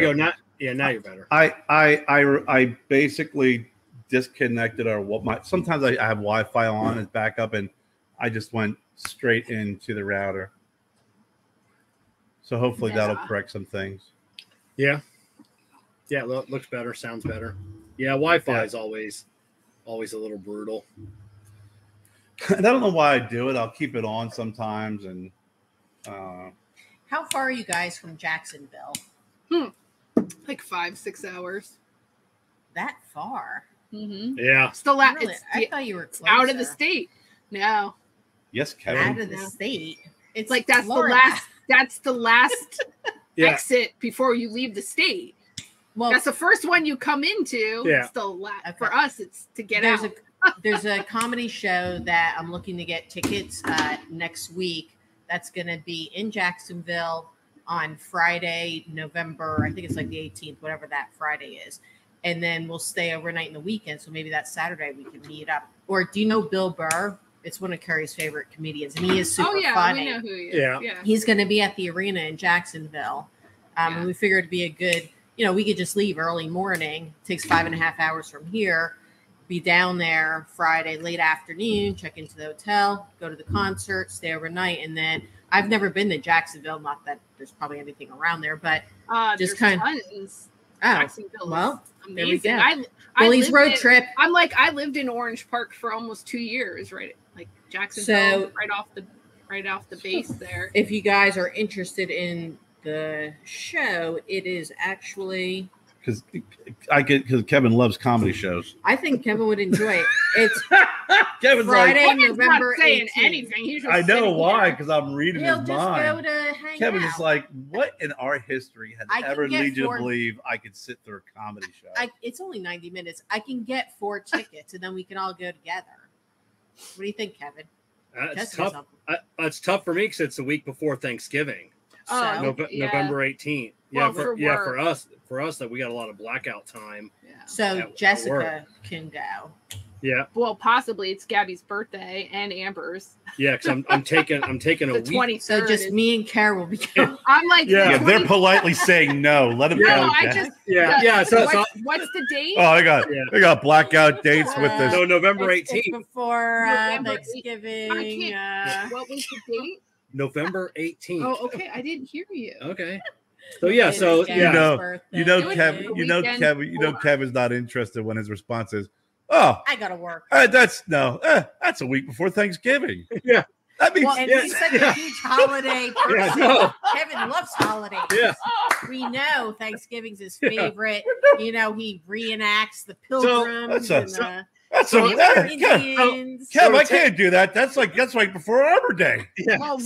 There you go. Now you're better. I basically disconnected sometimes I have Wi-Fi on as backup, and I just went straight into the router. So hopefully that'll correct some things. Yeah. Yeah, looks better, sounds better. Yeah, Wi-Fi is always a little brutal. I don't know why I do it. I'll keep it on sometimes. And how far are you guys from Jacksonville? Like 5-6 hours. That far? Mm-hmm. Yeah. Still really? I thought you were closer. Out of the state. No. Yes, Kevin. Out of the state. It's like that's Florida. That's the last exit before you leave the state. Well, that's the first one you come into. Yeah. It's the last. For us, it's to get out. There's a comedy show that I'm looking to get tickets next week. That's going to be in Jacksonville on Friday, November. I think it's like the 18th, whatever that Friday is. And then we'll stay overnight in the weekend. So maybe that Saturday we can meet up. Or do you know Bill Burr? It's one of Kerry's favorite comedians, and he is super funny. We know who he is. Yeah. He's going to be at the arena in Jacksonville. And we figured it'd be a good, we could just leave early morning. It takes 5.5 hours from here. Be down there Friday, late afternoon, check into the hotel, go to the concert, stay overnight. And then I've never been to Jacksonville. Not that there's probably anything around there, but just kind of. Jacksonville well, amazing. There we go. Bullies road trip. I lived in Orange Park for almost 2 years, right? Like Jacksonville, right off the base there. If you guys are interested in the show, it is actually because Kevin loves comedy shows. I think Kevin would enjoy it. It's Kevin's Friday, like, November not saying 18th. anything. He's just I know why, because I'm reading He'll his just mind. go to hang Kevin out. is like, what in our history has ever led you to believe I could sit through a comedy show? It's only 90 minutes. I can get 4 tickets, and then we can all go together. What do you think, Kevin? It's tough. It's tough for me because it's the week before Thanksgiving. November 18th. Well, for us that we got a lot of blackout time. Yeah. So Jessica can go. Yeah. Well, possibly it's Gabby's birthday and Amber's. Yeah, because I'm taking a week. 23rd. So just me and Kerr will be going. I'm like, they're politely saying no. Let them go. So what's the date? Oh, I got blackout dates with this. No, November 18th. It's before Thanksgiving. I can't. What was the date? November 18th. Oh, okay. I didn't hear you. Okay. So Kevin's not interested when his response is, "Oh, I gotta work." That's a week before Thanksgiving. Yeah, that means he's such a huge holiday person. Kevin loves holidays. Yeah, we know Thanksgiving's his favorite. He reenacts the Pilgrims Kev, I can't do that. That's like before Arbor Day. Yeah. Well,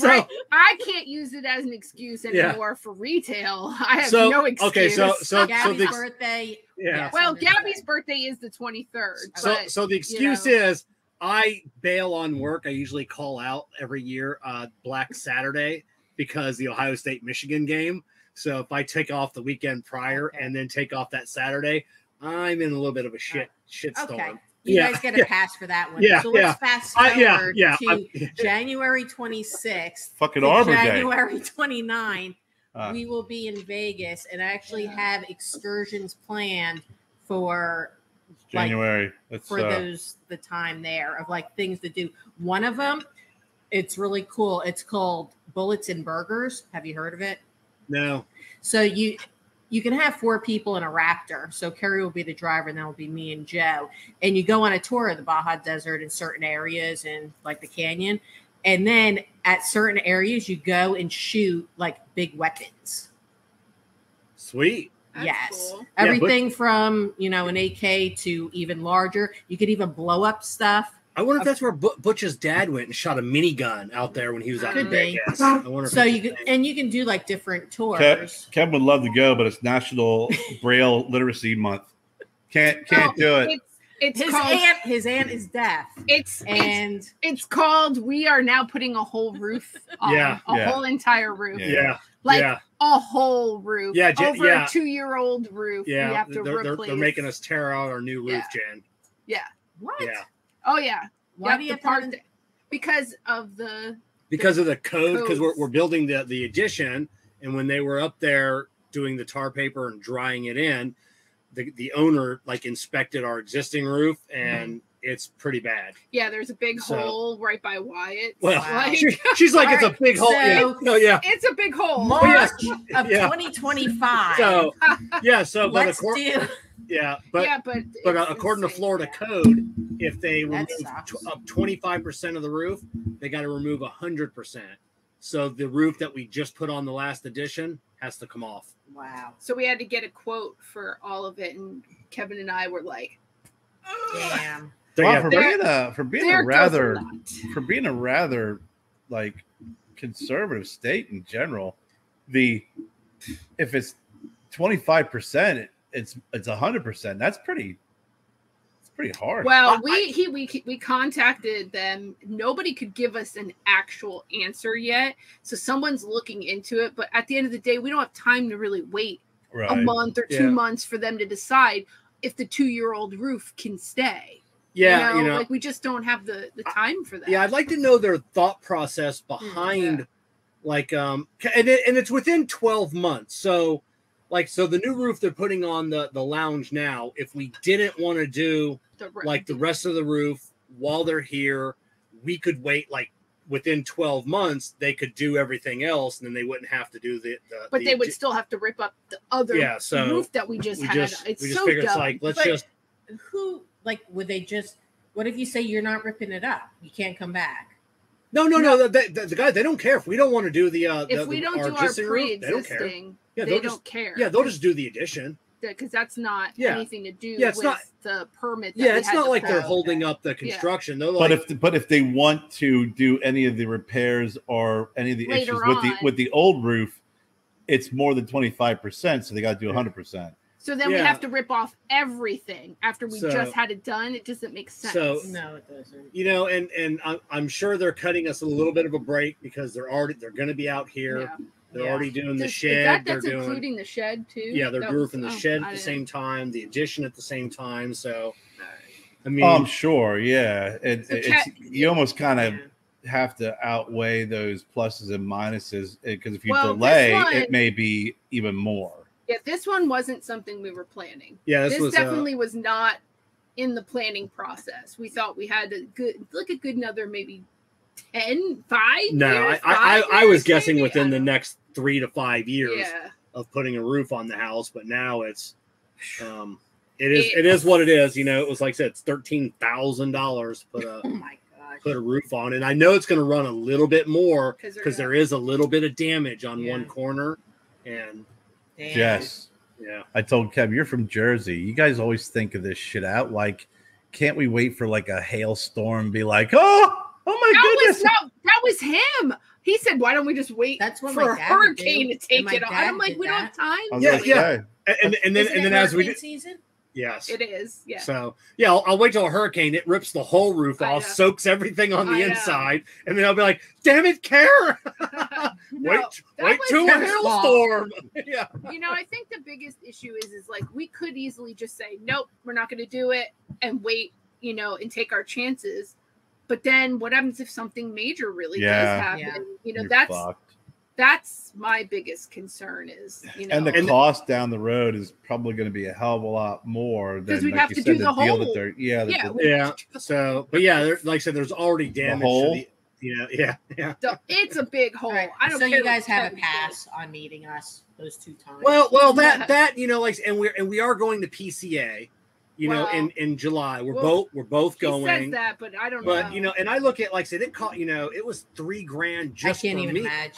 I can't use it as an excuse anymore for retail. I have no excuse. Okay, so Gabby's birthday. Yeah. Well, Gabby's birthday is the 23rd. So the excuse is I bail on work. I usually call out every year Black Saturday because the Ohio State Michigan game. So if I take off the weekend prior and then take off that Saturday, I'm in a little bit of a shitstorm. Okay. You guys get a pass for that one. Yeah, so let's fast forward to January 26th. Fucking Arbor Day. January 29th. We will be in Vegas and actually have excursions planned for January. the time there of things to do. One of them, it's really cool. It's called Bullets and Burgers. Have you heard of it? No. So you can have 4 people in a Raptor. So Kerry will be the driver, and that will be me and Joe. And you go on a tour of the Baja Desert in certain areas and the canyon. And then at certain areas, you go and shoot big weapons. Sweet. That's cool. Everything from, an AK to even larger. You could even blow up stuff. I wonder if that's where Butch's dad went and shot a minigun out there when he was out in Vegas. I wonder so you can do different tours. Kev would love to go, but it's National Braille Literacy Month. Can't do it. It's his aunt is deaf. It's called We Are Now Putting a Whole Roof on. A whole entire roof. A whole roof. Yeah, over a 2-year-old roof. Yeah, we have to replace. They're making us tear out our new roof, Jen. Yeah. What? Yeah. Oh yeah. Why do you have to because of the code? Because we're building the addition, and when they were up there doing the tar paper and drying it in, the owner like inspected our existing roof, and it's pretty bad. Yeah, there's a big hole right by Wyatt. Well, like, she's like, it's a big hole. Yeah, it's a big hole. March of 2025. So let's do. Yeah, but according to Florida code, if they remove 25% of the roof, they got to remove 100%. So the roof that we just put on the last edition has to come off. Wow. So we had to get a quote for all of it, and Kevin and I were like, damn. Well, for being a rather like conservative state in general, if it's 25%, it's 100%. That's pretty harsh. Well, we contacted them. Nobody could give us an actual answer yet, so someone's looking into it. But at the end of the day, we don't have time to really wait a month or 2 months for them to decide if the 2-year-old roof can stay. Yeah, like we just don't have the time for that. Yeah, I'd like to know their thought process behind, like, and it's within 12 months. So, like, the new roof they're putting on the lounge now, if we didn't want to do the rest of the roof while they're here, we could wait like within 12 months. They could do everything else, and then they wouldn't have to do But they would still have to rip up the other roof that we just had. It's so dumb. It's like would they just? What if you say you're not ripping it up? You can't come back. No. The guys, they don't care if we don't want to do if we don't do our pre-existing. They don't care. Yeah, they'll just do the addition. Because that's not anything to do with the permit. It's not like they're holding up the construction. They're like, but if they want to do any of the repairs or any of the issues with the old roof, it's more than 25%, so they got to do 100%. So then we have to rip off everything after we just had it done. It doesn't make sense. No, it doesn't. And I'm sure they're cutting us a little bit of a break because they're going to be out here. Yeah. They're already doing the shed. That's including the shed too. Yeah, they're roofing the shed at the same time, the addition at the same time. So, I mean, I'm sure. Yeah, you almost kind of have to outweigh those pluses and minuses because if you delay, it may be even more. Yeah, this one wasn't something we were planning. Yeah, this definitely was not in the planning process. We thought we had a good another maybe 5 No, years, I was guessing within the next 3 to 5 years of putting a roof on the house, but now it is what it is. It was like I said, it's $13,000 to put a roof on, and I know it's going to run a little bit more because there is a little bit of damage on one corner. And Jess, I told Kev, you're from Jersey. You guys always think of this shit out. Like, can't we wait for like a hailstorm and be like, oh my goodness. That was him. He said, why don't we just wait for a hurricane to take it off? I'm like, we don't have time. Yeah. And then as we season? Yes. It is. Yeah. So, I'll wait till a hurricane. It rips the whole roof off, soaks everything on the inside. And then I'll be like, damn it, Kerr. wait till a hailstorm. Yeah. I think the biggest issue is like, we could easily just say, nope, we're not going to do it and wait, and take our chances. But then what happens if something major really does happen? That's my biggest concern is, And the cost down the road is probably going to be a hell of a lot more than we'd have to do the whole. So, but like I said, there's already damage to the it's a big hole. Right. I don't care. So you guys have a pass on meeting us those 2 times. Well, that and we are going to PCA. In July, we're both going. He says that, but I don't know. But and I look at like I said, it cost it was $3,000 just I can't for even me. imagine.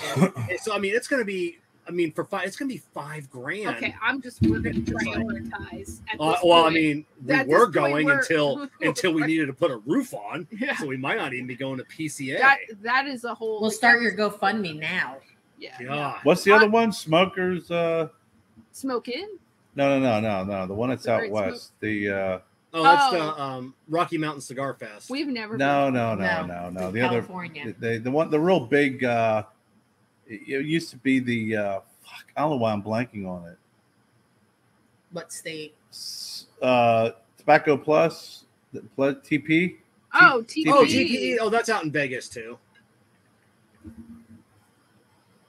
So it's going to be. It's going to be $5,000. Okay, we're going to prioritize. We were going until we needed to put a roof on. Yeah. So we might not even be going to PCA. That is a whole. We'll start your GoFundMe now. Yeah. God. What's the other one? Smokers. Smoke In. No. The one that's out west. The that's the Rocky Mountain Cigar Fest. We've never. No. The California. other, the real big. It used to be the. I don't know why I'm blanking on it. What state? Tobacco Plus, TP. Oh, TP. Oh, TPE. Oh, that's out in Vegas too.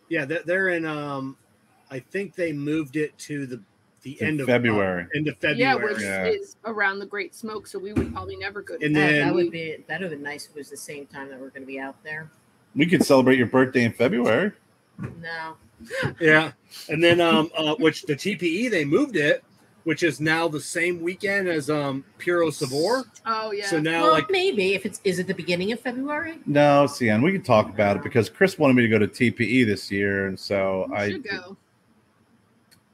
Yeah, they're in. I think they moved it to the end of February. End of February. Yeah, which is around the Great Smoke, so we would probably never go to And that. then- That would be nice if it was the same time that we're going to be out there. We could celebrate your birthday in February. No. Yeah, and then which the TPE they moved it, which is now the same weekend as Puro Sabor. Oh yeah. So now Well, maybe if is it the beginning of February? No, Cian, we can talk about it because Chris wanted me to go to TPE this year, and so You should go.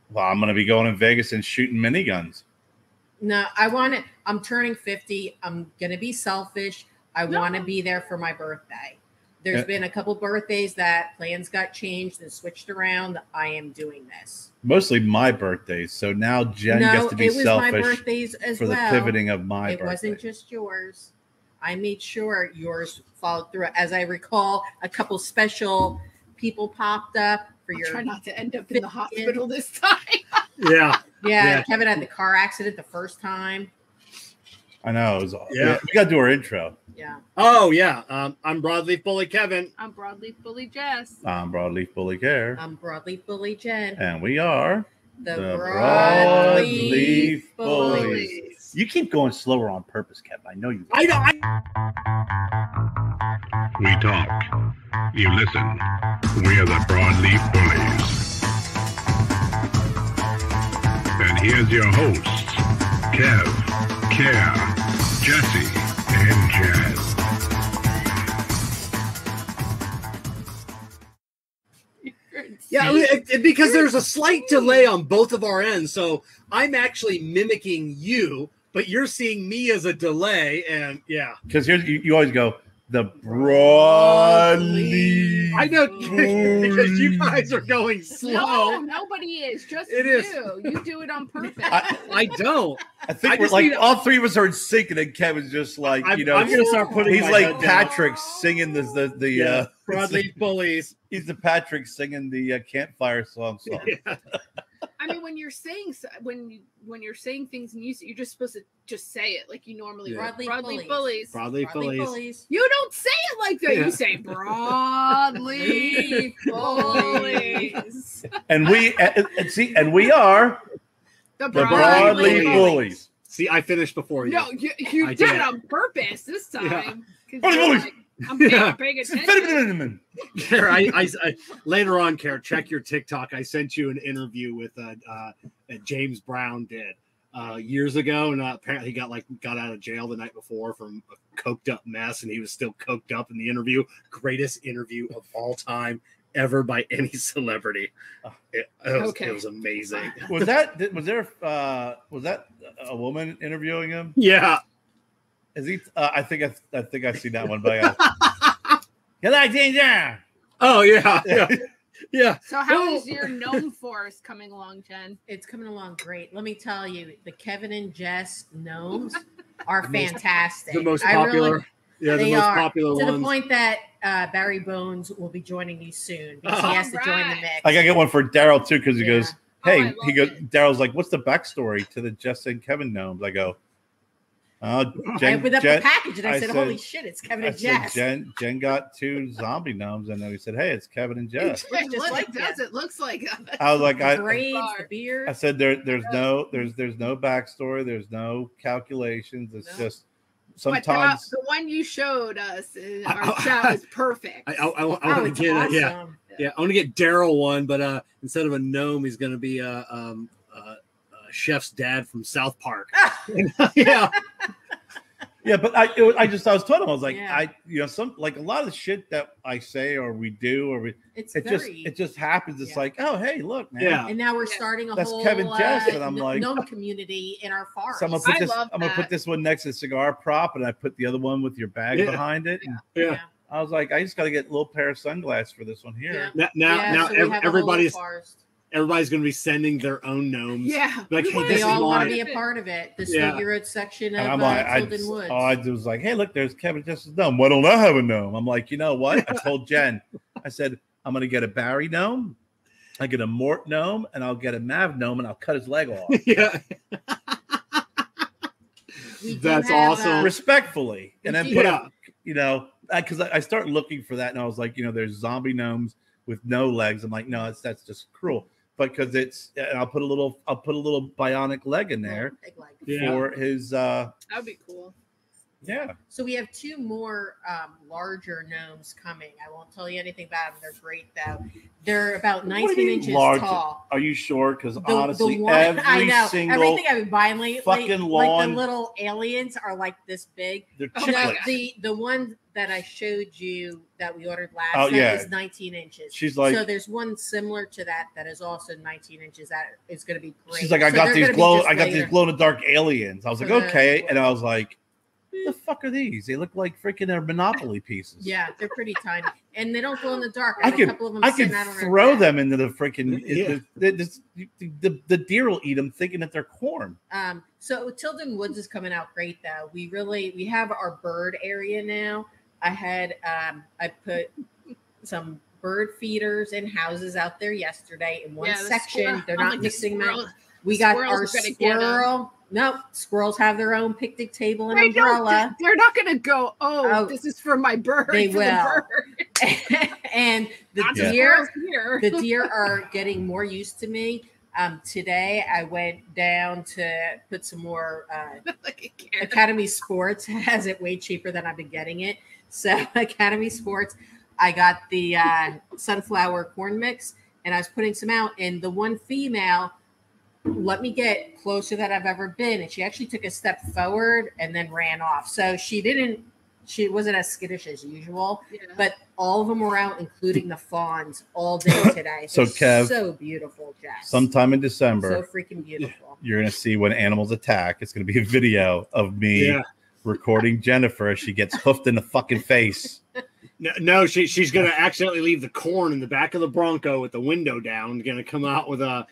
Well, I'm going to be going in Vegas and shooting miniguns. No, I want it. I'm turning 50. I'm going to be selfish. I want to be there for my birthday. There's been a couple birthdays that plans got changed and switched around. I am doing this. Mostly my birthdays. So now Jen gets to be it was selfish my birthdays as for the well. pivoting of my birthday. It wasn't just yours. I made sure yours followed through. As I recall, a couple special people popped up for your. Try not to end up in the hospital this time. Yeah. Kevin had the car accident the first time. I know. It was, We got to do our intro. Yeah. Oh, yeah. I'm Broadleaf Bully Kevin. I'm Broadleaf Bully Jess. I'm Broadleaf Bully Kerr. I'm Broadleaf Bully Jen. And we are The Broadleaf Bullies. Bullies. You keep going slower on purpose, Kevin. I know you. I know. We talk. You listen. We are the Broadleaf Bullies. And here's your hosts, Kev, Kerr, Jessie, and Jen. Yeah, because there's a slight delay on both of our ends. So I'm actually mimicking you, but you're seeing me as a delay. And yeah. Because you always go, the Broadleaf. I know because you guys are going slow. No, nobody is. Just It you. is. You do it on purpose. I don't. I think I we're just like need- all three of us are in sync, and then Kevin's just like, I'm going to start putting he's my like head down. Patrick singing the Broadleaf Bullies. he's the Patrick singing the campfire song. Yeah. I mean, when you're saying when you're saying things in music, you're just supposed to just say it like you normally Yeah. would. Broadleaf Bullies. Broadleaf Bullies. You don't say it like that. Yeah. You say Broadleaf Bullies. And we are The the Broadleaf Bullies. Bullies. See, I finished before you. No, you I did did. it on purpose this time. Yeah. 'Cause Broadleaf you're Bullies. like, I'm Yeah. paying attention. Care, I later on, Care, check your TikTok. I sent you an interview with that James Brown did years ago, and apparently he got out of jail the night before from a coked up mess, and he was still coked up in the interview. Greatest interview of all time ever by any celebrity. It was amazing. Was that a woman interviewing him? Yeah. Is he? I think I've seen that one, but good idea. Oh yeah. Yeah. So how is your gnome forest coming along, Jen? It's coming along great. Let me tell you, the Kevin and Jess gnomes are fantastic. The most I popular. really- The they most are, popular to ones. the point that Barry Bones will be joining you soon because he has to join the mix. I gotta get one for Daryl too because he Yeah. goes, "Hey," I he love goes. it. Daryl's like, "What's the backstory to the Jess and Kevin gnomes?" I go, I opened up the package and I said, "Holy shit, it's Kevin and Jess." Jen got 2 zombie gnomes, and then we said, "Hey, it's Kevin and Jess." Just like it does. that. It looks like I was like, The braids, the beard. I said, there's no backstory, there's no calculations. It's No. just But sometimes the one you showed us in our show is perfect. I Oh, want it's to get awesome. I want to get Daryl one, but instead of a gnome, he's going to be a chef's dad from South Park. Yeah. yeah. But I was telling him, I was like, Yeah. some like a lot of the shit that I say or we do or It's it very, just happens. It's Yeah. like, oh hey, look, man. Yeah. and now we're starting a That's whole Kevin Jess, and I'm like- gnome community in our forest. So I'm gonna I put this. love I'm gonna put that. this one next to the Cigarprop, and I put the other one with your bag Yeah. behind it. Yeah. Yeah. I was like, I just got to get a little pair of sunglasses for this one here. Yeah. Now so we have a whole everybody's forest. going to be sending their own gnomes. Yeah. Like, hey, They this is all want mine. to be a part of it. The Yeah. Stogie Road section And of I'm like, Tilden Woods. I was like, hey, look, there's Kevin Jess's gnome. Why don't I have a gnome? I'm like, you know what? I told Jen, I said, I'm going to get a Barry gnome, I get a Mort gnome, and I'll get a Mav gnome, and I'll cut his leg off. Yeah. We do That's have, awesome. Respectfully. And then put Yeah. because I started looking for that, and I was like, there's zombie gnomes with no legs. I'm like, no, that's just cruel. because I'll put a little bionic leg in there Big leg. for his. That'd be cool. Yeah. So we have 2 more larger gnomes coming. I won't tell you anything about them. They're great though. They're about 19 inches tall. Are you sure? Because The honestly, one, every I know single everything I've been buying lately, fucking like lawn, the little aliens are like this big. they're No, chiclets. the one that I showed you that we ordered last night is 19 inches. She's like, so there's one similar to that is also 19 inches. That is going to be great. she's like, I got these glow in the dark aliens. I was like, okay, and I was like, what the fuck are these? They look like freaking Monopoly pieces. Yeah, they're pretty tiny, and they don't glow in the dark. I can throw them into the freaking. The deer will eat them, thinking that they're corn. So Tilden Woods is coming out great though. We have our bird area now. I put some bird feeders and houses out there yesterday in one section. They're not mixing them. We got our squirrel. No, squirrels have their own picnic table and umbrella. They're not going to go, this is for my bird. They will. And the deer are getting more used to me. Today I went down to put some more Academy Sports. Has it way cheaper than I've been getting it. So Academy Sports, I got the sunflower corn mix, and I was putting some out, and the one female let me get closer than I've ever been, and she actually took a step forward and then ran off. So she wasn't as skittish as usual, but all of them were out, including the fawns, all day today. So Kev, so beautiful, Jess. Sometime in December, so freaking beautiful. You're gonna see when animals attack. It's gonna be a video of me recording Jennifer as she gets hoofed in the fucking face. No, she's going to accidentally leave the corn in the back of the Bronco with the window down. Going to come out with a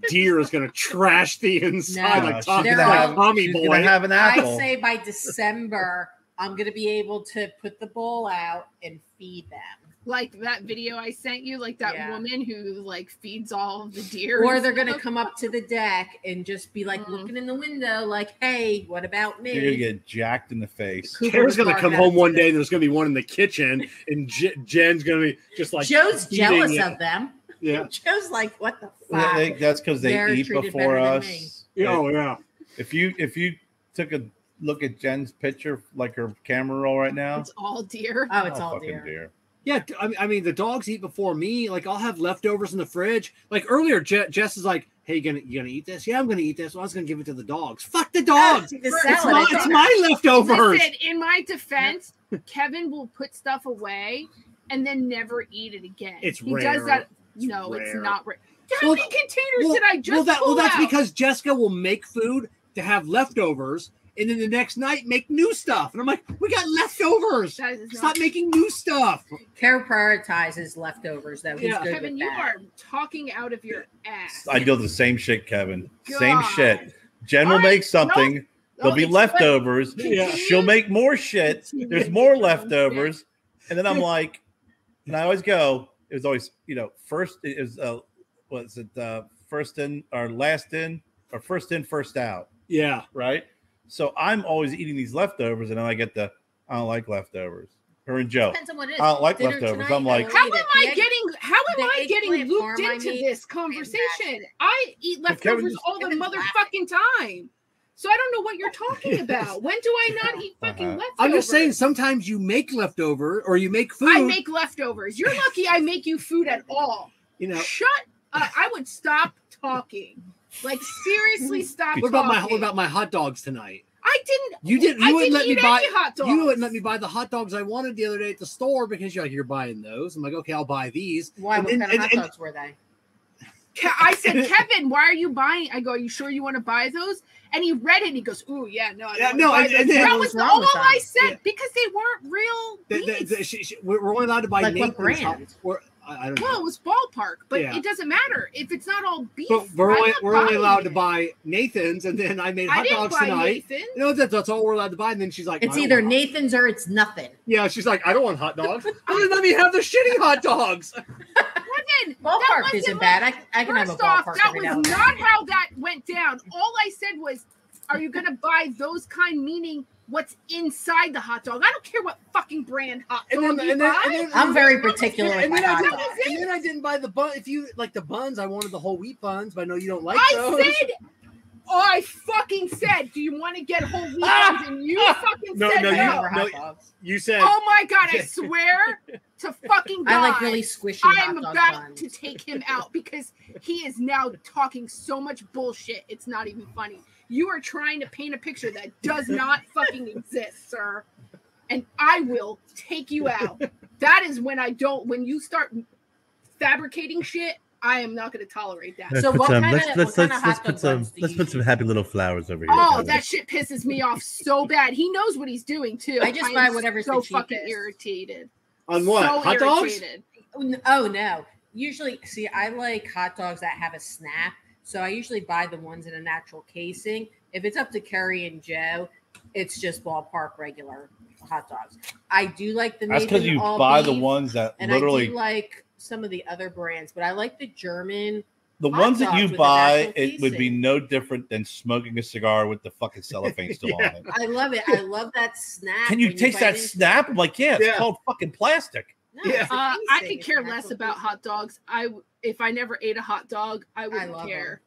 deer is going to trash the inside Tommy Boy. Have an apple. I say by December I'm going to be able to put the bowl out and feed them. Like that video I sent you, like that woman who like feeds all of the deer. Or they're going to come up to the deck and just be like looking in the window like, hey, what about me? You're going to get jacked in the face. Kerr's going to come home one day and there's going to be one in the kitchen and Jen's going to be just like Joe's jealous of them. Yeah. Joe's like, what the fuck? That's because they eat before us. Oh, yeah. If you took a look at Jen's picture, like her camera roll right now. It's all deer. Oh, it's all deer. Yeah, I mean, the dogs eat before me. Like, I'll have leftovers in the fridge. Like, earlier, Jess is like, hey, you gonna eat this? Yeah, I'm going to eat this. Well, I was going to give it to the dogs. Fuck the dogs. It's my leftovers. Listen, in my defense, Kevin will put stuff away and then never eat it again. He rare. Does that. No, it's not rare. How many containers did I just pull that's out? because Jessica will make food to have leftovers. And then the next night, make new stuff. And I'm like, we got leftovers. Stop making new stuff. Kerr prioritizes leftovers, though. He's good Kevin, with you that. are talking out of your ass. I do the same shit, Kevin. God. Same shit. Jen will make something. There'll be leftovers. She'll make more shit. There's more leftovers. And then I'm like, and I always go, it was always, first is, first in or last in or first in, first out. Yeah. Right. So I'm always eating these leftovers, and then I don't like leftovers. Her and Joe. Depends on what it is. I don't like leftovers. I'm like, how am I getting looped into this conversation? I eat leftovers all the motherfucking time. So I don't know what you're talking about. When do I not eat fucking leftovers? I'm just saying sometimes you make leftover or you make food. I make leftovers. You're lucky I make you food at all. Shut up. I would stop talking. Like, seriously, stop. What about my hot dogs tonight? You wouldn't let me buy hot dogs. You wouldn't let me buy the hot dogs I wanted the other day at the store because you're buying those. I'm like, okay, I'll buy these. Why? What kind of hot dogs were they? I said, Kevin, why are you buying? I go, are you sure you want to buy those? And he read it and he goes, ooh, yeah, no. That was all I said because they weren't real beef. We're only allowed to buy what brand? I don't know. Well, it was Ballpark, but it doesn't matter if it's not all beef. But we're only allowed to buy Nathan's, and then I made hot dogs tonight. That's all we're allowed to buy. And then she's like, it's either Nathan's or it's nothing. Yeah, she's like, I don't want hot dogs. Let me have the shitty hot dogs. Ballpark isn't bad. I can have a Ballpark. That was not how that went down. All I said was, are you going to buy those kind, meaning what's inside the hot dog. I don't care what fucking brand hot dog you buy. I'm very particular with my hot dogs. And then I didn't buy the bun. If you like the buns, I wanted the whole wheat buns, but I know you don't like those. I fucking said, do you want to get whole wheat buns? And you fucking said no. You said. Oh my God, I swear to fucking God. I like really squishy I'm about to take him out because he is now talking so much bullshit. It's not even funny. You are trying to paint a picture that does not fucking exist, sir. And I will take you out. That is when when you start fabricating shit, I am not going to tolerate that. So let's put some happy little flowers over here. Oh, that shit pisses me off so bad. He knows what he's doing too. I just buy whatever's so the cheapest. Fucking irritated. On what? So hot dogs? Oh no. Usually, see, I like hot dogs that have a snap. So I usually buy the ones in a natural casing. If it's up to Kerry and Joe, it's just ballpark regular hot dogs. I do like the. That's because you buy the ones that literally. I do like some of the other brands, but I like the German. The ones that you buy, it would be no different than smoking a cigar with the fucking cellophane still on it. I love it. I love that snap. Can you taste that snap? I'm like, it's called fucking plastic. No, I could care less about hot dogs. If I never ate a hot dog, I wouldn't care.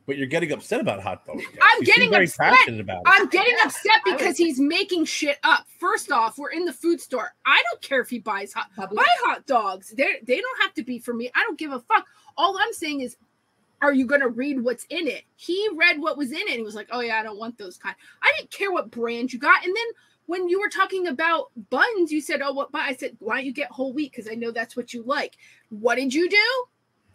But you're getting upset about hot dogs. I'm getting upset. Passionate about it. I'm getting upset because he's making shit up. First off, we're in the food store. I don't care if he buys hot dogs. They don't have to be for me. I don't give a fuck. All I'm saying is, are you going to read what's in it? He read what was in it. And he was like, oh yeah, I don't want those kind. I didn't care what brand you got. And then when you were talking about buns, you said, oh, what bun? I said, why don't you get whole wheat? Because I know that's what you like. What did you do?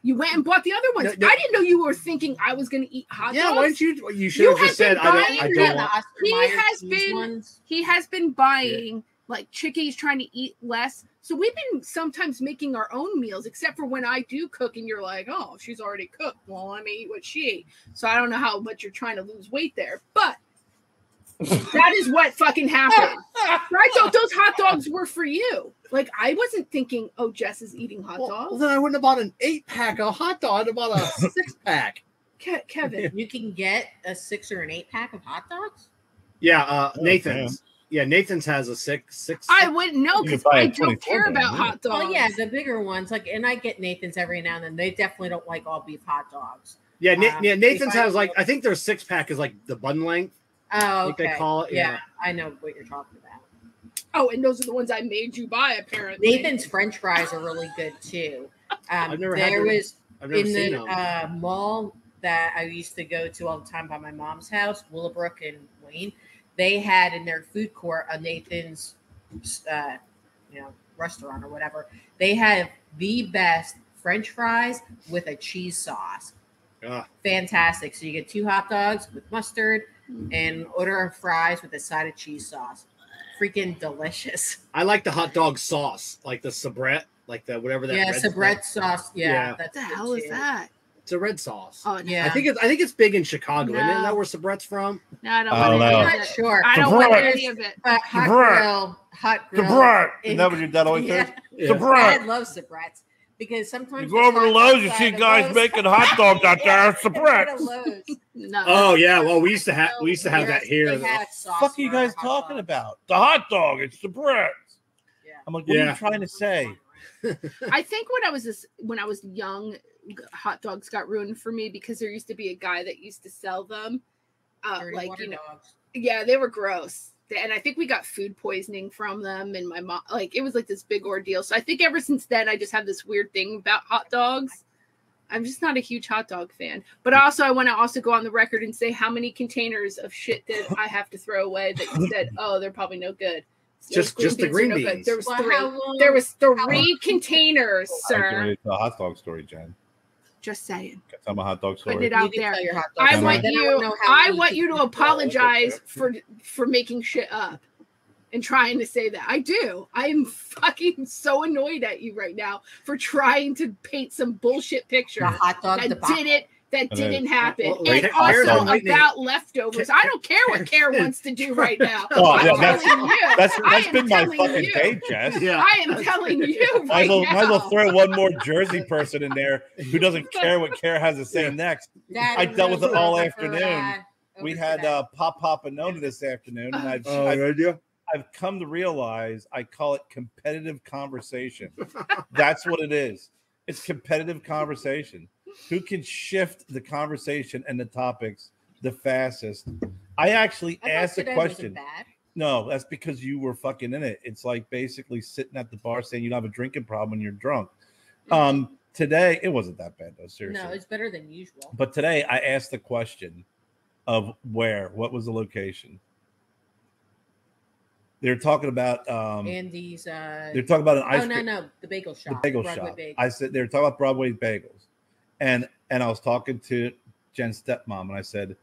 You went and bought the other ones. No. I didn't know you were thinking I was going to eat hot dogs. Yeah, why didn't you? You should have just said, I don't want. He has been buying like chickies, trying to eat less. So we've been sometimes making our own meals, except for when I do cook and you're like, oh, she's already cooked. Well, let me eat what she ate. So I don't know how much you're trying to lose weight there, but that is what fucking happened. I thought those hot dogs were for you. Like, I wasn't thinking, oh, Jess is eating hot dogs. Well, then I wouldn't have bought an 8-pack of hot dog. I'd have bought a 6-pack. Kevin. You can get a 6 or an 8-pack of hot dogs? Yeah, Nathan's. Yeah, Nathan's has a 6. I wouldn't know because I don't care about hot dogs. Well, yeah, the bigger ones. And I get Nathan's every now and then. They definitely don't like all beef hot dogs. Yeah, Nathan's has I think their 6-pack is like the bun length. Oh, okay. They call it. Yeah, I know what you're talking about. Oh, and those are the ones I made you buy, apparently. Nathan's French fries are really good too. I've never seen them. Mall that I used to go to all the time by my mom's house, Willowbrook and Wayne. They had in their food court a Nathan's, restaurant or whatever. They have the best French fries with a cheese sauce. Fantastic. So you get 2 hot dogs with mustard and order of fries with a side of cheese sauce. Freaking delicious. I like the hot dog sauce, like the Cigarprop, like the whatever that. Yeah, Cigarprop sauce. Yeah, what the hell is that? It's a red sauce. Oh yeah, I think it's big in Chicago. No. Isn't that where Cigarprop's from? No, I don't want any of it. Sure. I don't want any of it. But hot grill. Cigarprop. Is that what your dad always says? Cigarprop. Dad loves Cigarprops. Because sometimes you go over to Lowe's, you see guys making hot dogs out there. Cigarprop. No. Oh yeah, well we used to have that here. What the fuck are you guys talking about? The hot dog. It's Cigarprop. Yeah. I'm like, what are you trying to say? I think when I was young, hot dogs got ruined for me because there used to be a guy that used to sell them. Yeah, they were gross. And I think we got food poisoning from them, and my mom, it was like this big ordeal. So I think ever since then, I just have this weird thing about hot dogs. I'm just not a huge hot dog fan. But I want to also go on the record and say how many containers of shit that I have to throw away that you said, oh, they're probably no good. Just the green beans. There was 3. There was 3 containers, sir. It's a hot dog story, Jen. Just saying. Tell me a hot dog story. Put it out there. I want you to apologize for making shit up and trying to say that. I do. I'm fucking so annoyed at you right now for trying to paint some bullshit picture that didn't happen. And also about leftovers. I don't care what Kerr wants to do right now. That's been my fucking day, Jess. Yeah. I am telling you right now. Might as well throw one more Jersey person in there who doesn't care what Kerr has to say next. Dad, I dealt with it all afternoon. we had Pop and Nona this afternoon, and I've come to realize I call it competitive conversation. That's what it is. It's competitive conversation. Who can shift the conversation and the topics the fastest? I actually asked a question. No, that's because you were fucking in it. It's like basically sitting at the bar saying you don't have a drinking problem when you're drunk. Today, it wasn't that bad, though, seriously. No, it's better than usual. But today, I asked the question of what was the location? They're talking about Andy's. They're talking about an ice cream. No, the bagel shop. The bagel shop. I said they were talking about Broadway bagels, and I was talking to Jen's stepmom, and I said,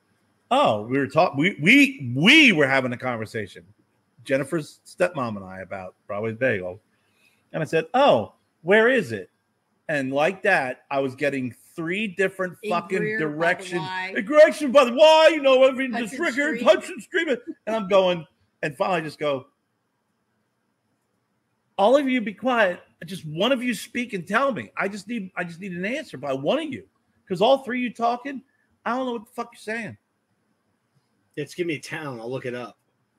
"Oh, we were talking. We were having a conversation, Jennifer's stepmom and I, about Broadway bagel." And I said, "Oh, where is it?" And like that, I was getting 3 different fucking directions. Direction by the Y, you know, every district here, Hudson Street, and I'm going, and finally I just go, all of you be quiet. Just one of you speak and tell me. I just need an answer by one of you, because all 3 of you talking, I don't know what the fuck you're saying. Just give me a town. I'll look it up.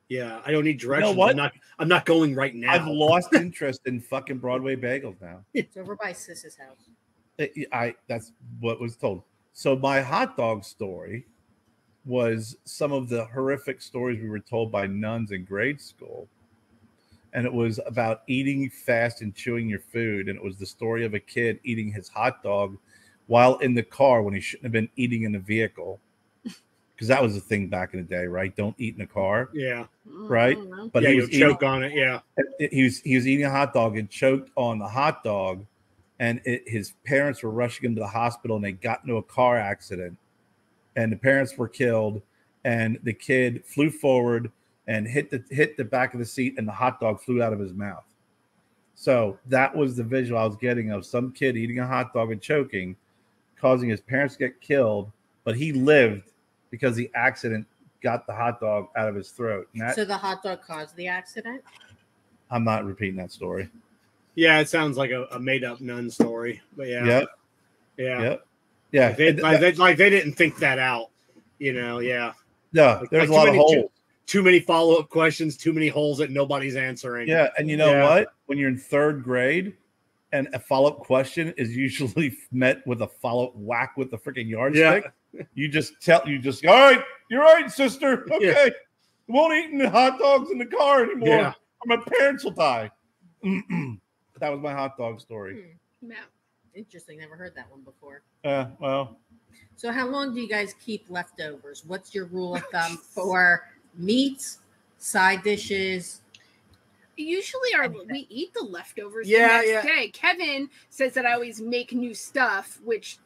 Yeah, I don't need directions. You know what? I'm not going right now. I've lost interest in fucking Broadway bagels now. It's over by Sis's house. That's what was told. So my hot dog story was some of the horrific stories we were told by nuns in grade school. And it was about eating fast and chewing your food. And it was the story of a kid eating his hot dog while in the car when he shouldn't have been eating in the vehicle. Because that was the thing back in the day, right? Don't eat in the car. Yeah. Right? But he was choke on it, yeah. He was eating a hot dog and choked on the hot dog. And his parents were rushing him to the hospital, and they got into a car accident. And the parents were killed. And the kid flew forward and hit the back of the seat, and the hot dog flew out of his mouth. So that was the visual I was getting of some kid eating a hot dog and choking, causing his parents to get killed. But he lived because the accident got the hot dog out of his throat. So the hot dog caused the accident? I'm not repeating that story. Yeah, it sounds like a made-up nun story. But yeah. Yep. Yeah. Yep. Yeah. They didn't think that out. You know, yeah. No, there's a lot of holes. Too many follow-up questions, too many holes that nobody's answering. Yeah, and you know what? When you're in 3rd grade and a follow-up question is usually met with a follow-up whack with the freaking yardstick, you just all right, you're right, sister. Okay. Won't eat any hot dogs in the car anymore. Yeah. Or my parents will die. That was my hot dog story. Yeah. Interesting. Never heard that one before. Well. So how long do you guys keep leftovers? What's your rule of thumb for meats, side dishes? Usually we eat the leftovers the next day. Kevin says that I always make new stuff, which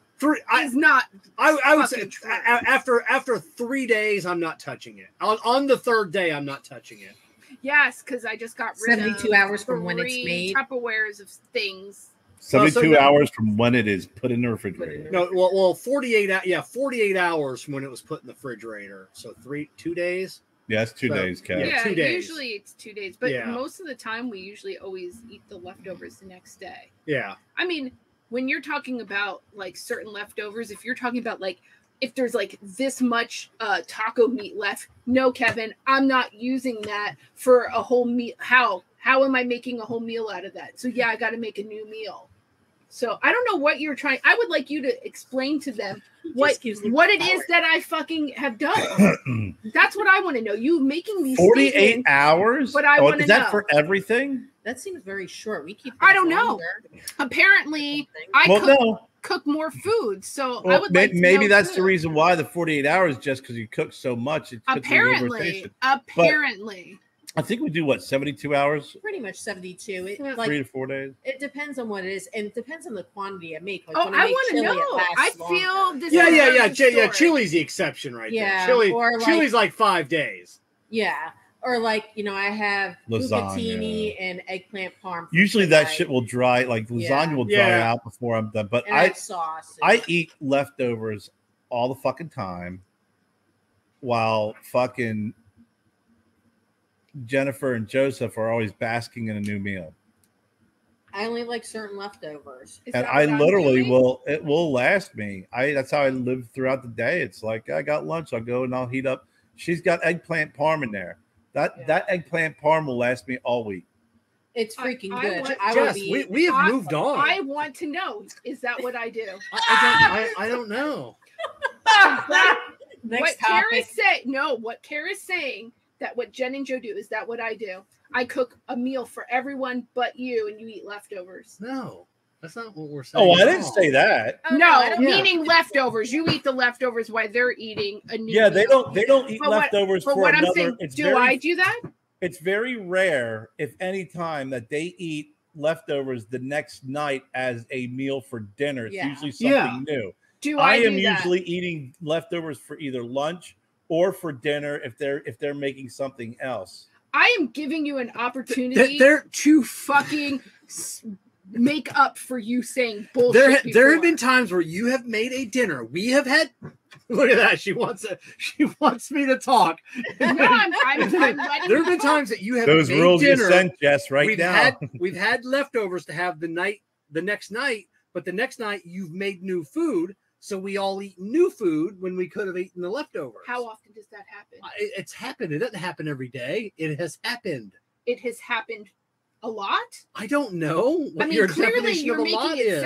is not. I would say true. After 3 days, I'm not touching it. On the 3rd day, I'm not touching it. Yes, because I just got rid of 72 hours from when it's made. Tupperwares of things. 72 hours from when it is put in the refrigerator. No, well, 48 hours from when it was put in the refrigerator. So 2 days. Yeah, it's 2 days, Kevin. Yeah, 2 days. Usually it's 2 days, but most of the time we usually always eat the leftovers the next day. Yeah. I mean, when you're talking about like certain leftovers, if you're talking about like if there's like this much taco meat left, no, Kevin, I'm not using that for a whole meal. How am I making a whole meal out of that? So yeah, I got to make a new meal. So I don't know what you're trying. I would like you to explain to them what it is that I fucking have done. That's what I want to know. You making these 48 hours? But I want to know. Is that for everything? That seems very short. We keep. I don't know. Apparently, cook more food. So I would like maybe that's the reason why the 48 hours, just because you cook so much. Apparently. I think we do 72 hours? Pretty much 72. 3 to 4 days. It depends on what it is, and it depends on the quantity I make. Like I want to know. I feel this. Yeah. Chili's the exception right there. Chili's like 5 days. Yeah. Or like, I have bucatini and eggplant parm. Usually that shit will dry, like lasagna will dry out before I'm done. But I eat leftovers all the fucking time while fucking Jennifer and Joseph are always basking in a new meal. I only like certain leftovers. And I literally it will last me. That's how I live throughout the day. It's like I got lunch, I'll go and I'll heat up. She's got eggplant parm in there. That eggplant parm will last me all week. It's freaking good. Jess, we have moved on. I want to know, is that what I do? I don't know. Next topic. What Kerr is saying, that what Jen and Joe do, is that what I do? I cook a meal for everyone but you, and you eat leftovers. No, that's not what we're saying. Oh, I didn't say that. No, meaning leftovers. You eat the leftovers while they're eating a new. Yeah, meal. they don't eat leftovers for what another. I'm saying, I do that? It's very rare, if any time, that they eat leftovers the next night as a meal for dinner. It's usually something new. I am usually eating leftovers for either lunch or for dinner if they're making something else. I am giving you an opportunity to fucking make up for you saying bullshit. There have been times where you have made a dinner. We have had. Look at that. She wants me to talk. No, I'm there have been times that you have those made rules dinner. You sent, Jess, now. We've had leftovers to have the next night, but the next night you've made new food. So we all eat new food when we could have eaten the leftovers. How often does that happen? It's happened. It doesn't happen every day. It has happened. It has happened a lot? I don't know what your definition of a lot is.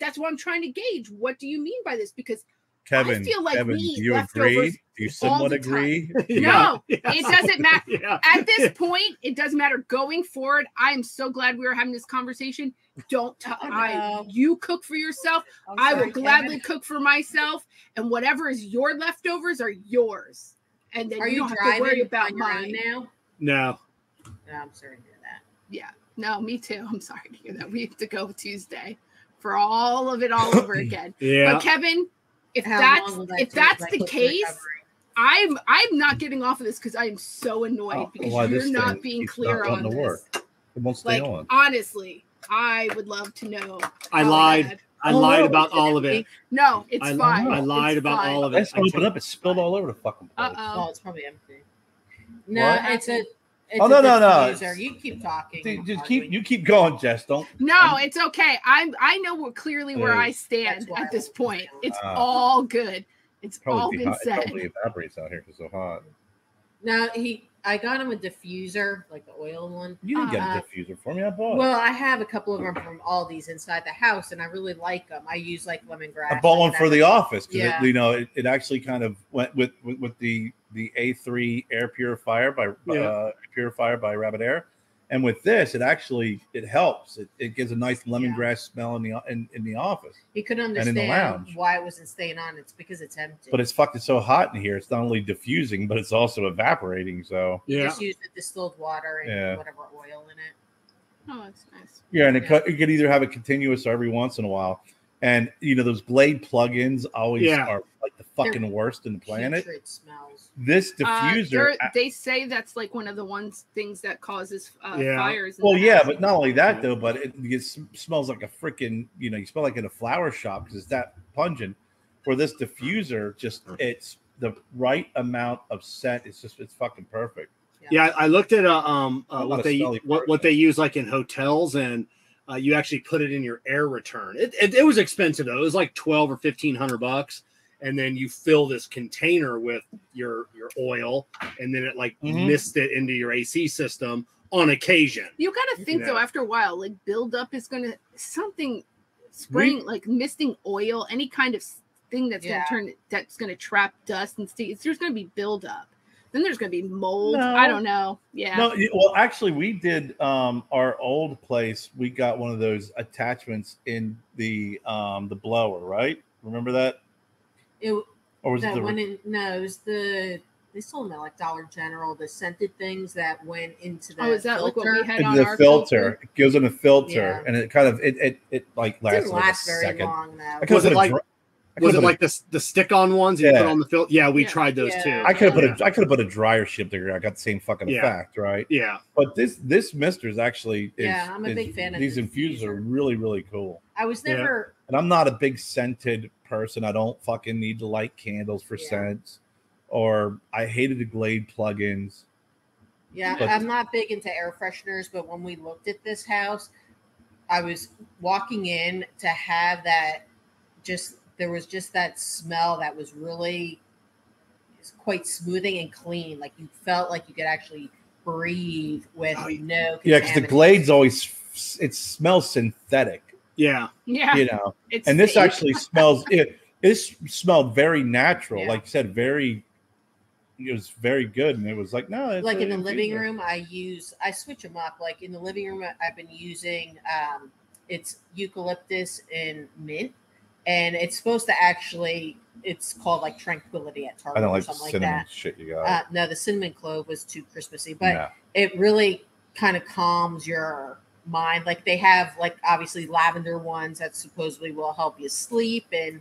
That's what I'm trying to gauge. What do you mean by this? Because Kevin, I feel like do you agree? Do you somewhat agree? No, it doesn't matter. Yeah. At this point, it doesn't matter. Going forward, I am so glad we were having this conversation. You cook for yourself. I will gladly cook for myself, and whatever is your leftovers are yours. And then you don't have to worry about mine now. No, I'm sorry to hear that. Yeah, no, me too. I'm sorry to hear that. We have to go Tuesday for all of it all over again. But Kevin, if that's the case, I'm not getting off of this because I am so annoyed because you're not being clear on this. It won't stay on. Honestly, I would love to know. I lied about all of it. No, it's fine. I lied about all of it. Let's open it up. It's spilled all over the fucking place. Oh, it's probably empty. No, it's a. No. You keep talking. You keep going, Jess. Don't. No, it's okay. I know clearly where I stand at this point. It's all good. It's all been said. It probably evaporates out here because it's so hot. No, I got him a diffuser, like the oil one. You didn't get a diffuser for me. I bought. Well, I have a couple of them from Aldi's inside the house, and I really like them. I use like lemongrass. I bought one for the office because it actually kind of went with the A3 air purifier by Rabbit Air, and with this, it helps. It gives a nice lemongrass smell in the office. You couldn't understand why it wasn't staying on. It's because it's empty. But it's so hot in here. It's not only diffusing, but it's also evaporating. So just use the distilled water and whatever oil in it. Oh, that's nice. Yeah, and you could either have it continuous or every once in a while. And those Glade plugins always are like the fucking worst in the planet. Smells. This diffuser, they say that's like one of the things that causes fires. Well, but not only that though, but it smells like a freaking you smell like in a flower shop because it's that pungent. For this diffuser, it's the right amount of scent. It's fucking perfect. Yeah, I looked at what they use like in hotels and. You actually put it in your air return. It was expensive though. It was like $1,200 or $1,500, and then you fill this container with your oil, and then it mist it into your AC system on occasion. You got to think though, after a while, like buildup is going to spraying like misting oil, any kind of thing that's going to trap dust and there's going to be buildup. Then there's going to be mold. No. I don't know. Yeah. No. Well, actually, we did our old place. We got one of those attachments in the blower, right? Remember that? They sold them at like Dollar General. The scented things that went into the is that filter? Like what we had on the our filter? It goes in a filter, and it kind of it like lasts. Didn't last very long though. Was it like? Was it like the stick-on ones you put on the filter? Yeah, we tried those too. I could have put a dryer ship there. I got the same fucking effect, right? Yeah. But this mister is actually I'm a big fan of these infusers. Are really, really cool. I was never and I'm not a big scented person. I don't fucking need to light candles for scents. Or I hated the Glade plugins. Yeah, I'm not big into air fresheners, but when we looked at this house, I was walking in to have that. There was just that smell that was really quite smoothing and clean. Like you felt like you could actually breathe with no. Yeah, because the Glade's always it smells synthetic. Yeah. You know, and this actually smells. It smelled very natural, like you said, very. It was very good, and it was like no. Like in the living room, I switch them up. Like in the living room, I've been using it's eucalyptus and mint, and it's supposed to actually. It's called like Tranquility at Target. I don't like or something cinnamon like that. Shit you got. No, the cinnamon clove was too Christmassy, but it really kind of calms your mind. Like they have like obviously lavender ones that supposedly will help you sleep, and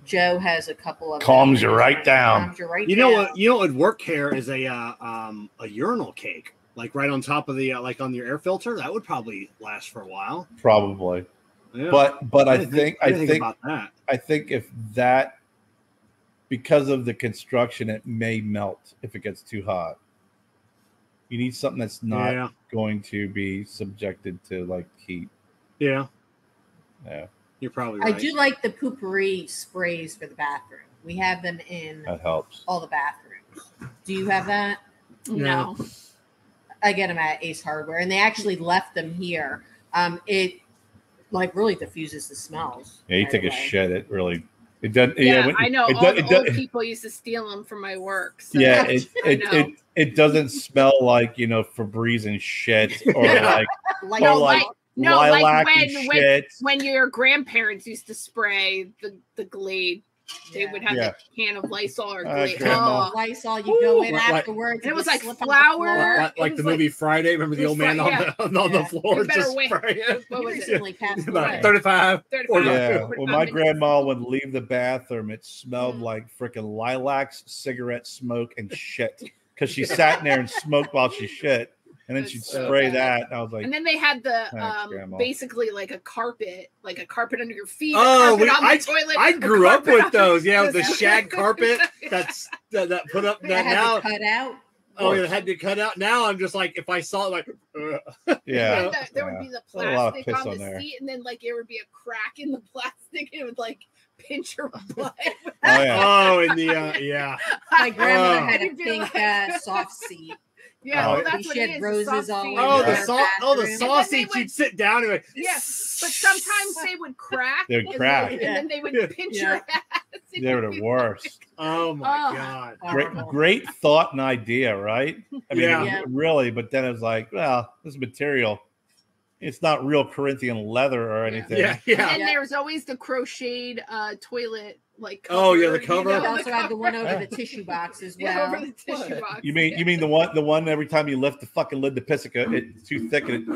Joe has a couple of calms you right down. You know what would work here is a urinal cake, like right on top of the like on your air filter. That would probably last for a while. Probably, yeah. But I think about that. I think if that. Because of the construction, it may melt if it gets too hot. You need something that's not going to be subjected to like heat. Yeah. You're probably right. I do like the poopery sprays for the bathroom. We have them in that helps all the bathrooms. Do you have that? No. I get them at Ace Hardware, and they actually left them here. It like really diffuses the smells. Yeah, you take a shit. It really. It doesn't. Yeah, I know. All the old people used to steal them from my work. So yeah, it doesn't smell like Febreze and shit, or like lilac and shit. When your grandparents used to spray the Glade. They would have a can of Lysol or Glade. Lysol, you go in afterwards. And it was like flour. Like the movie Friday. Remember the old man on the floor just spraying? About 35. Yeah. When my grandma would leave the bathroom, it smelled like freaking lilacs, cigarette smoke, and shit. Because she sat in there and smoked while she shit. And then she'd spray that. And I was like, and then they had the basically like a carpet under your feet. I grew up with those. Yeah, with the shag carpet that put up that now cut out. Oh, it had to cut out. Now I'm just like, if I saw it, like, yeah, there would be the plastic on the seat, and then like there would be a crack in the plastic, and it would like pinch your butt. And my grandmother had a pink soft seat. Yeah, that's she what had roses all over. The sauce seats. You'd sit down and but sometimes they would crack. They would crack, and then they would pinch your ass. They were the worst. Oh my god! Great thought and idea, right? I mean, really. But then it was like, well, this material. It's not real Corinthian leather or anything. Yeah. And there's always the crocheted toilet like cover. The cover. We also have the one over the tissue box as well. Over the tissue box. You mean the one every time you lift the fucking lid to piss it's too thick and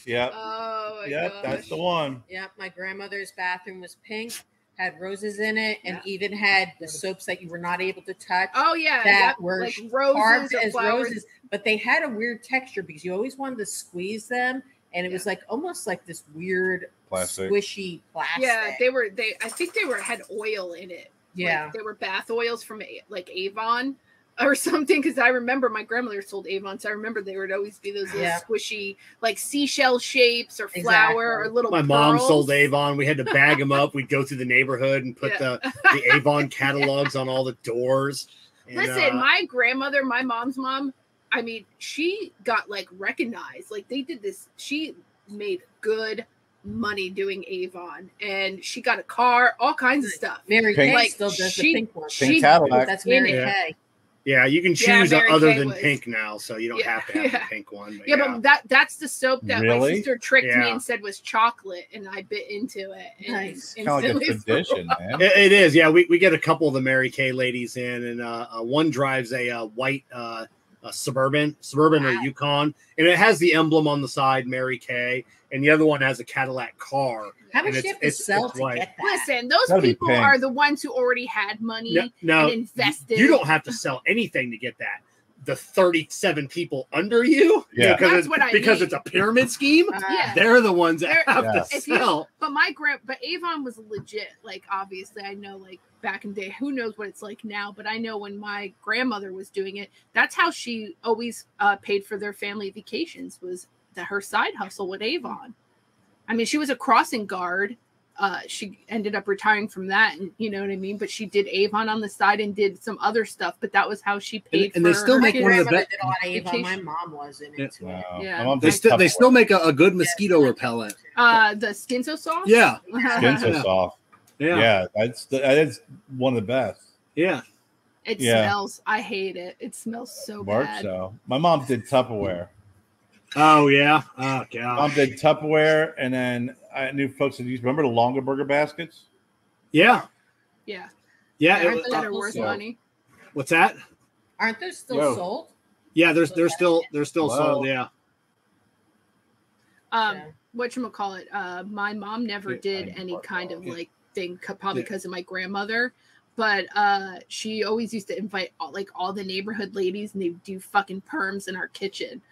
Yeah. Oh my gosh. That's the one. Yeah, my grandmother's bathroom was pink, had roses in it, and even had the soaps that you were not able to touch. Oh yeah, that were like carved as flowers. roses, but they had a weird texture because you always wanted to squeeze them, and it was like almost like this weird squishy plastic. Yeah, I think they had oil in it. Yeah, like, they were bath oils from like Avon or something, because I remember my grandmother sold Avon, so I remember there would always be those little squishy like seashell shapes or flower or little. My mom sold Avon. We had to bag them up. We'd go through the neighborhood and put the Avon catalogs on all the doors. And, listen, my grandmother, my mom's mom, I mean, she got like recognized. Like they did this. She made good money doing Avon, and she got a car, all kinds of stuff. Mary Kay still does the pink one. Pink Cadillac. That's Mary Kay. Yeah, you can choose other than pink now, so you don't have to have the pink one. But that's the soap that my sister tricked me and said was chocolate, and I bit into it. Nice. It's kind of like a tradition, man. It is, yeah. We get a couple of the Mary Kay ladies in, and one drives a white Suburban or Yukon, and it has the emblem on the side, Mary Kay, and the other one has a Cadillac car. How much you have to sell to get that? Listen, those people are the ones who already had money and invested. You don't have to sell anything to get that. the 37 people under you. Yeah. Because it's a pyramid scheme. Yeah. They're the ones that have to sell. But Avon was legit. Like, obviously, I know, like, back in the day, who knows what it's like now, but I know when my grandmother was doing it, that's how she always paid for their family vacations, was her side hustle with Avon. I mean, she was a crossing guard. She ended up retiring from that, and you know what I mean. But she did Avon on the side and did some other stuff. But that was how she paid. And they still make one of the best. Did a lot of Avon. My mom wasn't into it. Yeah, they still make a good mosquito repellent. The Skin So Soft. Yeah, Skin So Soft. Yeah, that is one of the best. Yeah, it smells. I hate it. It smells so bad. So my mom did Tupperware. Oh yeah. Oh god. Mom did Tupperware, and then I knew folks that used. Remember the longer burger baskets? Yeah. Yeah. Yeah. That are worth money. What's that? Aren't those still sold? Yeah, they're still sold. Yeah. Whatchamacallit, my mom never did any kind of like thing, probably because of my grandmother, but she always used to invite all the neighborhood ladies, and they do fucking perms in our kitchen.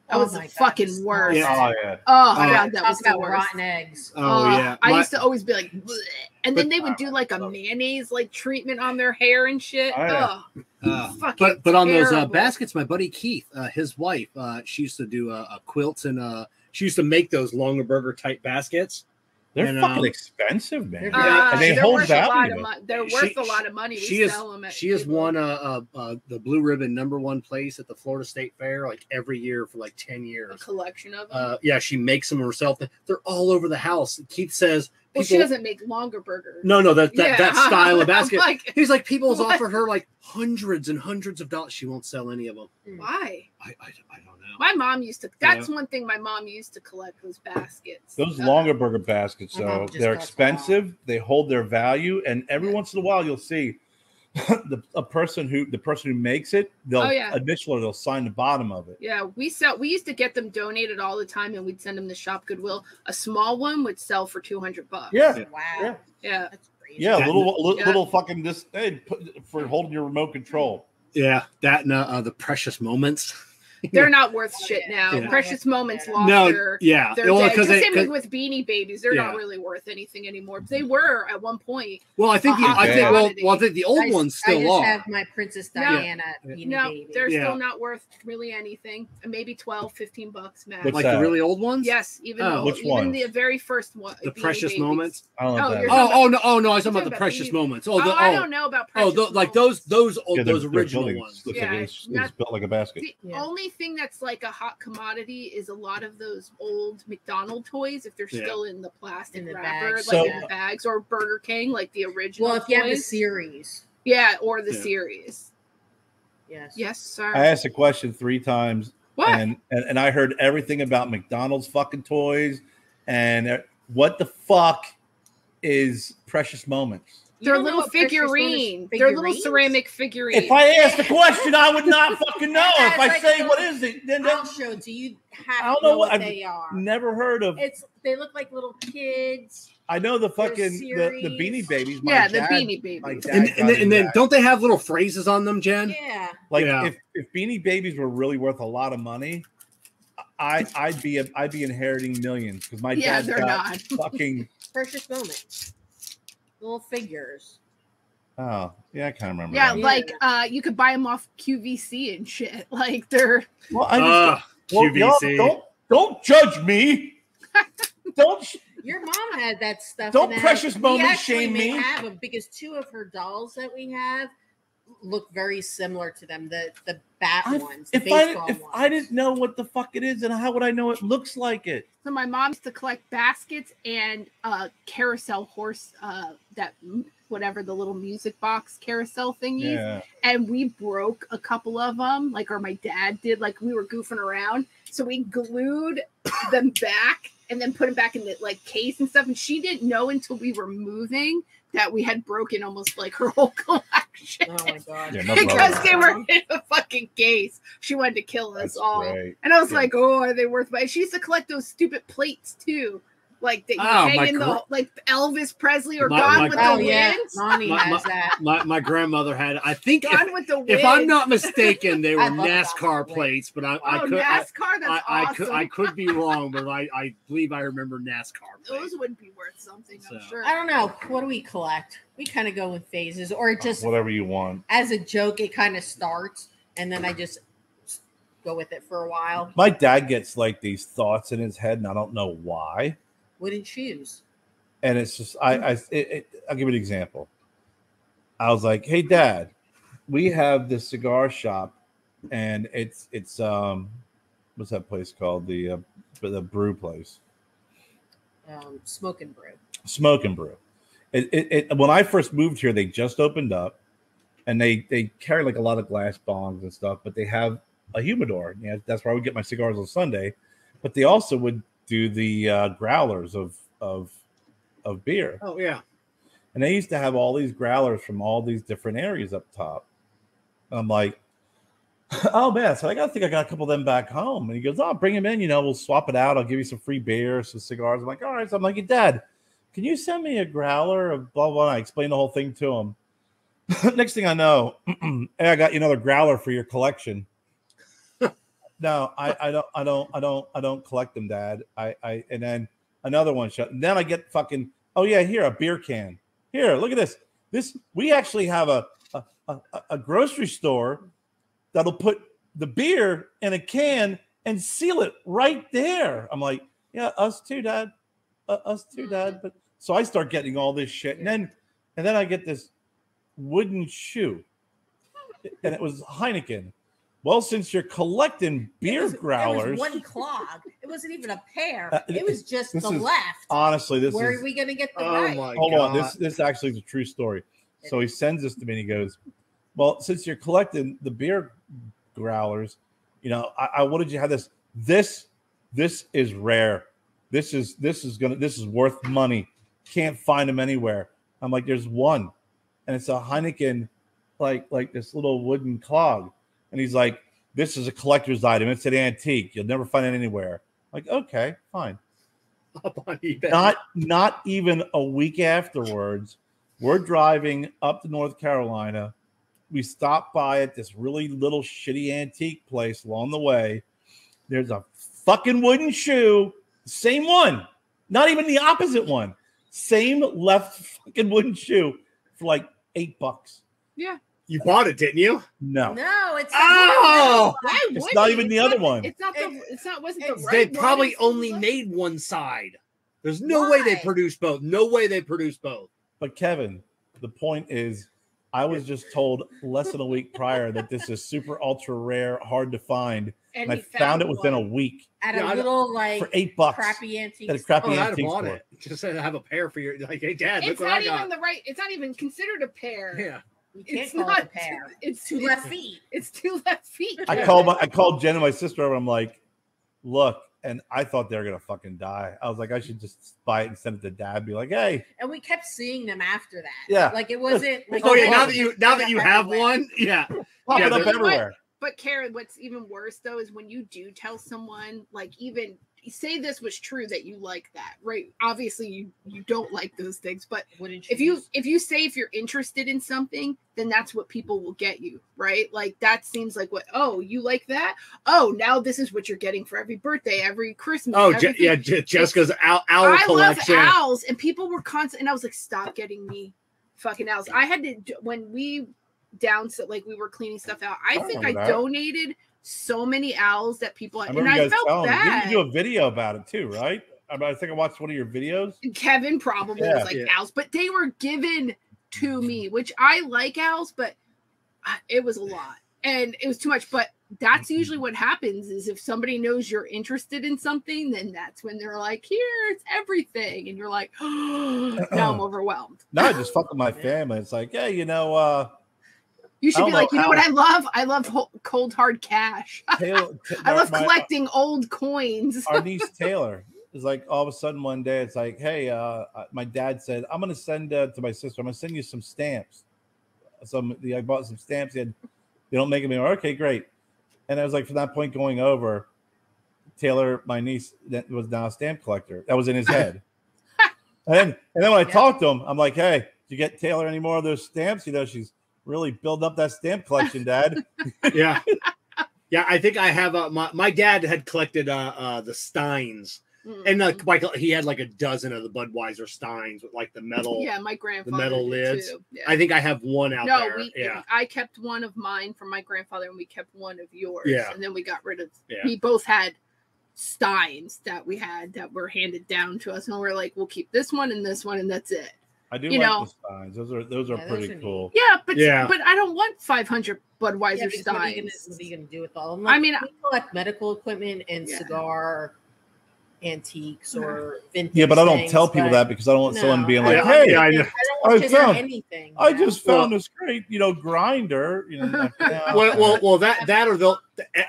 That was the fucking worst. Yeah. Oh yeah. Oh god, that was the worst. Rotten eggs. Oh yeah. I used to always be like, bleh. And then they would do like a mayonnaise like treatment on their hair and shit. But on those baskets, my buddy Keith, his wife, she used to do quilts, and she used to make those longer burger type baskets. They're fucking expensive, man. And they hold value. They're worth a lot of money. She has won the Blue Ribbon #1 place at the Florida State Fair like every year for like 10 years. A collection of them. Yeah, she makes them herself. They're all over the house. Keith says. Well, she doesn't make longer burgers. No, that style of basket. He's like, people's what? offered her like hundreds and hundreds of dollars. She won't sell any of them. Why? I don't know. My mom used to. That's one thing my mom used to collect, was baskets. Those longer burger baskets, though, they're expensive. They hold their value, and every once in a while, you'll see the person who makes it. They'll initially they'll sign the bottom of it. Yeah, we used to get them donated all the time, and we'd send them to Shop Goodwill. A small one would sell for $200. Yeah. Wow. Yeah. That's crazy. Yeah, little fucking for holding your remote control. Yeah, that and the Precious Moments. They're not worth shit now. Yeah. Precious Moments lost their same thing with Beanie Babies. They're not really worth anything anymore. They were at one point. Well, I think the old ones still are. I have my Princess Diana Beanie Baby. They're still not worth really anything. Maybe $12-15 max. Like the really old ones? Yes, even the very first one. The Precious Moments. I don't know. No! I was talking about the Precious Moments. I don't know about Precious Moments. Like those original ones. Looks like it's built like a basket. The only thing that's like a hot commodity is a lot of those old McDonald's toys, if they're still in the plastic wrapper, like in the bags, or Burger King, like the original. Well, if you have the series. Yeah, or the series. Yes. Yes, sir. I asked a question 3 times. What? And I heard everything about McDonald's fucking toys. And what the fuck is Precious Moments? They're little figurines. They're little ceramic figurines. If I asked the question, I would not fucking know. If I say, what is it? Then I'll show it to you. I don't know what they are. Never heard of. They look like little kids. I know the fucking the Beanie Babies. The Beanie Babies. And then don't they have little phrases on them, Jen? Yeah. Like if Beanie Babies were really worth a lot of money, I'd be inheriting millions, because my dad's got fucking Precious Moments. Little figures. Oh, yeah, I kind of remember. Yeah, that. like you could buy them off QVC and shit. Like they're QVC. Don't judge me. Don't. Your mom had that stuff. Don't Precious Moments shame me. We have them because 2 of her dolls that we have look very similar to them. The bat ones. If I didn't know what the fuck it is, then how would I know it looks like it? So my mom used to collect baskets and carousel horse, that whatever, the little music box carousel thingies. Yeah. And we broke a couple of them, or my dad did. Like, we were goofing around, so we glued them back and then put them back in the case and stuff. And she didn't know until we were moving that we had broken almost like her whole collection. Oh my god! Yeah, because they were in a fucking case. She wanted to kill us all. Great. And I was like, "Oh, are they worth?" But she used to collect those stupid plates too. Like that you hang in the like Elvis Presley or Gone with the Wind. Yeah. Monty has that. My grandmother had. I think Gone with the Wind. If I'm not mistaken, they were NASCAR plates, but I could be wrong, but I believe I remember NASCAR plates. Those would be worth something, I'm sure. I don't know. What do we collect? We kind of go in phases, or just whatever you want. As a joke, it kind of starts, and then I just go with it for a while. My dad gets like these thoughts in his head, and I don't know why. Wooden shoes. And it's just I'll give you an example. I was like, "Hey, Dad, we have this cigar shop, and it's what's that place called? The brew place. Smoke and Brew. Smoke and Brew. When I first moved here, they just opened up, and they carry like a lot of glass bongs and stuff, but they have a humidor. Yeah, that's where I would get my cigars on Sunday. But they also would do the growlers of beer. Oh yeah, and they used to have all these growlers from all these different areas up top. And I'm like, oh man, so I think I got a couple of them back home. And he goes, oh, bring them in. We'll swap it out. I'll give you some free beer, some cigars. I'm like, all right. So I'm like, hey, Dad, can you send me a growler of blah blah? I explained the whole thing to him. Next thing I know, hey, I got you another growler for your collection. No, I don't collect them, Dad. And then another one shut. And then I get fucking, oh yeah, here, a beer can. Here, look at this. We actually have a grocery store that'll put the beer in a can and seal it right there. I'm like, yeah, us too, Dad. Us too, Dad. But so I start getting all this shit, and then I get this wooden shoe, and it was Heineken. Well, since you're collecting beer growlers, it was one clog. It wasn't even a pair. It was just the left. Honestly, where are we going to get the right? Hold on, this actually is a true story. So he sends this to me, and he goes, "Well, since you're collecting the beer growlers, I wanted you to have this. This is rare. This is worth money. Can't find them anywhere." I'm like, "There's one, and it's a Heineken, like this little wooden clog." And he's like, this is a collector's item. It's an antique. You'll never find it anywhere. I'm like, okay, fine. Up on eBay. Not even a week afterwards, we're driving up to North Carolina. We stop by at this really little shitty antique place along the way. There's a fucking wooden shoe. Same one. Not even the opposite one. Same left fucking wooden shoe for like $8. Yeah. You bought it, didn't you? No, it's it's not even the other one. Wasn't the right They one. probably only made one side. There's no way they produced both. No way they produced both. But Kevin, the point is, I was just told less than a week prior that this is super ultra rare, hard to find, and I found it within a week at a little for $8. Crappy antique. At a crappy antique store. It. Just said I have a pair for your Hey, Dad, it's not even the right. It's not even considered a pair. Yeah. It's not a pair. It's two left feet. It's two left feet. I called Jen and my sister over. I'm like, look, and I thought they were gonna fucking die. I was like, I should just buy it and send it to Dad. Be like, hey. And we kept seeing them after that. Yeah. Like it wasn't. Like, oh yeah. Now that you have one, yeah, popping up everywhere. But Karen, what's even worse though is when you do tell someone, like even say this was true that you like that, right? Obviously you don't like those things, but if you say if you're interested in something, then that's what people will get you, right? Like that seems like what, oh, you like that? Oh, now this is what you're getting for every birthday, every Christmas. Oh, Jessica's owl collection. I love owls, and people were constant, and I was like, stop getting me fucking owls. I had to, when we like we were cleaning stuff out, I think I donated so many owls that people, and I felt bad. You do a video about it too, right? I think I watched one of your videos. Kevin probably was like owls, but they were given to me, which I like owls, but it was a lot and it was too much. But that's usually what happens is if somebody knows you're interested in something, then that's when they're like, here, it's everything. And you're like, oh, now I'm overwhelmed. No, I just fuck with my family. It's like, hey, you should be like, you know what I love? I love cold hard cash. I love collecting old coins. Our niece Taylor is like, all of a sudden one day, it's like, hey, my dad said, I'm going to send to my sister. I'm going to send you some stamps. I bought some stamps. They don't make them anymore. Okay, great. And I was like, from that point going over, Taylor, my niece, that was now a stamp collector. That was in his head. And then when I talk to him, I'm like, hey, did you get Taylor any more of those stamps? You know, she's really building up that stamp collection, Dad. Yeah. Yeah, I think I have my dad had collected the Steins. And like he had like a dozen of the Budweiser Steins with like the metal. Yeah, my grandfather. The metal lids. Too. Yeah. I think I have one out there. I kept one of mine from my grandfather, and we kept one of yours. Yeah. And then we got rid of. Yeah. We both had Steins that we had that were handed down to us, and we're like, we'll keep this one, and that's it. I do like the Steins. Those are pretty cool. Yeah, but I don't want 500 Budweiser Steins. What are you gonna do with all of them? I mean, we collect medical equipment and cigar antiques or vintage. Yeah, but I don't tell people that because I don't want someone being like, "Hey, I just found this great, grinder." Well, that or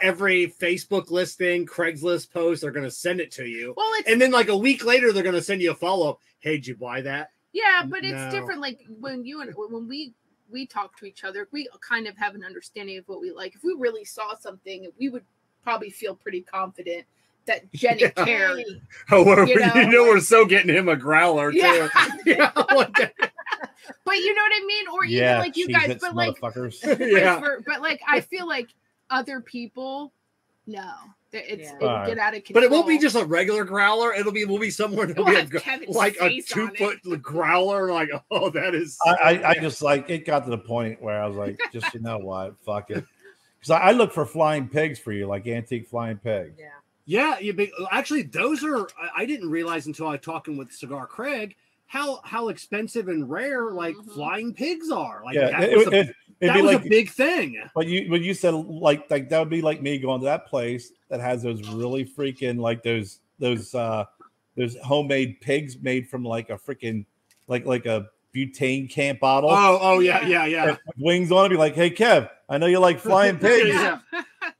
every Facebook listing, Craigslist post, they're going to send it to you. Well, and then like a week later, they're going to send you a follow up. Hey, did you buy that? Yeah, but it's different. Like when we talk to each other, we kind of have an understanding of what we like. If we really saw something, we would probably feel pretty confident that Jen and Kerr. We're so getting him a growler too. Yeah. But you know what I mean? Or even like you guys, but like, but like I feel like other people, no. It'll get out of control. But it won't be just a regular growler. We'll be somewhere that'll be a 2-foot growler. Like, oh, that is. I just like it got to the point where I was like, just what, fuck it, because I look for flying pigs for you, like antique flying pigs. Yeah. Actually, those are. I didn't realize until I was talking with Cigar Craig how expensive and rare like flying pigs are. Like that was a big thing. But when you said like that would be like me going to that place that has those really freaking like those homemade pigs made from like a freaking like a butane can bottle. Oh yeah. Wings on it. Be like, hey Kev, I know you like flying pigs.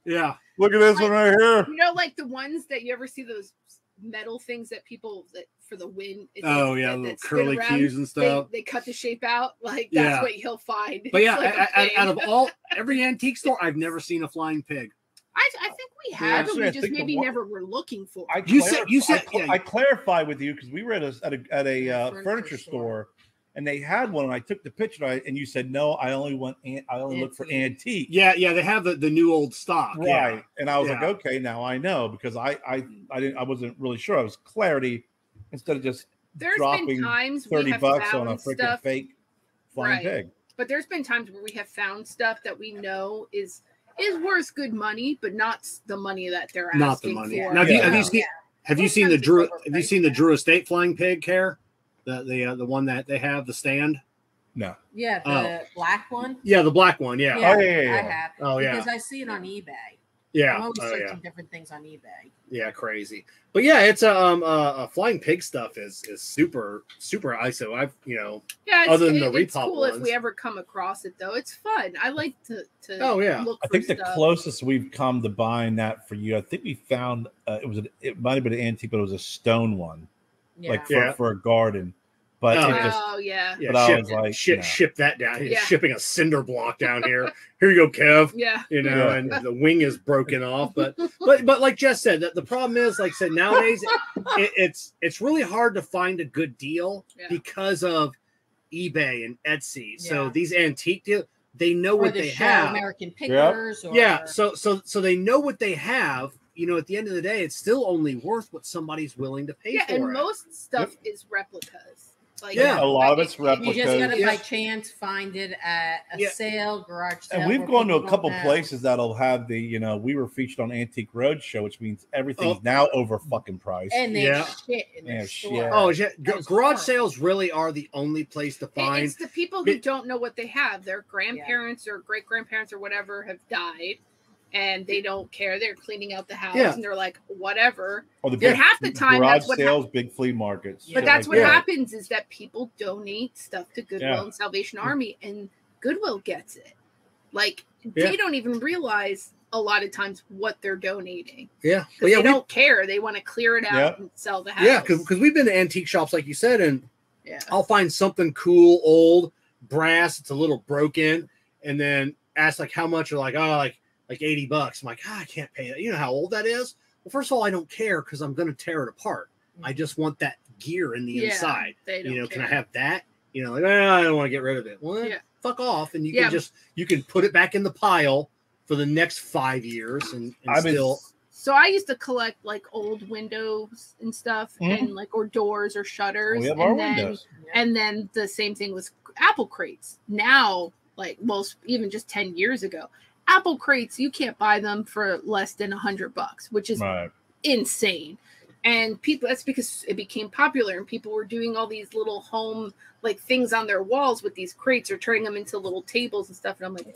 Yeah. Look at this one right here. Like the ones that you ever see those metal things that people that for the wind. Little curly cues and stuff. They cut the shape out. Like that's what he'll find. But out of every antique store, I've never seen a flying pig. I think we have. We just maybe never were looking for. I clarify with you because we were at a furniture store. And they had one, and I took the picture, and you said, no, I only look for antique. Yeah, they have the new old stock. Right. Yeah. And I was like, okay, now I know, because I wasn't really sure. I was clarity instead of just dropping $30 on a freaking fake flying pig. But there's been times where we have found stuff that we know is worth good money, but not the money that they're asking for. Now, have you seen the Drew Estate flying pig, Kerr? The one that they have, the stand? No. Yeah, the black one? Yeah, the black one, yeah. I have. Oh, yeah. Because I see it on eBay. Yeah. I'm always searching different things on eBay. Yeah, crazy. But yeah, it's a flying pig stuff is super, super ISO. Other than the repop cool ones. If we ever come across it though. It's fun. I like to look for I think stuff. The closest we've come to buying that for you, I think we found it might have been an antique, but it was a stone one. Like for a garden, but I was like, ship that down. He's shipping a cinder block down here. Here you go, Kev. And the wing is broken off. But like Jess said, the problem is, like I said, nowadays it's really hard to find a good deal because of eBay and Etsy. So these antique deals, they know what they have. American Pickers. So they know what they have. At the end of the day, it's still only worth what somebody's willing to pay for. Yeah, and most stuff is replicas. Like, a lot of it's replicas. You just got to by chance find it at a sale, garage sale. And we've gone to a couple places that'll have the, we were featured on Antique Roadshow, which means everything's now over fucking price. And they have shit in their store. Oh, garage sales really are the only place to find. It's the people who don't know what they have. Their grandparents or great grandparents or whatever have died. And they don't care. They're cleaning out the house, and they're like, whatever. Half the time, garage that's what sales, big flea markets. But that's what happens is that people donate stuff to Goodwill and Salvation Army, and Goodwill gets it. Like they don't even realize a lot of times what they're donating. Yeah, they don't care. They want to clear it out and sell the house. Yeah, because we've been to antique shops, like you said, and I'll find something cool, old brass. It's a little broken, and then ask like how much. Or like like $80. I'm like, I can't pay that. You know how old that is? Well, first of all, I don't care because I'm going to tear it apart. I just want that gear in the inside. You know, can I have that? You know, like, I don't want to get rid of it. Well, fuck off, and you can put it back in the pile for the next 5 years, and still. So I used to collect like old windows and stuff, and like or doors or shutters, We have our windows. And then the same thing with apple crates. Now, like most, even just 10 years ago, apple crates you can't buy them for less than $100, which is insane. And people, that's because it became popular, and people were doing all these little home like things on their walls with these crates, or turning them into little tables and stuff. And I'm like,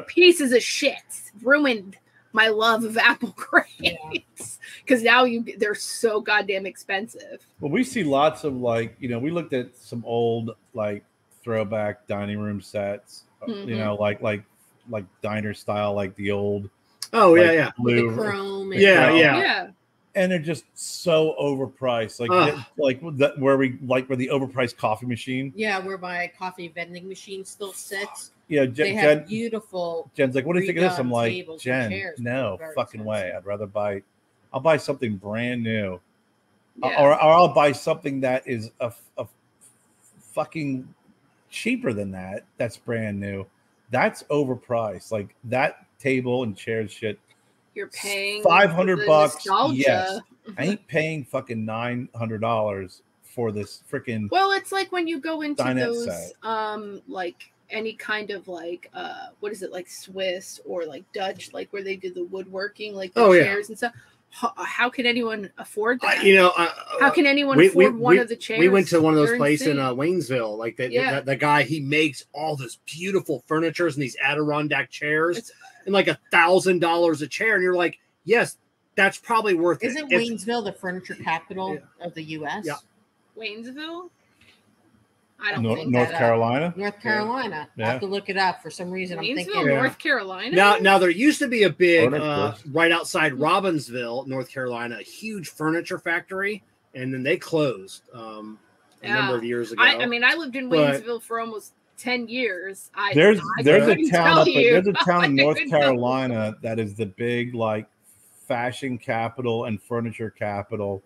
pieces of shit ruined my love of apple crates, because now they're so goddamn expensive. Well, we see lots of like, we looked at some old like throwback dining room sets, like diner style, like the old blue, with the chrome and and they're just so overpriced, where the overpriced coffee machine, where my coffee vending machine still sits. They have beautiful. Jen's like, what do you think of this? I'm like, Jen, no fucking expensive. way. I'd rather I'll buy something brand new, or I'll buy something that is a fucking cheaper than that. That's brand new. That's overpriced. Like that table and chairs shit. You're paying $500. Yes, I ain't paying fucking $900 for this freaking. Well, it's like when you go into those set. like any kind of like what is it, like Swiss or like Dutch, like where they do the woodworking, like the chairs and stuff. How can anyone afford that? How can anyone afford one of the chairs? We went to one of those places in Waynesville. Like the guy, he makes all this beautiful furnitures and these Adirondack chairs, and like $1,000 a chair. And you're like, yes, that's probably worth it. Isn't Waynesville the furniture capital of the U.S.? Yeah. Waynesville? I don't think North Carolina. North Carolina. I have to look it up for some reason. I'm thinking North Carolina. Now there used to be a big right outside Robbinsville, North Carolina, a huge furniture factory, and then they closed a number of years ago. I mean, I lived in Waynesville for almost 10 years. There's a town in North Carolina that is the big like fashion capital and furniture capital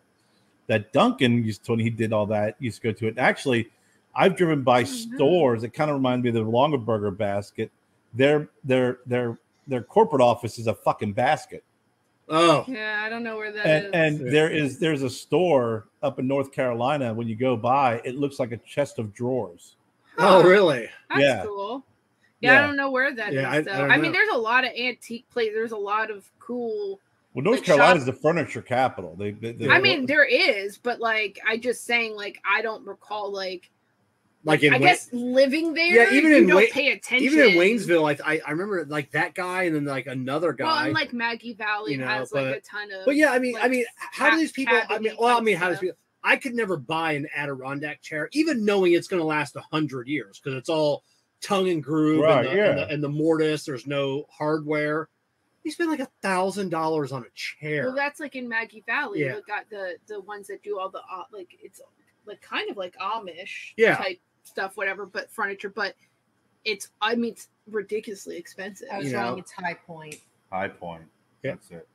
that Duncan used to, when he did all that, used to go to it. Actually, I've driven by stores. It kind of reminds me of the Longaberger basket. Their corporate office is a fucking basket. Oh, yeah, I don't know where that is. And there's a store up in North Carolina. When you go by, it looks like a chest of drawers. Oh, really? That's cool. Yeah, I don't know where that is. Though. I mean, there's a lot of antique places. There's a lot of cool. Well, North Carolina is the furniture capital. I mean, there is, but like, I just saying, like, I don't recall like I guess living there. Yeah, even you don't pay attention. Even in Waynesville, I remember like that guy, and then like another guy. Well, and like Maggie Valley has like a ton of. But yeah, I mean, how do these people? How do these people? I could never buy an Adirondack chair, even knowing it's going to last 100 years, because it's all tongue and groove, and the mortise. There's no hardware. You spend like $1,000 on a chair. Well, that's like in Maggie Valley. Yeah. We've got the ones that do all the like it's like kind of like Amish type stuff, whatever, but furniture. But it's ridiculously expensive. I was wrong. It's High Point. High Point. Yeah. That's it.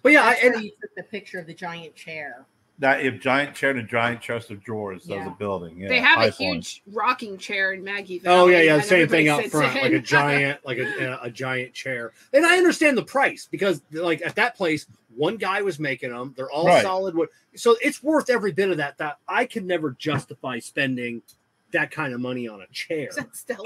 But yeah, you took the picture of the giant chair. Giant chair and a giant chest of drawers. That was a building. Yeah, they have a huge rocking chair in Maggie Valley. Oh yeah, same thing out front, like a giant, a giant chair. And I understand the price, because like at that place, one guy was making them. They're all solid wood, so it's worth every bit of that. That I could never justify spending that kind of money on a chair.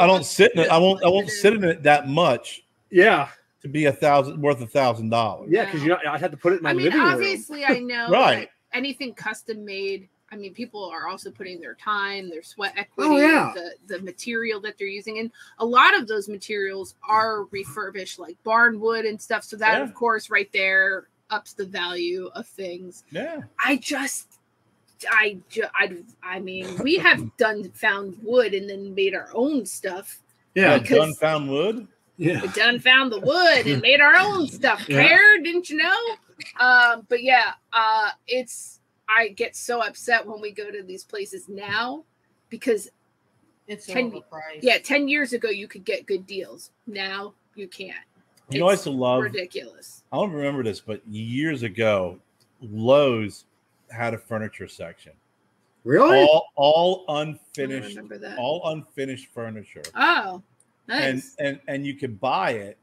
I don't sit in it. I won't sit in it that much. Yeah. To be worth $1,000. Yeah, because I had to put it in my living room. Obviously, I know. Right. Anything custom made. I mean, people are also putting their time, their sweat equity, the material that they're using. And a lot of those materials are refurbished, like barn wood and stuff. So that, of course, right there ups the value of things. Yeah. I mean, we have found wood and then made our own stuff. Yeah. Found wood? Yeah. We found the wood and made our own stuff. Kerr, didn't you know? But yeah, I get so upset when we go to these places now, because it's overpriced. Yeah, 10 years ago you could get good deals. Now you can't. I used to love ridiculous. I don't remember this, but years ago, Lowe's had a furniture section. Really? All I unfinished, remember that. all unfinished furniture. Oh, nice. And you could buy it,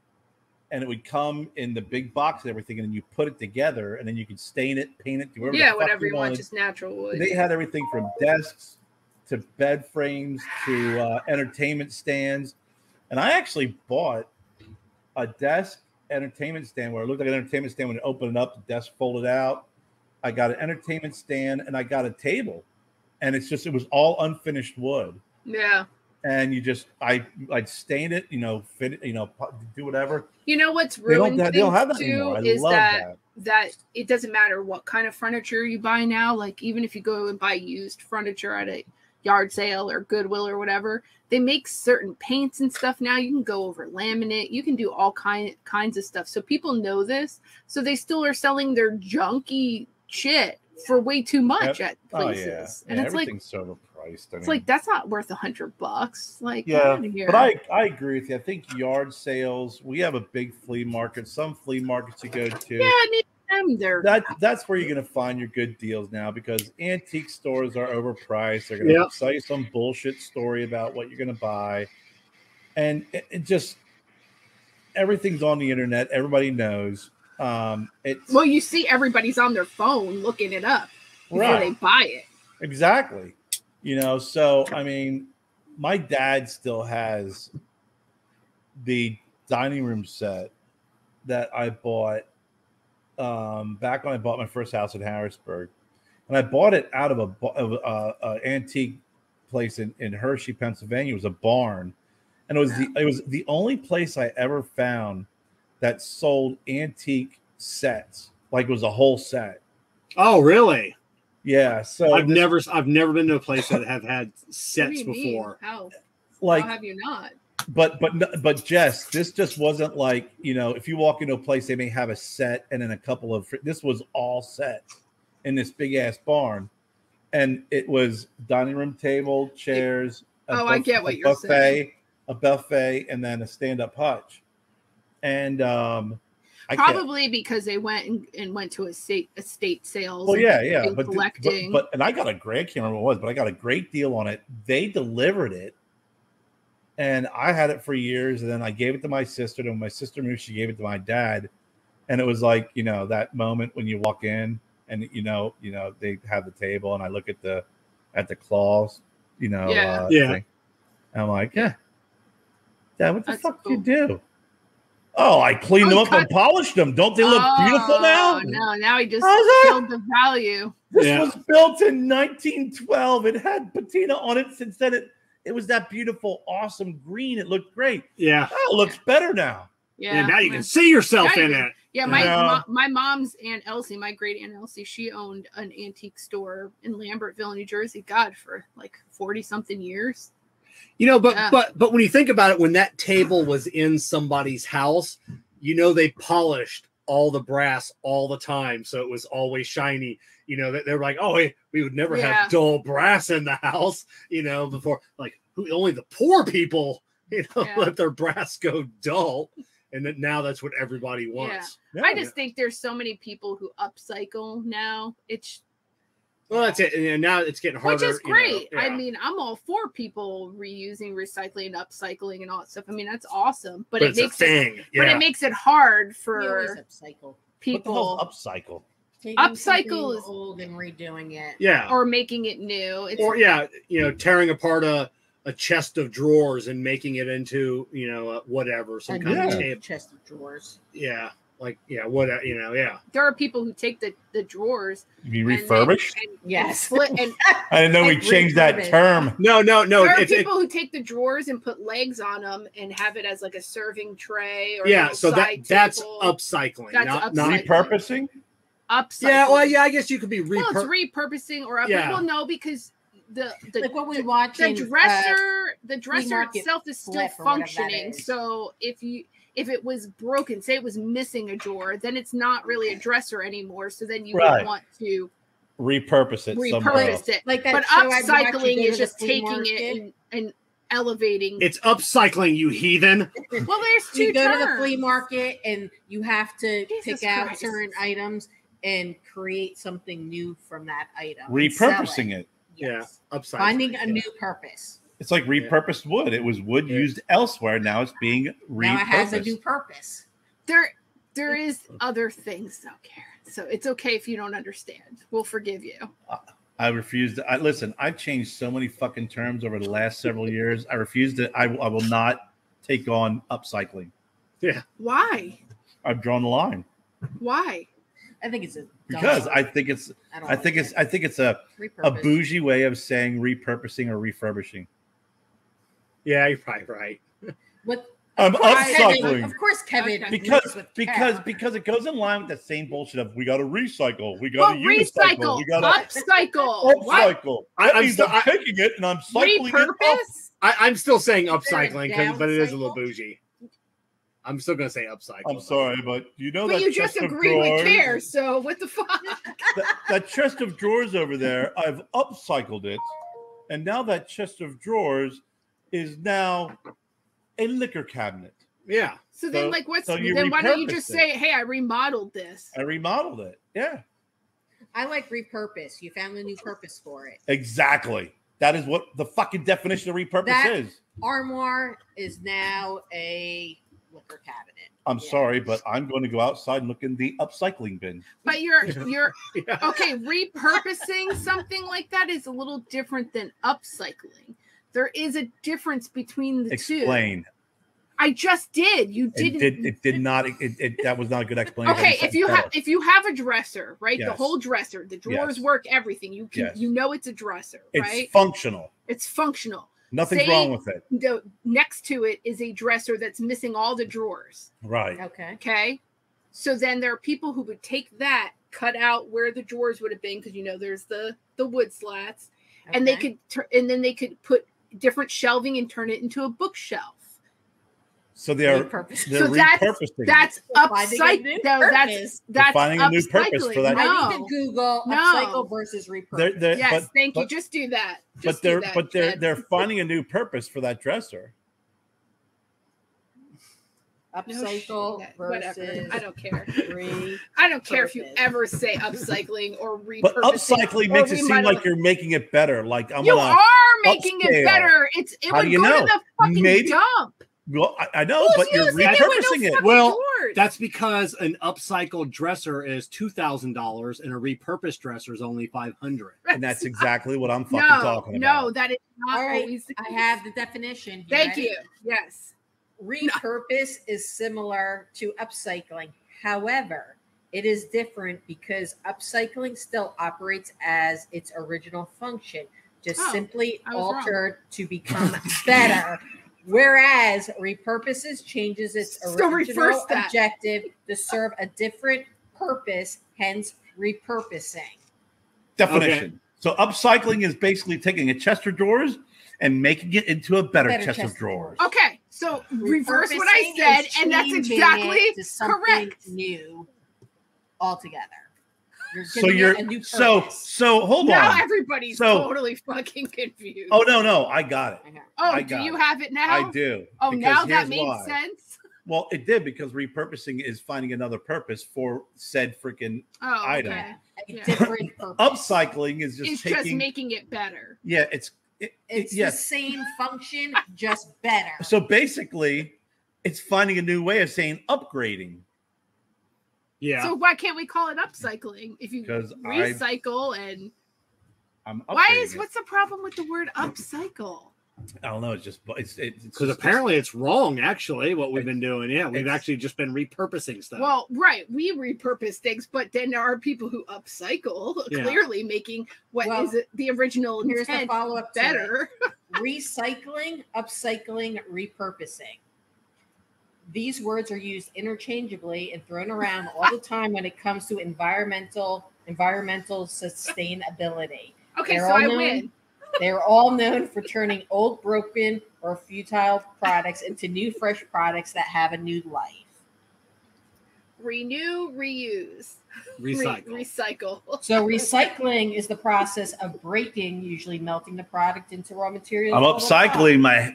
and it would come in the big box and everything, and then you put it together, and then you could stain it, paint it, do whatever you want, just natural wood. They had everything from desks to bed frames to entertainment stands, and I actually bought a desk entertainment stand where it looked like an entertainment stand when you open it up, the desk folded out. I got an entertainment stand and I got a table, and it was all unfinished wood. Yeah. And I'd stain it, fit it, do whatever. You know what's ruined they don't have that too anymore. I is love that it doesn't matter what kind of furniture you buy now. Like even if you go and buy used furniture at a yard sale or Goodwill or whatever, they make certain paints and stuff now. You can go over laminate. You can do all kinds of stuff. So people know this. So they still are selling their junky shit for way too much at places. And it's everything's so overpriced. It's like that's not worth $100. Like, yeah, but I agree with you. I think yard sales. We have a big flea market. Some flea markets you go to. Yeah, that's where you're going to find your good deals now, because antique stores are overpriced. They're going to sell you some bullshit story about what you're going to buy, and it just everything's on the internet. Everybody knows. Well, you see, everybody's on their phone looking it up before they buy it. Exactly. So I mean, my dad still has the dining room set that I bought back when I bought my first house in Harrisburg, and I bought it out of a antique place in Hershey, Pennsylvania. It was a barn, and it was the only place I ever found that sold antique sets. Like it was a whole set. Oh, really? Yeah. So I've never been to a place that have had sets before. How have you not? But Jess, this just wasn't like, if you walk into a place, they may have a set and then a couple of, this was all sets in this big ass barn. And it was dining room table, chairs. I get what you're saying. A buffet, and then a stand-up hutch. And probably because they went to estate sales. Well, yeah. But collecting. But I got I can't remember what it was, but I got a great deal on it. They delivered it. And I had it for years, and then I gave it to my sister. And when my sister moved, she gave it to my dad. And it was like, that moment when you walk in and they have the table, and I look at the claws, thing. And I'm like, Dad, what the fuck did you do? Oh, I cleaned them up and polished them. Don't they look beautiful now? No, now he just killed the value. This was built in 1912. It had patina on it. Since then, it was that beautiful, awesome green. It looked great. Yeah. Oh, it looks better now. Yeah. Now you can see yourself in it. Yeah. My mom's Aunt Elsie, my great Aunt Elsie, she owned an antique store in Lambertville, New Jersey. God, for like 40 something years. But when you think about it, when that table was in somebody's house, they polished all the brass all the time, so it was always shiny. They were like, oh, hey, we would never have dull brass in the house. Before, like, only the poor people, let their brass go dull, and then now that's what everybody wants. Yeah. I just think there's so many people who upcycle now. Well, that's it. And now it's getting harder. Which is great. I mean, I'm all for people reusing, recycling, upcycling, and all that stuff. I mean, that's awesome. But it makes But it makes it hard for people. What the hell's upcycle? Upcycle is old and redoing it. Yeah. Or making it new. Tearing apart a chest of drawers and making it into, whatever, some kind of table. Chest of drawers. Yeah. There are people who take the drawers. You mean refurbished? Yes. I didn't know we changed that term. No. There are people who take the drawers and put legs on them and have it as like a serving tray. Or so that's upcycling. Not repurposing. Upcycling. Yeah, well, I guess you could be it's repurposing or well, no, because the like what we watch the dresser itself is still functioning. So if it was broken, say it was missing a drawer, then it's not really a dresser anymore. So then you would want to repurpose it. Like that. But upcycling is just taking it and elevating. It's upcycling, you heathen. Well, there's two You go terms. to the flea market and you have to pick out certain items. and create something new from that item. Repurposing it. Yes. Yeah. Upcycling. Finding a new purpose. It's like repurposed wood. It was wood used elsewhere. Now it's being repurposed. Now it has a new purpose. There is other things though, Karen. So it's okay if you don't understand. We'll forgive you. I refuse to. Listen, I've changed so many fucking terms over the last several years. I refuse to. I will not take on upcycling. Yeah. Why? I've drawn the line. Why? I think it's because I think it's a bougie way of saying repurposing or refurbishing. Yeah, you're probably right. I'm upcycling. Of course, Kevin. Because it goes in line with the same bullshit of we got to recycle, we got to recycle, we got to upcycle. I'm taking it and I'm cycling it up. I'm still saying upcycling, but it is a little bougie. I'm still gonna say upcycle. I'm sorry, but you know that. You just agreed with Kerr, so what the fuck? that chest of drawers over there, I've upcycled it, and now that chest of drawers is now a liquor cabinet. Yeah. So then, like, why don't you just say, "Hey, I remodeled this." I remodeled it. Yeah. I like repurpose. You found a new purpose for it. Exactly. That is what the fucking definition of repurpose is. Armoire is now a liquor cabinet. I'm sorry, but I'm going to go outside and look in the upcycling bin. But you're okay. Repurposing something like that is a little different than upcycling. There is a difference between the two. Explain. I just did. You didn't. It did not. That was not a good explanation. Okay, if you have a dresser, right? Yes. The whole dresser, the drawers work, everything. You know it's a dresser, right? It's functional. It's functional. Nothing's wrong with it. Next to it is a dresser that's missing all the drawers. Right. Okay. So then there are people who would take that, cut out where the drawers would have been, because there's the wood slats, and they could then they could put different shelving and turn it into a bookshelf. So they're repurposing. That's upcycling. That's finding a new purpose for that. I need to Google upcycle versus repurpose. Yes, thank you. Just do that. They're finding a new purpose for that dresser. Upcycle versus whatever. I don't care. I don't care if you ever say upcycling or repurposing. But upcycling makes it seem like you're making it better. Like you are making it better. It would go to the fucking dump. Well, I know, but you're repurposing it. Well, that's because an upcycled dresser is $2,000 and a repurposed dresser is only $500. And that's exactly what I'm fucking talking about. No, that is not always. I have the definition. Thank you. Yes. Repurpose is similar to upcycling. However, it is different because upcycling still operates as its original function, just simply altered to become better. Whereas repurposes changes its original objective to serve a different purpose, hence repurposing. Definition. Okay. So upcycling is basically taking a chest of drawers and making it into a better chest of drawers. Okay, so reverse what I said, and that's exactly correct. New altogether. So hold on. Now everybody's totally fucking confused. Oh no, I got it. Oh, do you have it now? I do. Oh, now that makes sense. Well, it did because repurposing is finding another purpose for said freaking item. Okay. A different purpose. Upcycling is just making it better. Yeah, it's the same function, just better. So basically, it's finding a new way of saying upgrading. Yeah. So why can't we call it upcycling if you recycle and what's the problem with the word upcycle? I don't know. It's just because apparently it's wrong. Actually, what we've been doing, we've actually just been repurposing stuff. Well, right, we repurpose things, but then there are people who upcycle, clearly making the original intent. Here's the follow-up better. Recycling, upcycling, repurposing. These words are used interchangeably and thrown around all the time when it comes to environmental sustainability. Okay, so I win. They're all known for turning old, broken, or futile products into new, fresh products that have a new life. Renew, reuse, recycle. So recycling is the process of breaking, usually melting the product into raw materials. I'm upcycling my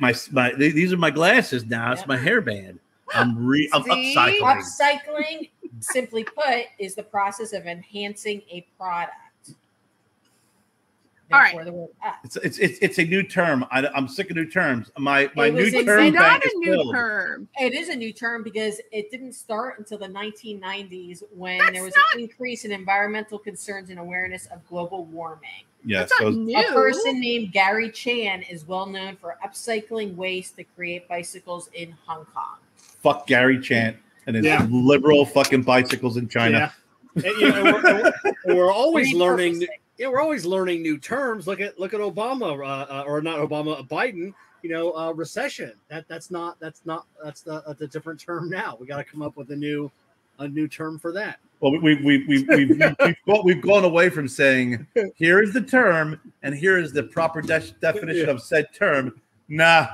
these are my glasses now. It's my hairband. I'm upcycling. Upcycling simply put, is the process of enhancing a product. All right. The word It's a new term. I'm sick of new terms. My new It's term not bank a is new filled. term. It is a new term because it didn't start until the 1990s when That's there was not- an increase in environmental concerns and awareness of global warming. Yes, That's not new. A person named Gary Chan is well known for upcycling waste to create bicycles in Hong Kong. fuck Gary Chant and his liberal fucking bicycles in China. Yeah. And, we're always learning. Repurposing. Yeah, we're always learning new terms. Look at Obama, or not Obama, Biden. Recession. That's a different term now. We got to come up with a new term for that. Well, we've gone away from saying here is the term and here is the proper definition of said term. No,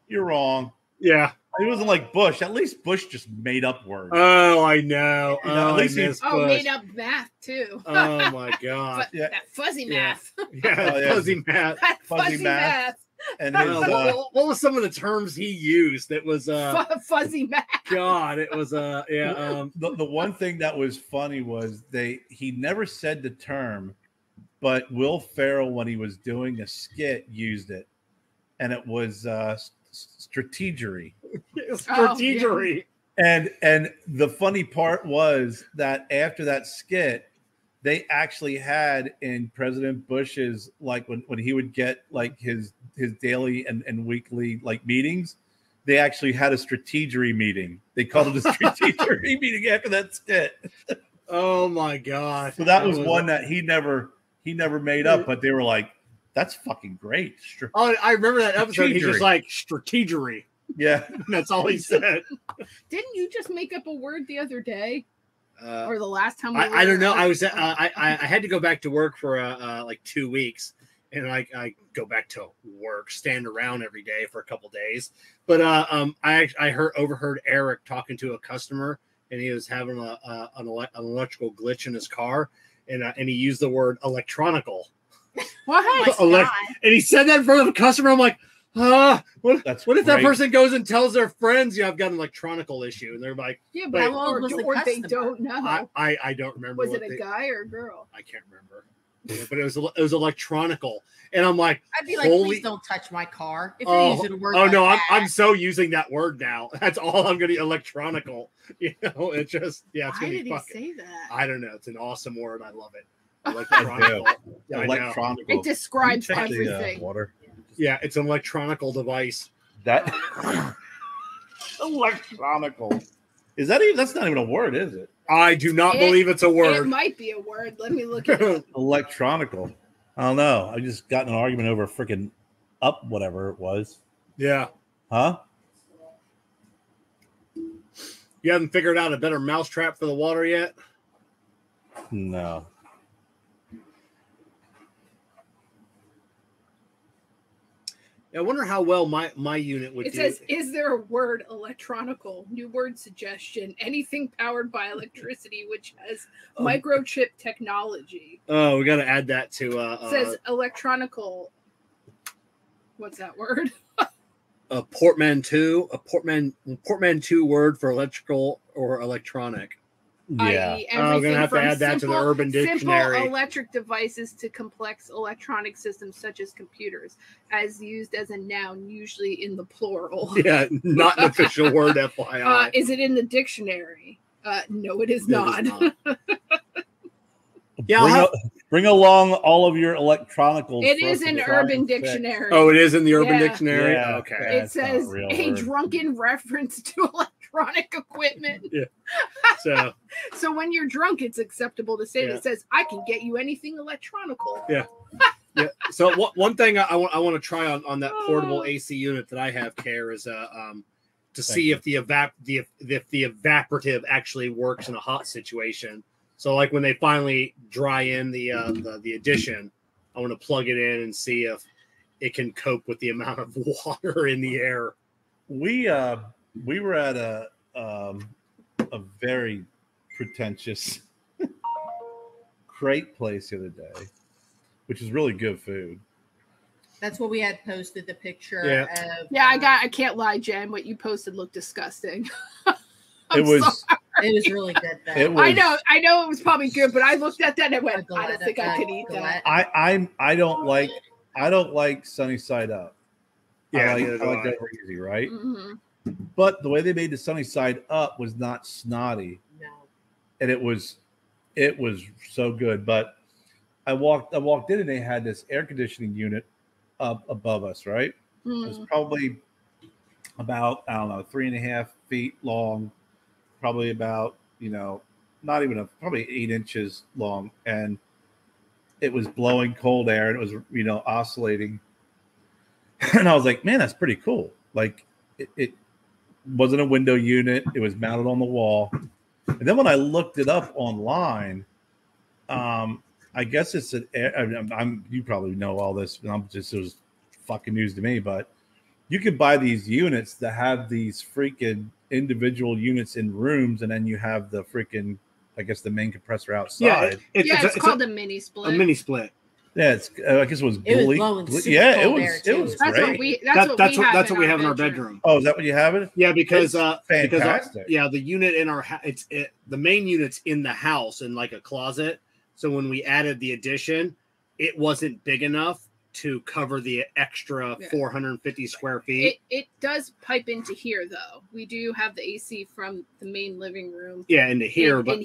you're wrong. Yeah. It wasn't like Bush. At least Bush just made up words. Oh, I know. At least made up math too. Oh my god. That fuzzy math. Yeah, fuzzy math. Fuzzy math. And what was some of the terms he used? That was fuzzy math. God, it was the one thing that was funny was he never said the term, but Will Ferrell, when he was doing a skit, used it, and it was strategery. Strategery. And the funny part was that after that skit, they actually had in President Bush's, like when he would get like his daily and weekly like meetings, they actually had a strategery meeting. They called it a strategery meeting after that skit. Oh my god. So that was one that he never made up, but they were like, that's fucking great. I remember that episode. He's just like strategery. Yeah, that's all he said. Didn't you just make up a word the other day, or the last time? I don't know. I was I had to go back to work for like 2 weeks, and I go back to work, stand around every day for a couple days. But I overheard Eric talking to a customer, and he was having an electrical glitch in his car, and he used the word electronical. What? And he said that in front of a customer. I'm like, what if that person goes and tells their friends, I've got an electronical issue, and they're like, yeah, but how old was the customer? They don't know. I don't remember. Was it a guy or a girl? I can't remember. Yeah, but it was electronical, and I'm like, I'd be like, please don't touch my car. If you're using a word, I'm so using that word now. That's all I'm going to electronical. It's just it's going to be fucking. Say that? I don't know. It's an awesome word. I love it. Electronical. It describes everything. Water. Yeah, it's an electronical device. That electronical is that even? That's not even a word, is it? I do not believe it's a word. It might be a word. Let me look at it. Electronical. I don't know. I just got in an argument over freaking up whatever it was. Yeah. Huh? You haven't figured out a better mousetrap for the water yet? No. I wonder how well my unit would do. It says, is there a word electronical? New word suggestion. Anything powered by electricity, which has microchip technology. Oh, we got to add that to... it says electronical. What's that word? A portmanteau word for electrical or electronic. Yeah, I'm gonna have to add that to the Urban Dictionary. Simple electric devices to complex electronic systems such as computers, as used as a noun, usually in the plural. Yeah, not an official word, FYI. Is it in the dictionary? No, it is not. Yeah, bring along all of your electronicals. It is in Urban Dictionary. Oh, it is in the Urban Dictionary. Yeah. Okay. It says a drunken reference to electronic equipment. Yeah. So when you're drunk, it's acceptable to say that. It says, I can get you anything electronical. Yeah. Yeah. So one thing I want to try on that portable AC unit that I have, Kerr, is to see if the evaporative actually works in a hot situation. So like when they finally dry in the addition, I want to plug it in and see if it can cope with the amount of water in the air. We were at a very pretentious crate place the other day, which is really good food. That's what we had posted the picture of. Yeah, I can't lie, Jen. What you posted looked disgusting. It was really good though. I know it was probably good, but I looked at that and I went, I don't think I could eat that. I don't like sunny side up. Yeah, I like over easy, right? Mm-hmm. But the way they made the sunny side up was not snotty. No. And it was so good. But I walked in and they had this air conditioning unit up above us, right? Mm. It was probably about, I don't know, 3.5 feet long, probably about, not even probably 8 inches long. And it was blowing cold air and it was, oscillating. And I was like, man, that's pretty cool. Like it wasn't a window unit. It was mounted on the wall. And then when I looked it up online, I guess it's you probably know all this. It was fucking news to me, but you could buy these units that have these freaking individual units in rooms, and then you have the freaking, I guess, the main compressor outside. It's called a mini split. A mini split. Yeah, I guess it was blowing yeah, it was great. That's what we have in our bedroom. Oh, is that what you have it? Yeah, because fantastic. The unit in our the main unit's in the house in like a closet. So when we added the addition, it wasn't big enough to cover the extra 450 square feet. It does pipe into here though. We do have the AC from the main living room. Yeah, into here, but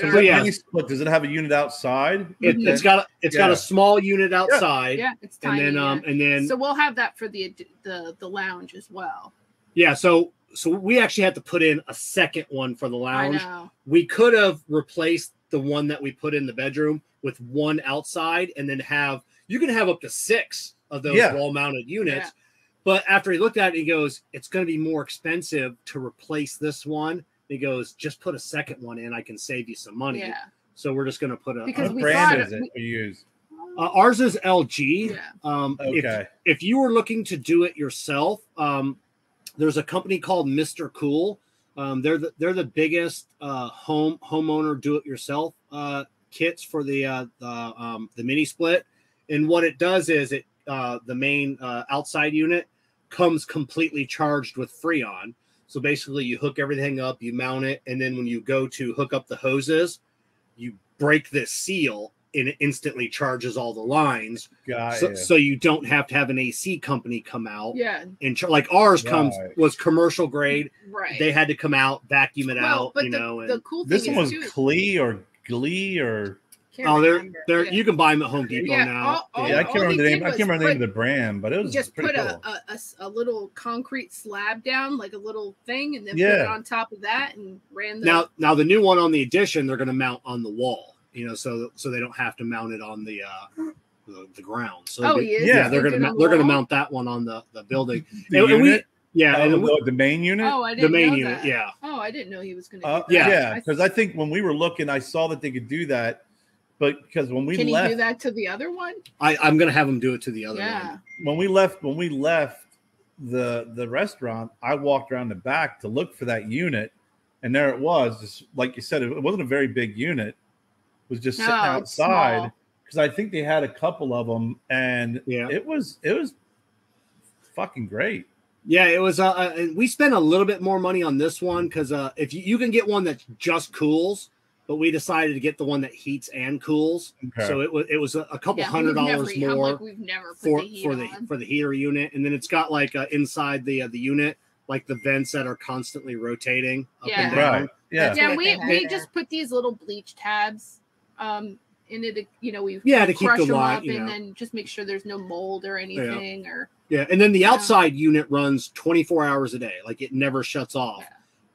mini split, does it have a unit outside? It's got a small unit outside. Yeah, it's tiny. And then so we'll have that for the lounge as well. Yeah, so we actually had to put in a second one for the lounge. I know. We could have replaced the one that we put in the bedroom with one outside, and then you can have up to 6 of those wall-mounted units. Yeah. But after he looked at it, he goes, it's going to be more expensive to replace this one. He goes, just put a second one in. I can save you some money. Yeah. So we're just going to put what brand is it we use? Ours is LG. Yeah. Okay. If you were looking to do it yourself, there's a company called Mr. Cool. They're the biggest homeowner do-it-yourself kits for the mini split. And what it does is the main outside unit comes completely charged with Freon. So basically you hook everything up, you mount it, and then when you go to hook up the hoses, you break this seal and it instantly charges all the lines. So you don't have to have an AC company come out. Yeah. And like ours was commercial grade. Right. They had to come out, vacuum it out, but the cool thing this is one was Glee or they're you can buy them at Home Depot now. I can't remember the name. I can't remember the name of the brand, but it was just pretty put cool. a little concrete slab down, like a little thing, and then put it on top of that and ran the. Now the new one on the Edition, they're going to mount on the wall. So they don't have to mount it on the ground. So they're going to mount that one on the building. The main unit. Oh, I didn't know unit. that. Yeah. Oh, I didn't know he was going to. Because I think when we were looking, I saw that they could do that. But because when we left, can he do that to the other one? I'm going to have him do it to the other one. When we left the restaurant, I walked around the back to look for that unit, and there it was. Just like you said, it wasn't a very big unit. It was just sitting outside because I think they had a couple of them, and it was fucking great. Yeah, it was. We spent a little bit more money on this one because if you can get one that just cools. But we decided to get the one that heats and cools, so it was a couple $100 more for the heater unit, and then it's got like inside the unit like the vents that are constantly rotating up and down. Right. Yeah. We just put these little bleach tabs in it. We to keep the them light, up and then just make sure there's no mold or anything and then the outside unit runs 24 hours a day, like it never shuts off.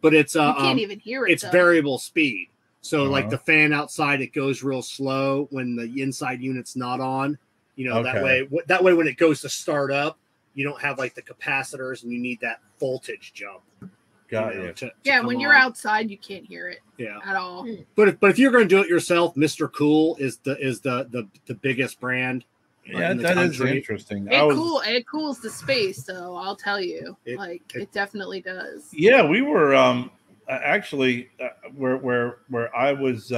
But it's you can't even hear it. It's variable speed. So like the fan outside, it goes real slow when the inside unit's not on, that way when it goes to start up, you don't have like the capacitors and you need that voltage jump. When you're outside, you can't hear it at all. But if you're going to do it yourself, Mr. Cool is the biggest brand. Yeah, that is interesting. It cools the space, though. I'll tell you, it definitely does. Yeah, we were actually where I was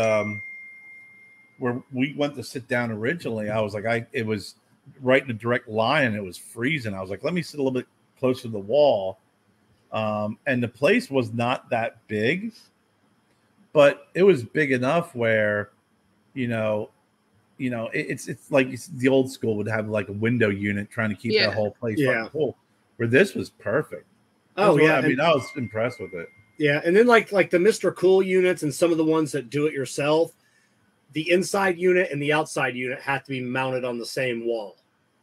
where we went to sit down originally. I was like, it was right in a direct line, and it was freezing. I was like, let me sit a little bit closer to the wall. And the place was not that big, but it was big enough where, it's like the old school would have like a window unit trying to keep that whole place full. Where this was perfect. I was impressed with it. Yeah, and then like the Mr. Cool units and some of the ones that do it yourself, the inside unit and the outside unit have to be mounted on the same wall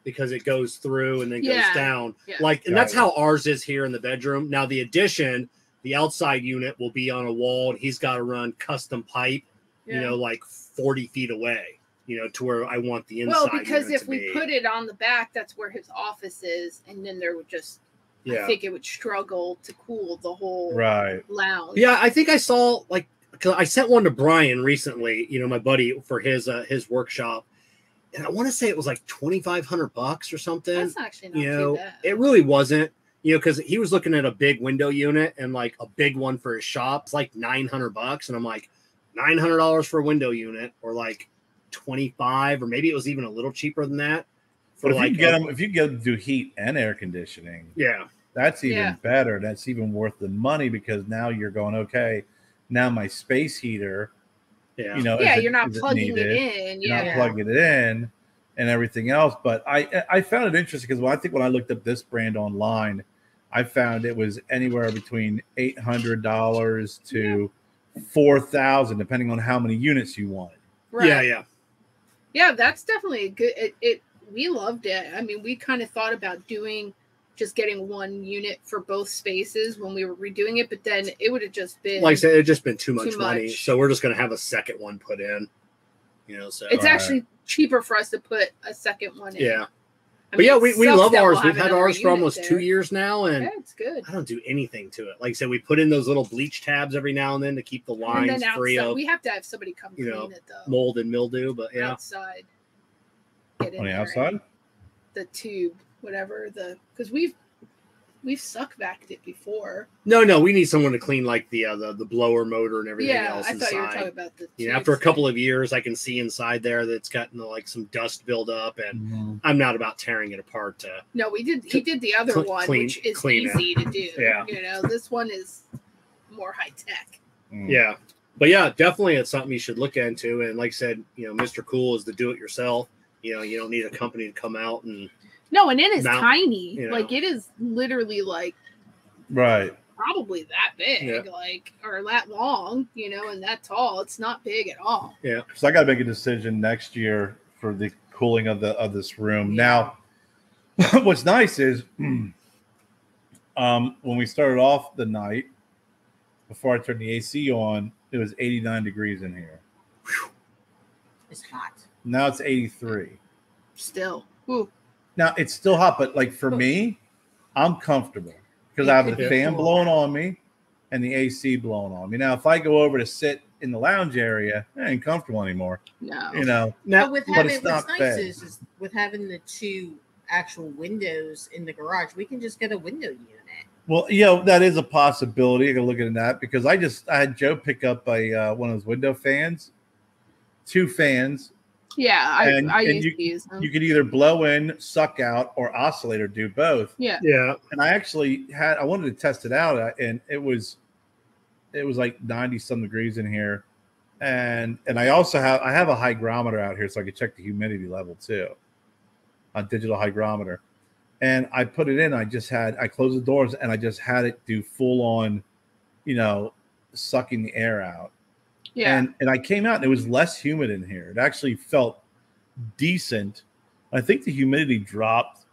because it goes through and then goes down. Yeah. And that's how ours is here in the bedroom. Now the addition, the outside unit will be on a wall, and he's got to run custom pipe, like 40 feet away, to where I want the inside. Well, because if we put it on the back, that's where his office is, and then there would just. I think it would struggle to cool the whole lounge. Yeah, I think I saw because I sent one to Brian recently, my buddy, for his workshop, and I want to say it was like $2,500 or something. That's actually not too bad. It really wasn't, because he was looking at a big window unit and like a big one for his shop. It's like $900, and I'm like, $900 for a window unit, or like $25, or maybe it was even a little cheaper than that. But if you get them to do heat and air conditioning, that's even better. That's even worth the money, because now you're going, okay, now my space heater, you're not plugging it in, you're not plugging it in, and everything else. But I found it interesting because when I looked up this brand online, I found it was anywhere between $800 to $4,000, depending on how many units you wanted. Right. Yeah. That's definitely a good. We loved it. I mean, we kind of thought about just getting one unit for both spaces when we were redoing it, but then it would have just been, like I said, it just been too much money. So we're just going to have a second one put in, so it's actually cheaper for us to put a second one in. Yeah. We love ours. We've had ours for almost 2 years now, and it's good. I don't do anything to it. Like I said, we put in those little bleach tabs every now and then to keep the lines free of. We have to have somebody come clean it though. Mold and mildew, but outside. On the outside, the tube, whatever because we've suck vacuumed it before. No, we need someone to clean like the blower motor and everything else. I thought you were talking about the. After a couple of years, I can see inside there that's gotten like some dust build up, and I'm not about tearing it apart. No, he did the other one, which is easy to do. Yeah, this one is more high tech. Yeah, but definitely it's something you should look into. And like I said, Mr. Cool is the do-it-yourself. You don't need a company to come out and it is tiny. Like it is literally like probably that big, or that long, and that tall. It's not big at all. Yeah. So I got to make a decision next year for the cooling of this room. Now, what's nice is when we started off the night before I turned the AC on, it was 89 degrees in here. It's hot. Now it's 83. Still. Ooh. Now it's still hot, but like for me, I'm comfortable because I have the fan blowing on me and the AC blowing on me. Now, if I go over to sit in the lounge area, I ain't comfortable anymore. No. But what's nice is with having the two actual windows in the garage, we can just get a window unit. Well, that is a possibility. I can look into that because I had Joe pick up one of those window fans. 2 fans. Yeah, I used to use them. You could either blow in, suck out, or oscillate, or do both. Yeah. And I actually I wanted to test it out, and it was like 90 some degrees in here, and I also have a hygrometer out here so I could check the humidity level too, a digital hygrometer, and I put it in. I closed the doors and I just had it do full on, sucking the air out. Yeah. And I came out and it was less humid in here. It actually felt decent. I think the humidity dropped,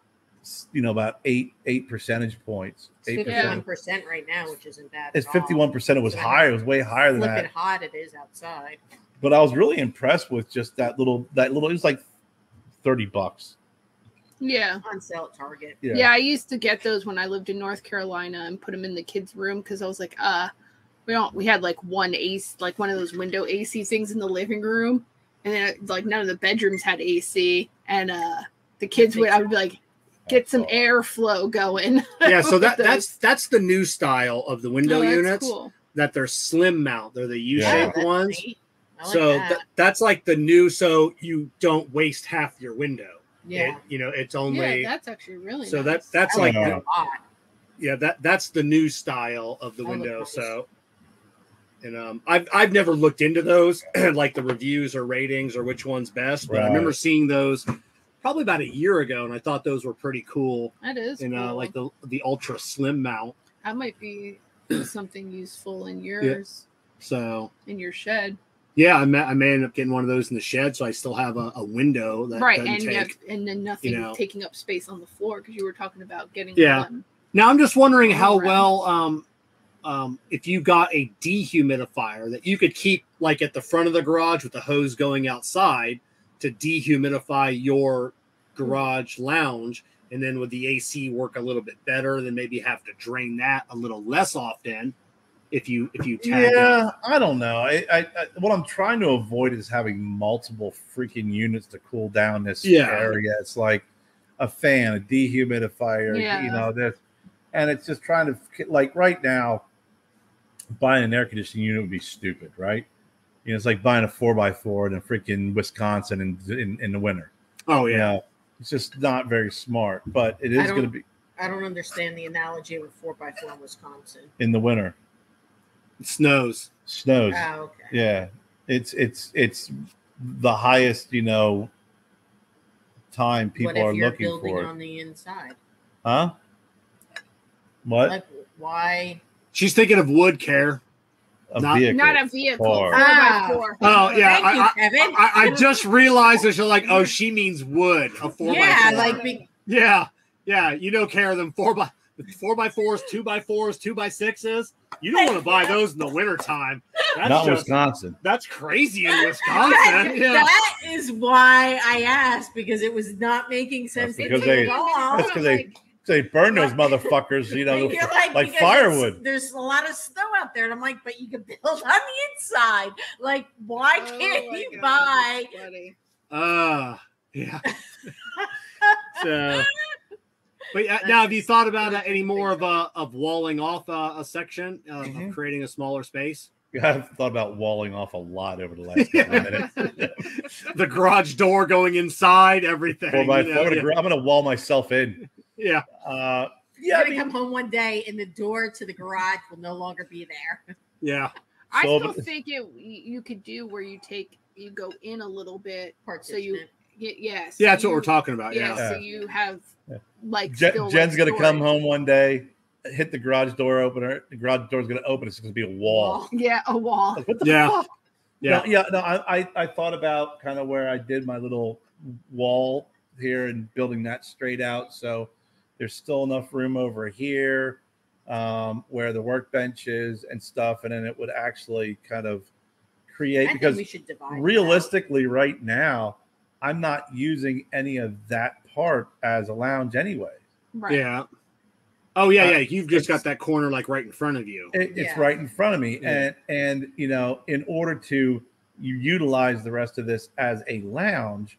about 8 percentage points. It's 51% right now, which isn't bad. It's 51%. It was higher. It was way higher than that. Flipping hot it is outside. But I was really impressed with just that little. It was like $30. Yeah. On sale at Target. Yeah, I used to get those when I lived in North Carolina and put them in the kids' room because I was like, we had like one AC, like one of those window AC things in the living room, and then like none of the bedrooms had AC, and the kids I would be like, get some airflow going. Yeah, so that's the new style of the window units. Cool. That they're slim mount. They're the U-shaped ones. Like that's like the new, so you don't waste half your window. Yeah. It's only. Yeah, that's actually really so nice. that's like Yeah, that's the new style of the window. So, and I've never looked into those, like the reviews or ratings or which one's best. But I remember seeing those probably about a year ago, and I thought those were pretty cool. That is and cool. like the ultra slim mount. That might be something useful in yours. Yeah. So in your shed. Yeah, I may end up getting one of those in the shed, so I still have a window that and then nothing taking up space on the floor because you were talking about getting them. Now I'm just wondering how well if you got a dehumidifier that you could keep like at the front of the garage with the hose going outside to dehumidify your garage lounge, and then would the AC work a little bit better, then maybe have to drain that a little less often if you tag it. I don't know. I what I'm trying to avoid is having multiple freaking units to cool down this area. It's like a fan, a dehumidifier, you know, this, and it's just trying to, like, right now buying an air conditioning unit would be stupid, right? You know, it's like buying a 4x4 in a freaking Wisconsin in the winter. Oh yeah. You know, it's just not very smart, but it is going to be. I don't understand the analogy of a 4x4 in Wisconsin. In the winter. It snows. Oh, okay. Yeah. It's the highest, you know, time people are looking for. Building on the inside? Huh? What? Like, why? She's thinking of wood, Kerr. Not a vehicle. 4x4. Oh, yeah. Thank you, Kevin. I just realized that you're like, oh, she means wood. A 4x4. Yeah, like yeah. You know, Kerr, them 4x4s, 2x4s, 2x6s. You don't want to buy those in the wintertime. Not Wisconsin. That's crazy in Wisconsin. Yeah. That is why I asked, because it was not making sense. That's because they burn those motherfuckers, you know, like firewood. There's a lot of snow out there, and I'm like, but you can build on the inside. Like, why can't you buy? Yeah. So, but now, have you thought about any more of walling off a section of creating a smaller space? I've thought about walling off a lot over the last couple of minutes. The garage door going inside, everything. I'm going to wall myself in. Yeah. You're going to come home one day and the door to the garage will no longer be there. Yeah. I still think you could do where you go in a little bit. So you, yes. Yeah, that's what we're talking about. Yeah. So you have like Jen's going to come home one day, hit the garage door opener. The garage door is going to open. It's going to be a wall. Yeah, a wall. Like, what the fuck? Yeah. No, I thought about kind of where I did my little wall here and building that straight out. So there's still enough room over here where the workbench is and stuff. And then it would actually kind of create, because we should divide realistically right now, I'm not using any of that part as a lounge anyway. Right. Yeah. Oh yeah. You've just got that corner like right in front of you. It's right in front of me. Yeah. And you know, in order to utilize the rest of this as a lounge,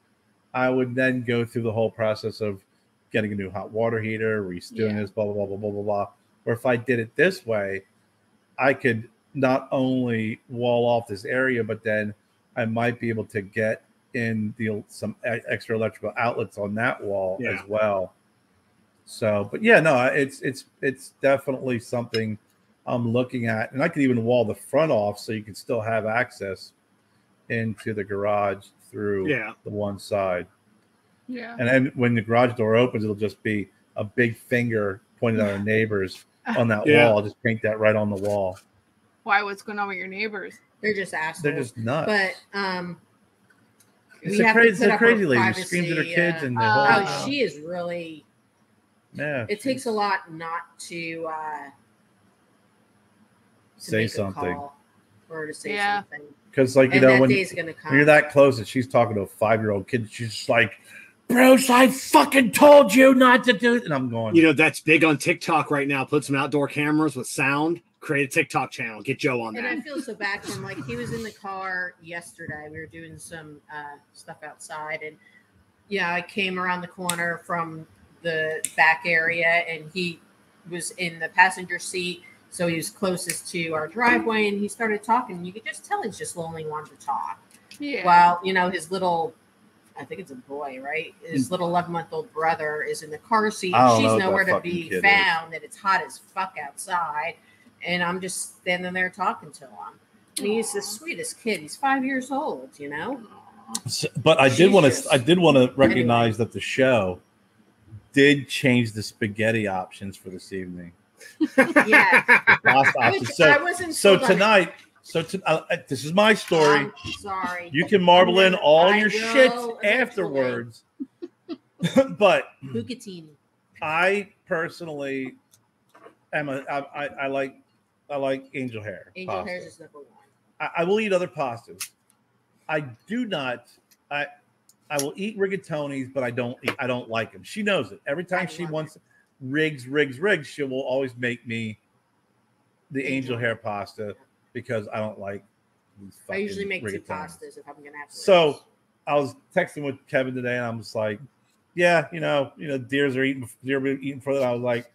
I would then go through the whole process of getting a new hot water heater, doing this, blah, blah, blah, blah, blah, blah, blah. Or if I did it this way, I could not only wall off this area, but then I might be able to get in some extra electrical outlets on that wall as well. So, but it's definitely something I'm looking at. And I could even wall the front off so you can still have access into the garage through the one side. Yeah. And then when the garage door opens, it'll just be a big finger pointed at our neighbors on that wall. I'll just paint that right on the wall. Why? What's going on with your neighbors? They're just assholes. They're just nuts. But it's a crazy lady who screams at her kids and she is really. Yeah. It takes a lot not to say something or to say something. Because, like, you know, when you're that close and she's talking to a 5-year-old kid, she's just like, Bruce, I fucking told you not to do it. And I'm going, you know, that's big on TikTok right now. Put some outdoor cameras with sound, create a TikTok channel, get Joe on that. And I feel so bad for him. Like, he was in the car yesterday. We were doing some stuff outside. And, I came around the corner from the back area and he was in the passenger seat. So he was closest to our driveway and he started talking. And you could just tell he's just only wanted to talk. Yeah. While, his little I think it's a boy, right? His little 11-month-old brother is in the car seat. I don't She's know what nowhere that to fucking be kid found, and it's hot as fuck outside. And I'm just standing there talking to him. And he's the sweetest kid. He's 5 years old, you know. So, but I did want to recognize that the show did change the spaghetti options for this evening. Yeah. Pasta options. So tonight. This is my story. I'm sorry. You can marvel in all your shit afterwards. But Bucatini. I personally am I like angel hair. Angel hair is number one. I will eat other pastas. I do not. I will eat rigatonis, but I don't like them. She knows it. Every time she wants rigs, she will always make me the angel hair pasta because I don't like these fucking I usually make rigatonis. 2 pastas if I'm gonna have to. So I was texting with Kevin today, and I'm just like, yeah, deer are eating for that. I was like,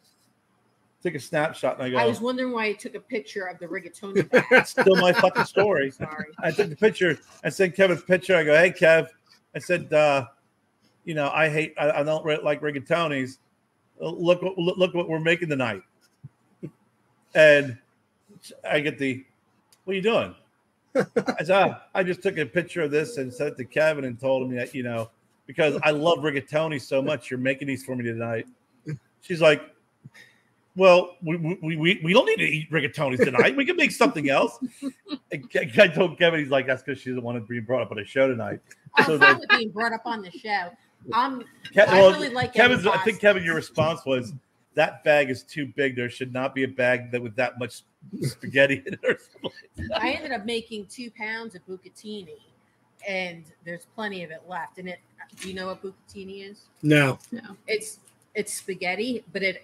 take a snapshot, and I go, I was wondering why you took a picture of the rigatoni bag. That's still my fucking story. Sorry. I took the picture. I sent Kevin a picture. I go, hey, Kev. I said, I don't like rigatonis. Look what we're making tonight. And I get what are you doing? I said, I just took a picture of this and sent it to Kevin and told him that, because I love rigatoni so much, you're making these for me tonight. She's like, well, we don't need to eat rigatonis tonight. We can make something else. I told Kevin, he's like, that's because she doesn't want to be brought up on a show tonight. I'm fine with being brought up on the show. I really like Kevin's. I think, Kevin, your response was, that bag is too big. There should not be a bag with that much spaghetti in it. I ended up making 2 pounds of bucatini, and there's plenty of it left. And do you know what bucatini is? No. It's spaghetti, but it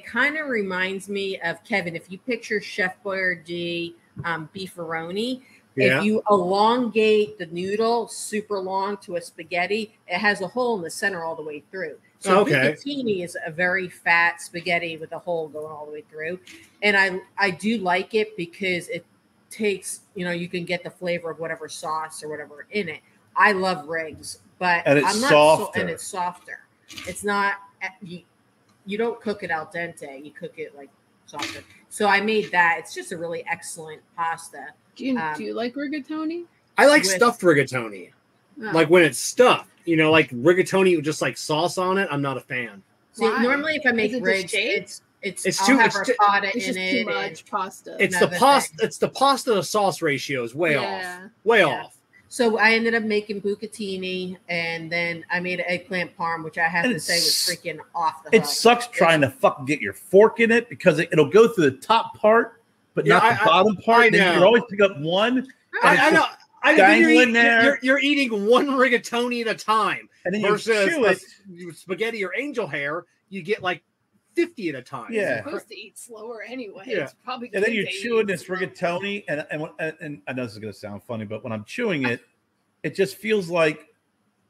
kind of reminds me of, Kevin, if you picture Chef Boyardee beefaroni, if you elongate the noodle super long to a spaghetti, it has a hole in the center all the way through. So bucatini is a very fat spaghetti with a hole going all the way through. And I do like it because it takes, you can get the flavor of whatever sauce or whatever in it. I love rigs, but and it's softer. And it's softer. It's not, you don't cook it al dente. You cook it like softer. So I made that. It's just a really excellent pasta. Do you like rigatoni? I like stuffed rigatoni. Oh. Like when it's stuffed, like rigatoni with just like sauce on it. I'm not a fan. See, normally if I make rigs, it's too much pasta. It's the pasta. It's the pasta to sauce ratio is way off. So I ended up making bucatini, and then I made an eggplant parm, which I have to say was freaking off the hook. It sucks trying to fucking get your fork in it because it'll go through the top part, but not the bottom part. Then you always pick up one. I know. You're eating one rigatoni at a time, and then versus spaghetti or angel hair, you get like 50 at a time. Yeah, you're supposed to eat slower anyway. Yeah. It's probably and then you're chewing this rigatoni, and I know this is going to sound funny, but when I'm chewing it, it just feels like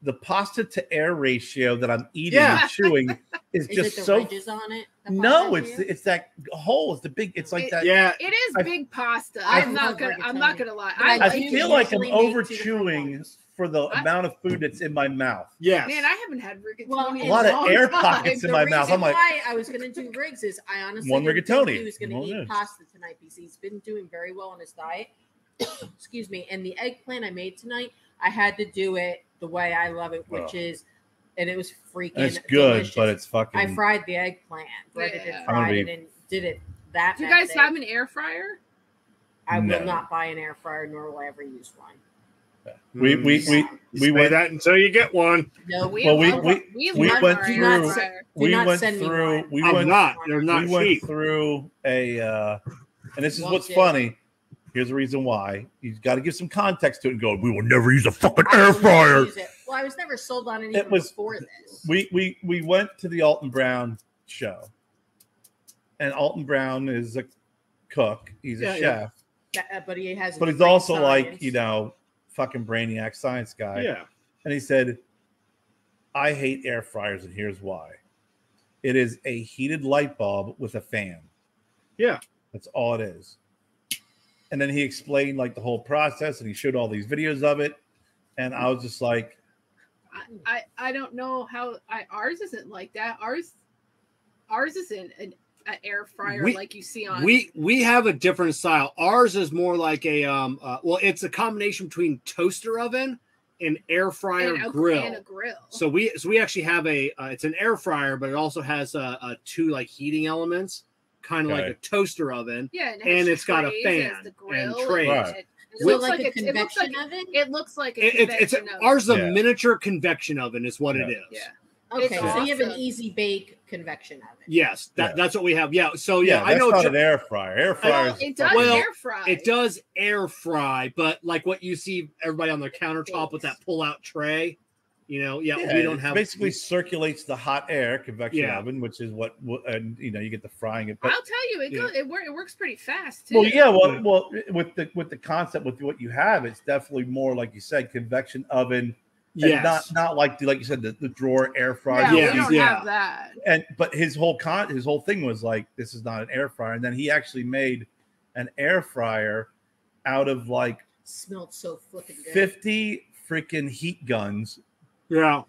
the pasta to air ratio that I'm eating and chewing is just so. Ridges on it? No, it's that hole. It's the big. It's like that. Yeah, it is big pasta. I'm not gonna lie. I feel like I'm over chewing for the amount of food that's in my mouth. Yeah, man, I haven't had rigatoni. A lot of air pockets in my mouth. I'm like, why I was gonna do rigs is I honestly one rigatoni. He was gonna eat pasta tonight because he's been doing very well on his diet. Excuse me. And the eggplant I made tonight, I had to do it the way I love it, which is, and it was freaking. It's good, delicious. but it's fucking. I fried the eggplant, breaded it, fried it, and did it that. Do you guys have an air fryer? I will not buy an air fryer, nor will I ever use one. We went that until you get one. No, we went through a, and this is what's funny. Here's the reason why. You've got to give some context to it and go, we will never use a fucking air fryer. Well, I was never sold on it even before this. We went to the Alton Brown show. And Alton Brown is a cook. He's a chef. Yeah, but he has. But he's also science. Like, fucking brainiac science guy. Yeah. And he said, I hate air fryers, and here's why. It is a heated light bulb with a fan. Yeah. That's all it is. And then he explained like the whole process, and he showed all these videos of it. And I was just like, I don't know how ours isn't like that. Ours isn't an air fryer like you see on. We have a different style. Ours is more like a well, it's a combination between toaster oven and air fryer grill. And a grill. So we actually have it's an air fryer, but it also has two like heating elements, kind of like a toaster oven. Yeah, and it's got a fan and trays. Right. It looks like a convection oven. It looks like a convection oven. Ours is a miniature convection oven, is what it is. Yeah. Okay, so you have an easy bake convection oven. Yes, that's what we have. Yeah, so I know it's not an air fryer. Air fryer. It does air fry. It does air fry, but like what you see everybody on their countertop with that pull-out tray, we don't have. Basically, circulates the hot air convection oven, which is what you get the frying. I'll tell you, it works pretty fast too. Well, with the concept with what you have, it's definitely more like you said, convection oven. Yes. Not like you said the drawer air fryer. Yeah, we don't have that. But his whole thing was like, this is not an air fryer, and then he actually made an air fryer out of like smelled so flipping good. 50 freaking heat guns. Yeah.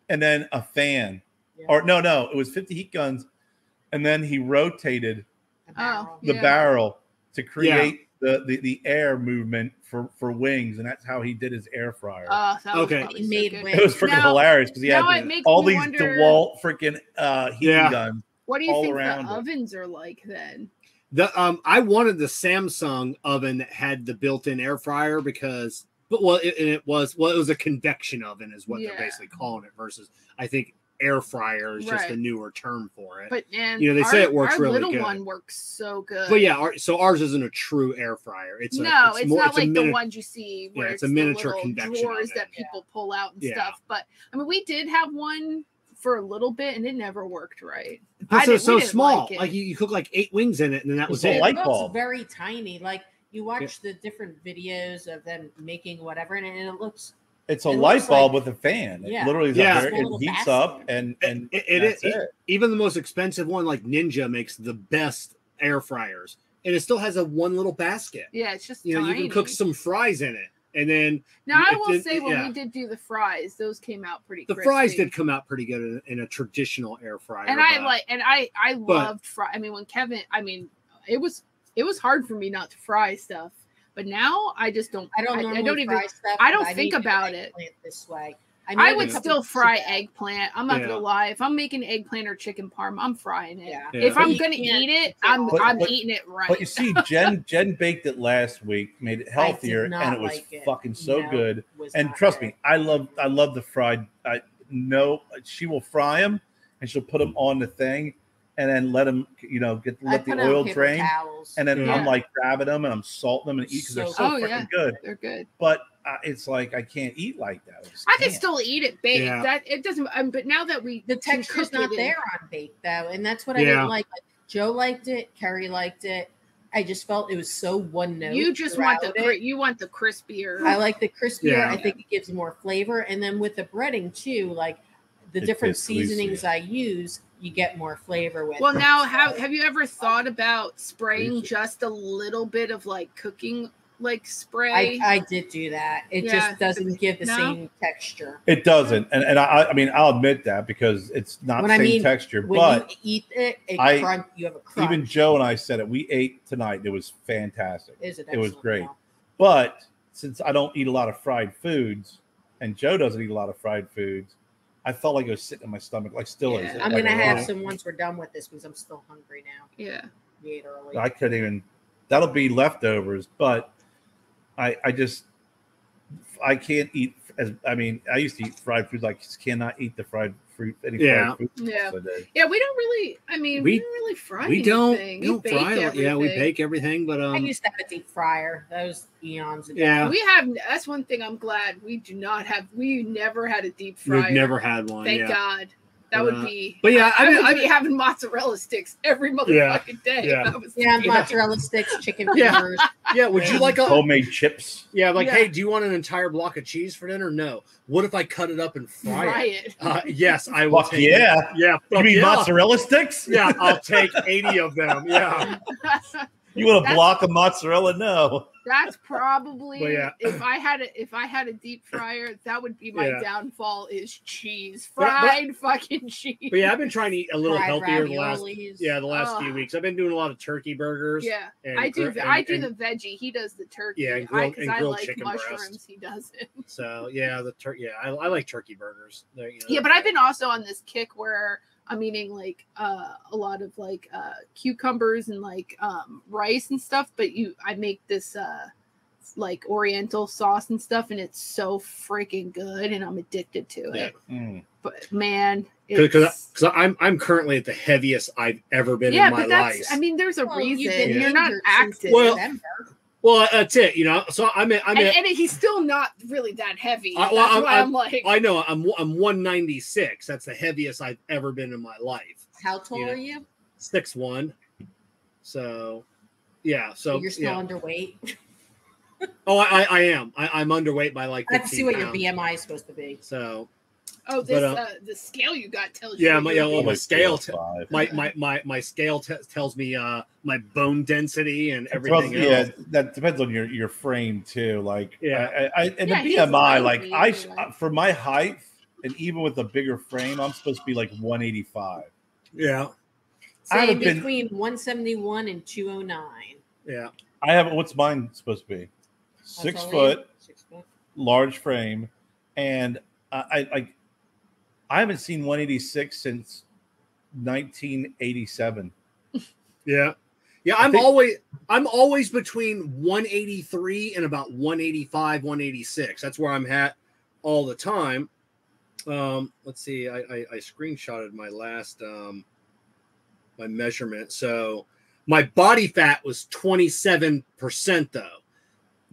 And then a fan. Yeah. Or no, it was 50 heat guns, and then he rotated the barrel to create the air movement for wings, and that's how he did his air fryer. Okay. He made wings. It was freaking hilarious because he had all these DeWalt freaking heating guns. What do you think the ovens are like then? I wanted the Samsung oven that had the built-in air fryer because it was a convection oven is what they're basically calling it versus I think air fryer is just a newer term for it. But man, they say it works really good. Our little one works so good. But so ours isn't a true air fryer. It's not like the ones you see where it's a miniature convection drawers oven. That people pull out and stuff. But I mean, we did have one for a little bit, and it never worked right. It's so small. Like you cook like 8 wings in it, and then that was a light bulb. It's very tiny. Like you watch the different videos of them making whatever, and it looks. It's a light bulb with a fan. It literally it heats up and even the most expensive one like Ninja makes the best air fryers. And it still has one little basket. Yeah, it's just you can cook some fries in it. And then I will say when we did do the fries, those came out pretty crispy. The fries did come out pretty good in a traditional air fryer. And I loved fry. I mean, it was hard for me not to fry stuff. But now I just don't. I don't think about it this way. I would still fry eggplant. I'm not gonna lie. If I'm making eggplant or chicken parm, I'm frying it. Yeah. If I'm gonna eat it, I'm eating it right. But you see, Jen baked it last week, made it healthier, and it was fucking so good. And trust me, I love the fried. She will fry them and she'll put them on the thing. And then let them, let the oil drain. And then I'm like grabbing them and I'm salting them and eating because they're so freaking good. They're good. But it's like I can't eat like that. I can still eat it baked. Yeah. That it doesn't. But now that the texture's not there on baked though, and that's what I didn't like. Joe liked it. Kerry liked it. I just felt it was so one note. You just want the crispier. I like the crispier. Yeah. I think it gives more flavor, and then with the breading too, like the different seasonings I use. You get more flavor with. Well, now have you ever thought about spraying just a little bit of like cooking like spray? I did do that. It just doesn't give the same texture. It doesn't, and I mean I'll admit that because it's not the same texture. When but you eat it, you have a crunch. Even Joe and I said it. We ate tonight. It was fantastic. It was great. Now. But since I don't eat a lot of fried foods, and Joe doesn't eat a lot of fried foods. I felt like it was sitting in my stomach, like still is. I'm going to have some once we're done with this because I'm still hungry now. Yeah. We ate early. I couldn't even, that'll be leftovers, but I can't eat, I used to eat fried foods. I just cannot eat the fried fruit. Fried food yeah, we don't really, we don't really fry anything. We don't fry it. Yeah, we bake everything, but I used to have a deep fryer. Those eons ago. Yeah. That's one thing I'm glad we never had a deep fryer. We've never had one. Thank God. That would be. But yeah, I'd be having mozzarella sticks every motherfucking day. Yeah, mozzarella sticks, chicken fingers. Yeah, would you like homemade chips? Yeah, hey, do you want an entire block of cheese for dinner? No. What if I cut it up and fry it? Yes, I will. Fuck yeah. Yeah. You mean mozzarella sticks? Yeah, I'll take 80 of them. Yeah. You want a block of mozzarella? No. That's probably yeah. if I had a deep fryer, that would be my downfall is cheese. Fucking cheese. But yeah, I've been trying to eat a little healthier the last few weeks. I've been doing a lot of turkey burgers. Yeah. I do the veggie. He does the turkey. Yeah, because I like chicken mushrooms. Breast. He doesn't. So yeah, the turkey. Yeah, I like turkey burgers. But I've been also on this kick where I'm eating like a lot of like cucumbers and like rice and stuff. But I make this like Oriental sauce and stuff, and it's so freaking good, and I'm addicted to it. But man, because I'm currently at the heaviest I've ever been in my life. I mean, there's a reason you're not active. Well, that's it. So and he's still not really that heavy. I'm like, I know I'm 196. That's the heaviest I've ever been in my life. How tall are you? 6'1". So, yeah. So you're still underweight. Oh, I am. I'm underweight by like 15 I have to see what pounds. your BMI is supposed to be. So. The scale you got tells you. Yeah, my scale. My scale tells me my bone density and everything else. Yeah, that depends on your frame too. Like, the BMI, like for my height and even with a bigger frame, I'm supposed to be like 185. Yeah, say between 171 and 209. Yeah, I have. What's mine supposed to be? 6 foot, large frame, and I haven't seen 186 since 1987. Yeah. I'm always between 183 and about 185, 186. That's where I'm at all the time. Let's see. I screenshotted my last my measurement. So my body fat was 27% though.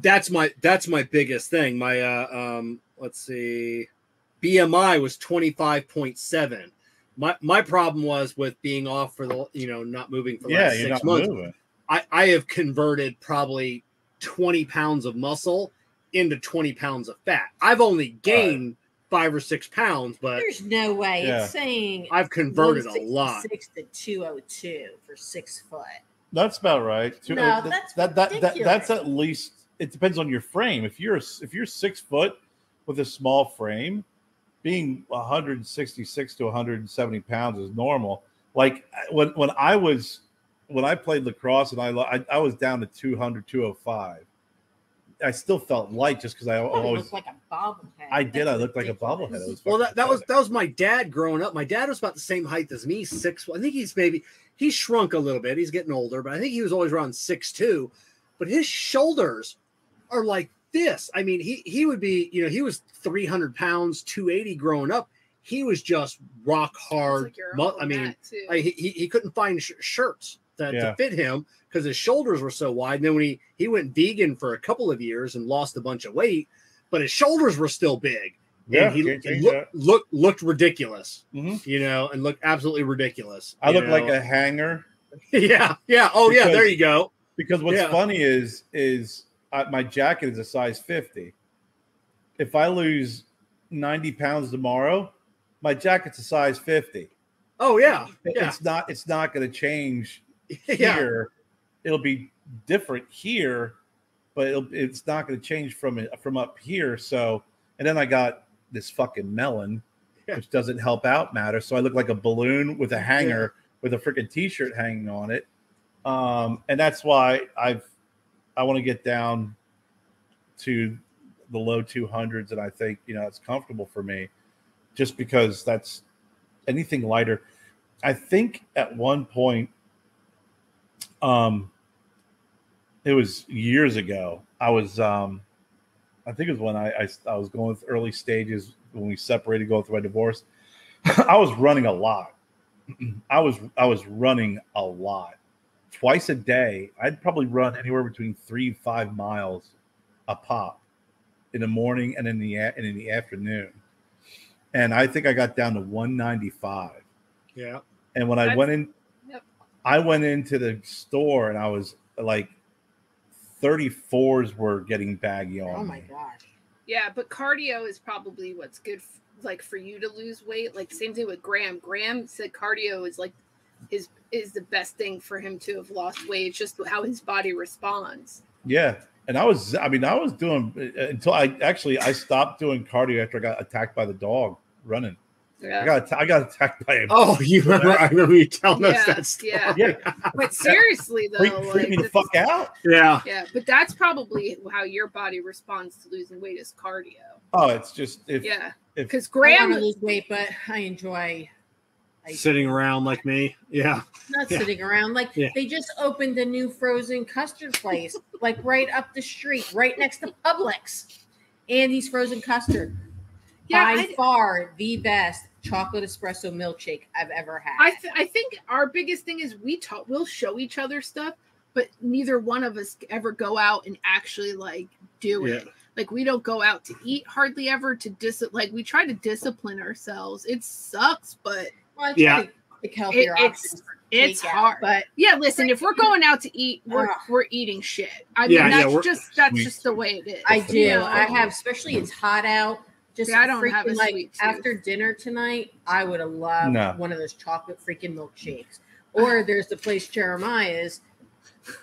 That's my biggest thing. My let's see. BMI was 25.7. My problem was with being off for the not moving for the last 6 months. Moving. I have converted probably 20 pounds of muscle into 20 pounds of fat. I've only gained 5 or 6 pounds, but there's no way it's saying I've converted a lot. 6 to 202 for 6 foot. That's about right. No, that's at least. It depends on your frame. If you're 6 foot with a small frame, being 166 to 170 pounds is normal. Like when I played lacrosse and I was down to 200, 205. I still felt light just because I always looked like a bobblehead. I did. I looked like a bobblehead. That was my dad growing up. My dad was about the same height as me, 6'1". I think he's shrunk a little bit. He's getting older, but I think he was always around 6'2". But his shoulders are like this. I mean, he would be, he was 300 pounds, 280 growing up. He was just rock hard. I mean, he couldn't find shirts to fit him because his shoulders were so wide. And then when he went vegan for a couple of years and lost a bunch of weight, but his shoulders were still big. Yeah, and he looked ridiculous, and looked absolutely ridiculous. I look like a hanger. Yeah. Oh, yeah. There you go. Because what's funny is my jacket is a size 50. If I lose 90 pounds tomorrow, my jacket's a size 50. Oh yeah. It's not going to change here. It'll be different here, but it's not going to change from up here. So, and then I got this fucking melon, which doesn't help out matter. So I look like a balloon with a hanger with a freaking t-shirt hanging on it. And that's why I want to get down to the low 200s, and I think it's comfortable for me, just because that's anything lighter. I think at one point, it was years ago. I was, I think it was when I was going through early stages when we separated, going through my divorce. I was running a lot. I was running a lot. Twice a day, I'd probably run anywhere between 3 and 5 miles a pop in the morning and in the afternoon. And I think I got down to 195. Yeah. And when I went into the store and I was like 34s were getting baggy on. Oh my gosh. Yeah, but cardio is probably what's good for you to lose weight. Like same thing with Graham. Graham said cardio is like is the best thing for him to have lost weight. It's just how his body responds. Yeah. And I was doing until I stopped doing cardio after I got attacked by the dog running. Yeah. I got attacked by him. Oh, I remember you telling us that story. Yeah. But seriously though, freak me the fuck out. Yeah. Yeah, but that's probably how your body responds to losing weight is cardio. Oh, it's just because I Graham want to lose weight, but I enjoy sitting around like me. Yeah. Not sitting around. Like they just opened a new frozen custard place, like right up the street, right next to Publix. Andy's Frozen Custard. By far the best chocolate espresso milkshake I've ever had. I think our biggest thing is we'll show each other stuff, but neither one of us ever go out and actually like do it. Like we don't go out to eat hardly ever we try to discipline ourselves. It sucks, but it's hard. But listen, if we're going out to eat, we're eating shit. I mean, that's just the way it is. I do. You know? I have, especially it's hot out. Just I don't have a sweet tooth. After dinner tonight, I would have loved one of those chocolate freaking milkshakes. Or there's the place Jeremiah's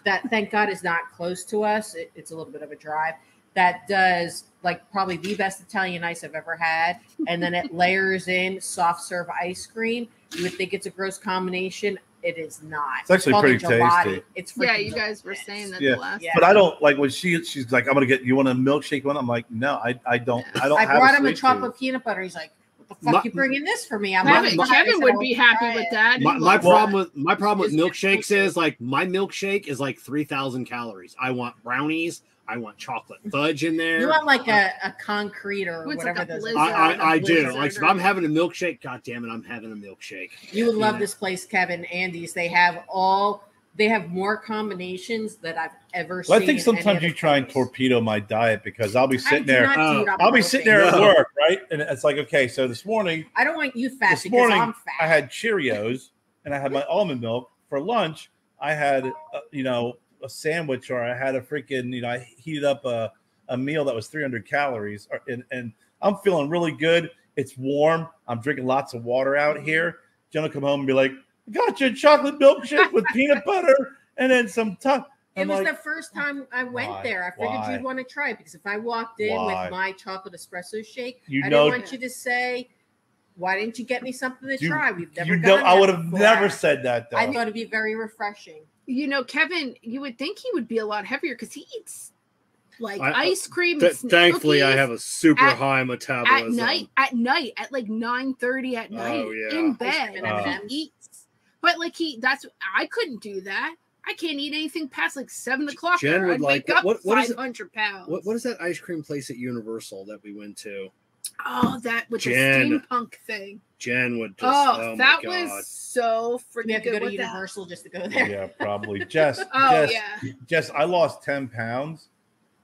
that, thank God, is not close to us. It's a little bit of a drive. That does like probably the best Italian ice I've ever had. And then it layers in soft serve ice cream. You would think it's a gross combination. It is not. It's actually pretty tasty. It's you guys were saying that the last time. But I don't like when she's like, I'm gonna get you want a milkshake one. I'm like, no, I don't. I don't. I brought him a chocolate peanut butter. He's like, what the fuck you bringing this for me? Kevin would be happy with that. My problem with milkshakes is like my milkshake is like 3,000 calories. I want brownies. I want chocolate fudge in there. You want like a concrete or whatever those are. I do. Like if I'm having a milkshake, God damn it, I'm having a milkshake. You would love this place, Kevin. Andy's. They have more combinations that I've ever seen. I think sometimes you try and torpedo my diet because I'll be sitting there. I'll be sitting there at work, right? And it's like, okay, so this morning. I don't want you fat because I'm fat. I had Cheerios and I had my almond milk for lunch. I had, a sandwich, or I had a freaking, I heated up a meal that was 300 calories, and I'm feeling really good. It's warm. I'm drinking lots of water out here. Jen will come home and be like, I got you a chocolate milkshake with peanut butter and then some It was the first time I went there. I figured you'd want to try it because if I walked in with my chocolate espresso shake, I didn't want you to say, why didn't you get me something to try? We've never done that. I would have never said that, though. I thought it'd be very refreshing. Kevin, you would think he would be a lot heavier because he eats like ice cream. Thankfully, I have a super high metabolism. At night, at like 9:30 at night in bed, he eats. But I couldn't do that. I can't eat anything past like 7 o'clock. Jen would wake up 500 pounds. What is that ice cream place at Universal that we went to? Oh, that with the steampunk thing. Jen would just. That was so freaking good. We have to go to Universal just to go there. Yeah, probably. Jess, I lost 10 pounds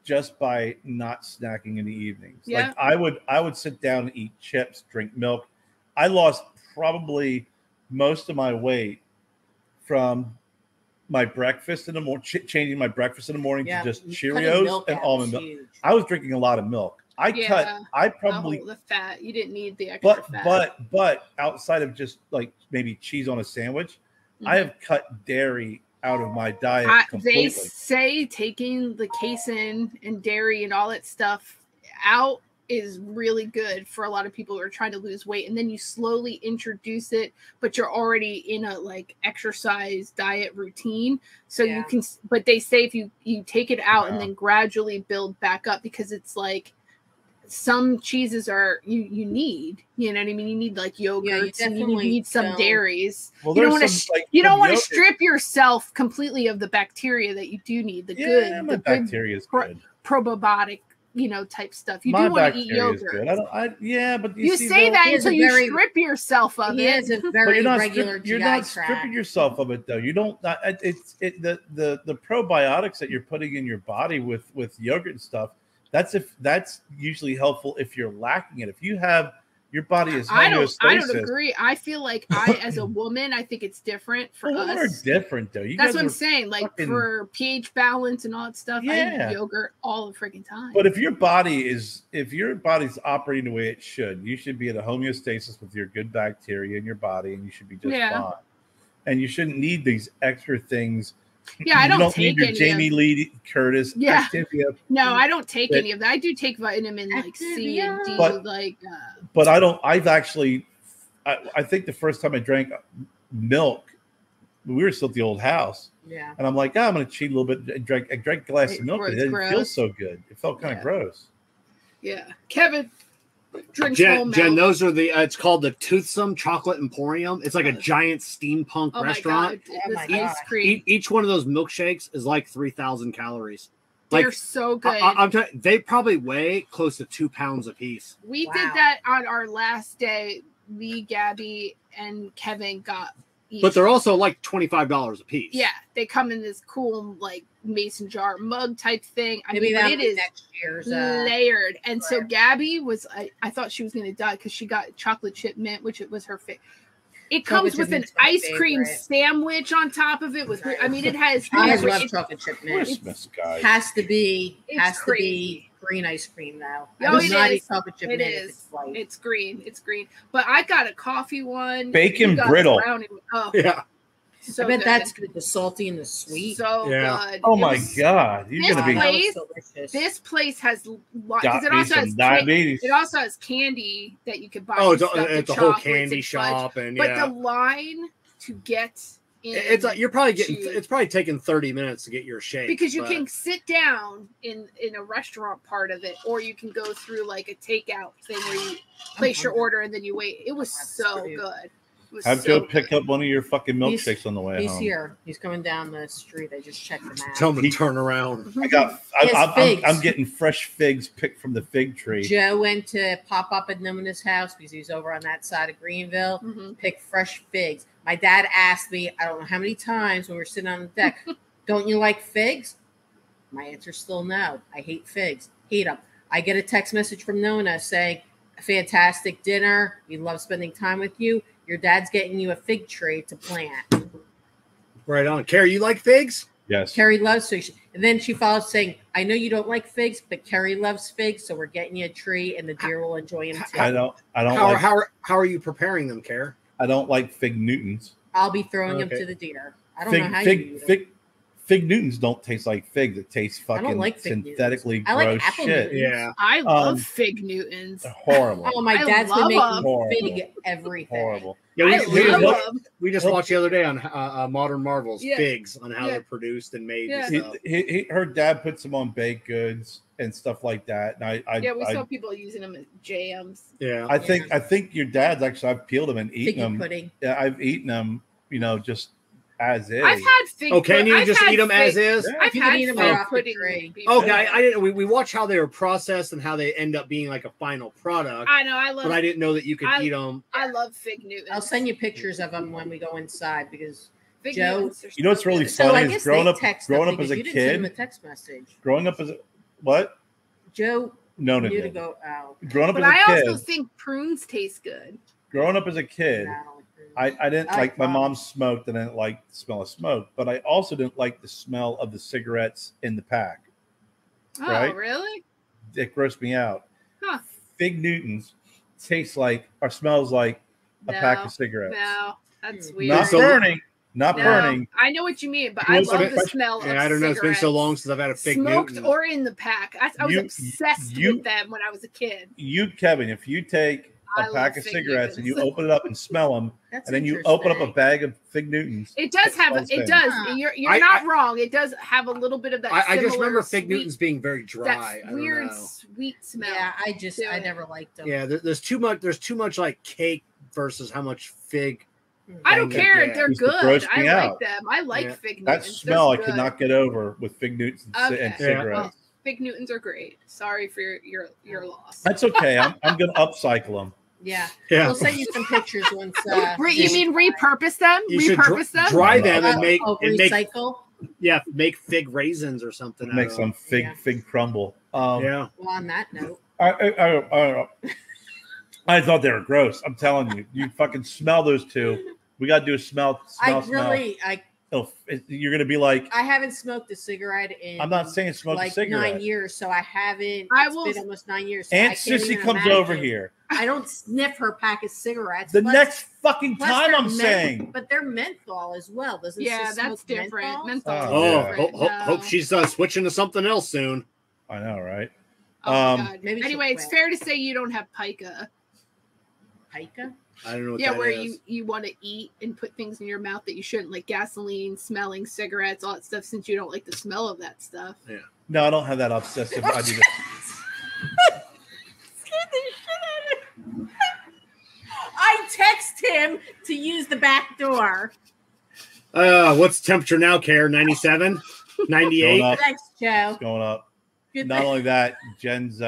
just by not snacking in the evenings. Yeah. Like I would sit down and eat chips, drink milk. I lost probably most of my weight from my breakfast in the morning, changing my breakfast in the morning to just Cheerios and almond milk. I was drinking a lot of milk. I probably the fat. You didn't need the extra fat. But outside of just like maybe cheese on a sandwich, I have cut dairy out of my diet completely. They say taking the casein and dairy and all that stuff out is really good for a lot of people who are trying to lose weight, and then you slowly introduce it, but you're already in a like exercise diet routine, so you can. But they say if you take it out and then gradually build back up, because it's like some cheeses are you need, you know what I mean? You need like yogurts and you need some dairies. Well, you don't want to strip yourself completely of the bacteria that you do need. The bacteria is good. Probiotic, type stuff. You do want to eat yogurt. But you say that until you strip yourself of it. Is a very regular GI You're not stripping yourself of it though. You don't. The probiotics that you're putting in your body with yogurt and stuff. That's usually helpful if you're lacking it. If you have your body is homeostasis. I don't agree. I feel like as a woman, I think it's different for us. Women are different though. That's what I'm saying. Like for pH balance and all that stuff, I eat yogurt all the freaking time. But if your body's operating the way it should, you should be at a homeostasis with your good bacteria in your body, and you should be just fine. and you shouldn't need these extra things. Yeah, I don't need take your any Jamie Lee Curtis. Yeah. Activia. No, I don't take any of that. I do take vitamin like C and D. But I don't. I've actually. I think the first time I drank milk, we were still at the old house. Yeah. And I'm like, I'm going to cheat a little bit. I drank a glass of milk. It didn't feel so good. It felt kind of gross. Yeah. Kevin drinks Jen, those are the, it's called the Toothsome Chocolate Emporium. It's like a giant steampunk restaurant. My God. Each one of those milkshakes is like 3,000 calories. They're so good. I'm telling you, they probably weigh close to 2 pounds a piece. We did that on our last day. Me, Gabby, and Kevin got each. But they're also like $25 a piece. Yeah, they come in this cool like mason jar mug type thing. I Maybe mean, it is next year's layered. And so Gabby was, I thought she was going to die because she got chocolate chip mint, which it was her favorite. It comes with an ice cream sandwich on top of it. With, I mean, it has. I love chocolate chip mint. Christmas, guys. Has to be green ice cream though. Oh, it is. Chocolate chip mint. It's green. It's green. But I got a coffee one. Bacon brittle. Yeah. So I bet that's good. The salty and the sweet. So good. Oh my God! You're gonna be. This place has because it also has diabetes. It also has candy that you could buy. Oh, it's a whole candy shop, but the line to get in, it's you're probably getting. It's probably taking 30 minutes to get your shake because you can sit down in a restaurant part of it, or you can go through like a takeout thing where you place your order and then you wait. It was so good. Have Joe pick up one of your fucking milkshakes on the way home. He's here. He's coming down the street. I just checked him out. Tell him to turn around. I'm getting fresh figs picked from the fig tree. Joe went to pop up at Nomina's house because he's over on that side of Greenville. Pick fresh figs. My dad asked me, I don't know how many times when we were sitting on the deck, don't you like figs? My answer's still no. I hate figs. Hate them. I get a text message from Nona saying, fantastic dinner. We love spending time with you. Your dad's getting you a fig tree to plant. Right on. Kerry, you like figs? Yes. Kerry loves figs. And then she follows saying, I know you don't like figs, but Kerry loves figs, so we're getting you a tree and the deer will enjoy them too. I don't how are you preparing them, Kerr? I don't like fig Newtons. I'll be throwing them to the deer. I don't know how you do them. Fig Newtons don't taste like figs. It tastes fucking synthetically gross shit. Newtons. Yeah. I love fig Newtons. Horrible. Oh, my dad's been making fig everything. Horrible. Yeah, we just watched the other day on Modern Marvels figs on how they're produced and made. Yeah. And her dad puts them on baked goods and stuff like that. And we saw people using them as jams. Yeah, I think your dad's actually. I've peeled them and eaten them. Pudding. Yeah, I've eaten them. Just as is. I've had fig. Oh, can you just eat them as is? Yeah. I've had fig pudding. Okay, I didn't. We watched how they were processed and how they end up being like a final product. I know, I love. But I didn't know that you could eat them. I love fig Newtons. I'll send you pictures of them when we go inside because fig Joe. You know what's really funny is growing up as a kid. Send him a text message. Growing up as a what? Joe. No. To go out. Growing up but as a kid. I also think prunes taste good. Growing up as a kid. I didn't like my mom smoked and I didn't like the smell of smoke, but I also didn't like the smell of the cigarettes in the pack. Oh, right? Really? It grossed me out. Huh. Fig Newtons tastes like or smells like a pack of cigarettes. No, that's weird. Not burning. I know what you mean, but I love the smell of I don't know. It's been so long since I've had a Fig smoked Newton. or in the pack. I was obsessed with them when I was a kid. Kevin, if you take a pack of cigarettes and you open it up and smell them, and then you open up a bag of Fig Newtons. It does have. It does. You're not wrong. It does have a little bit of that. I just remember Fig Newtons being very dry. That weird sweet smell. Yeah, I never liked them. Yeah, there's too much. There's too much like cake versus how much fig. I don't care. They're good. I like them. I like Fig Newtons. That smell I could not get over with Fig Newtons and cigarettes. Well, Fig Newtons are great. Sorry for your loss. That's okay. I'm going to upcycle them. Yeah. We'll send you some pictures once. You mean repurpose them? Them? Dry them and make recycle. Make fig raisins or something. Make some fig crumble. Well, on that note, I thought they were gross. I'm telling you, you fucking smell those two. We got to do a smell. you're going to be like, I haven't smoked a cigarette in. I'm not saying smoke a cigarette. 9 years, so I haven't. It's been almost 9 years. So Aunt Sissy comes over here. I don't sniff her pack of cigarettes. Next fucking time I'm saying. But they're menthol as well. Doesn't that's different. Menthol. Hope she's switching to something else soon. I know, right? Oh my God. Anyway, it's fair to say you don't have pica. Pica? I don't know what that where is. you want to eat and put things in your mouth that you shouldn't, like gasoline, smelling, cigarettes, all that stuff, since you don't like the smell of that stuff. Yeah. No, I don't have that obsessive. I do I text him to use the back door. What's the temperature now, Kerr? 97? 98? Thanks, Joe. It's going up. Good Not only that, Jen's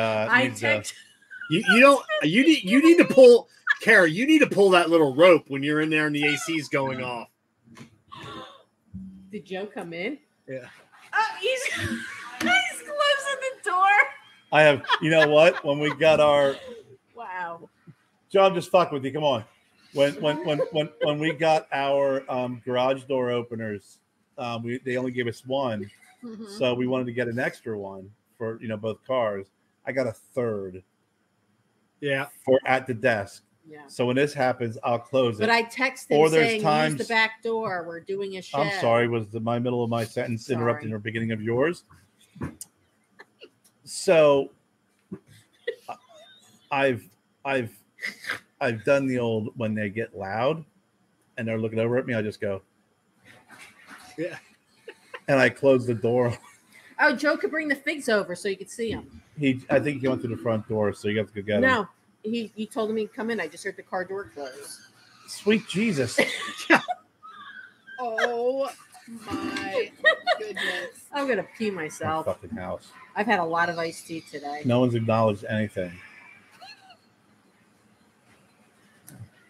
you need to pull Kerr, you need to pull that little rope when you're in there and the AC's going off. Did Joe come in? Yeah. Oh, he's closing the door. I have, you know what? When we got our Joe, I'm just fucking with you. Come on. When we got our garage door openers, they only gave us one. Mm-hmm. So we wanted to get an extra one for both cars. I got a third. Yeah. For at the desk. Yeah. So when this happens, I'll close it. But I text him saying, use the back door. We're doing a show. I'm sorry. Was my middle of my sentence interrupting the beginning of yours? So I've done the old when they get loud and they're looking over at me, I just go, yeah. And I close the door. Oh, Joe could bring the figs over so you could see them. I think he went through the front door, so you have to go get him. No, you told him he'd come in. I just heard the car door close. Sweet Jesus. Oh my goodness. I'm gonna pee myself. My fucking house. I've had a lot of iced tea today. No one's acknowledged anything.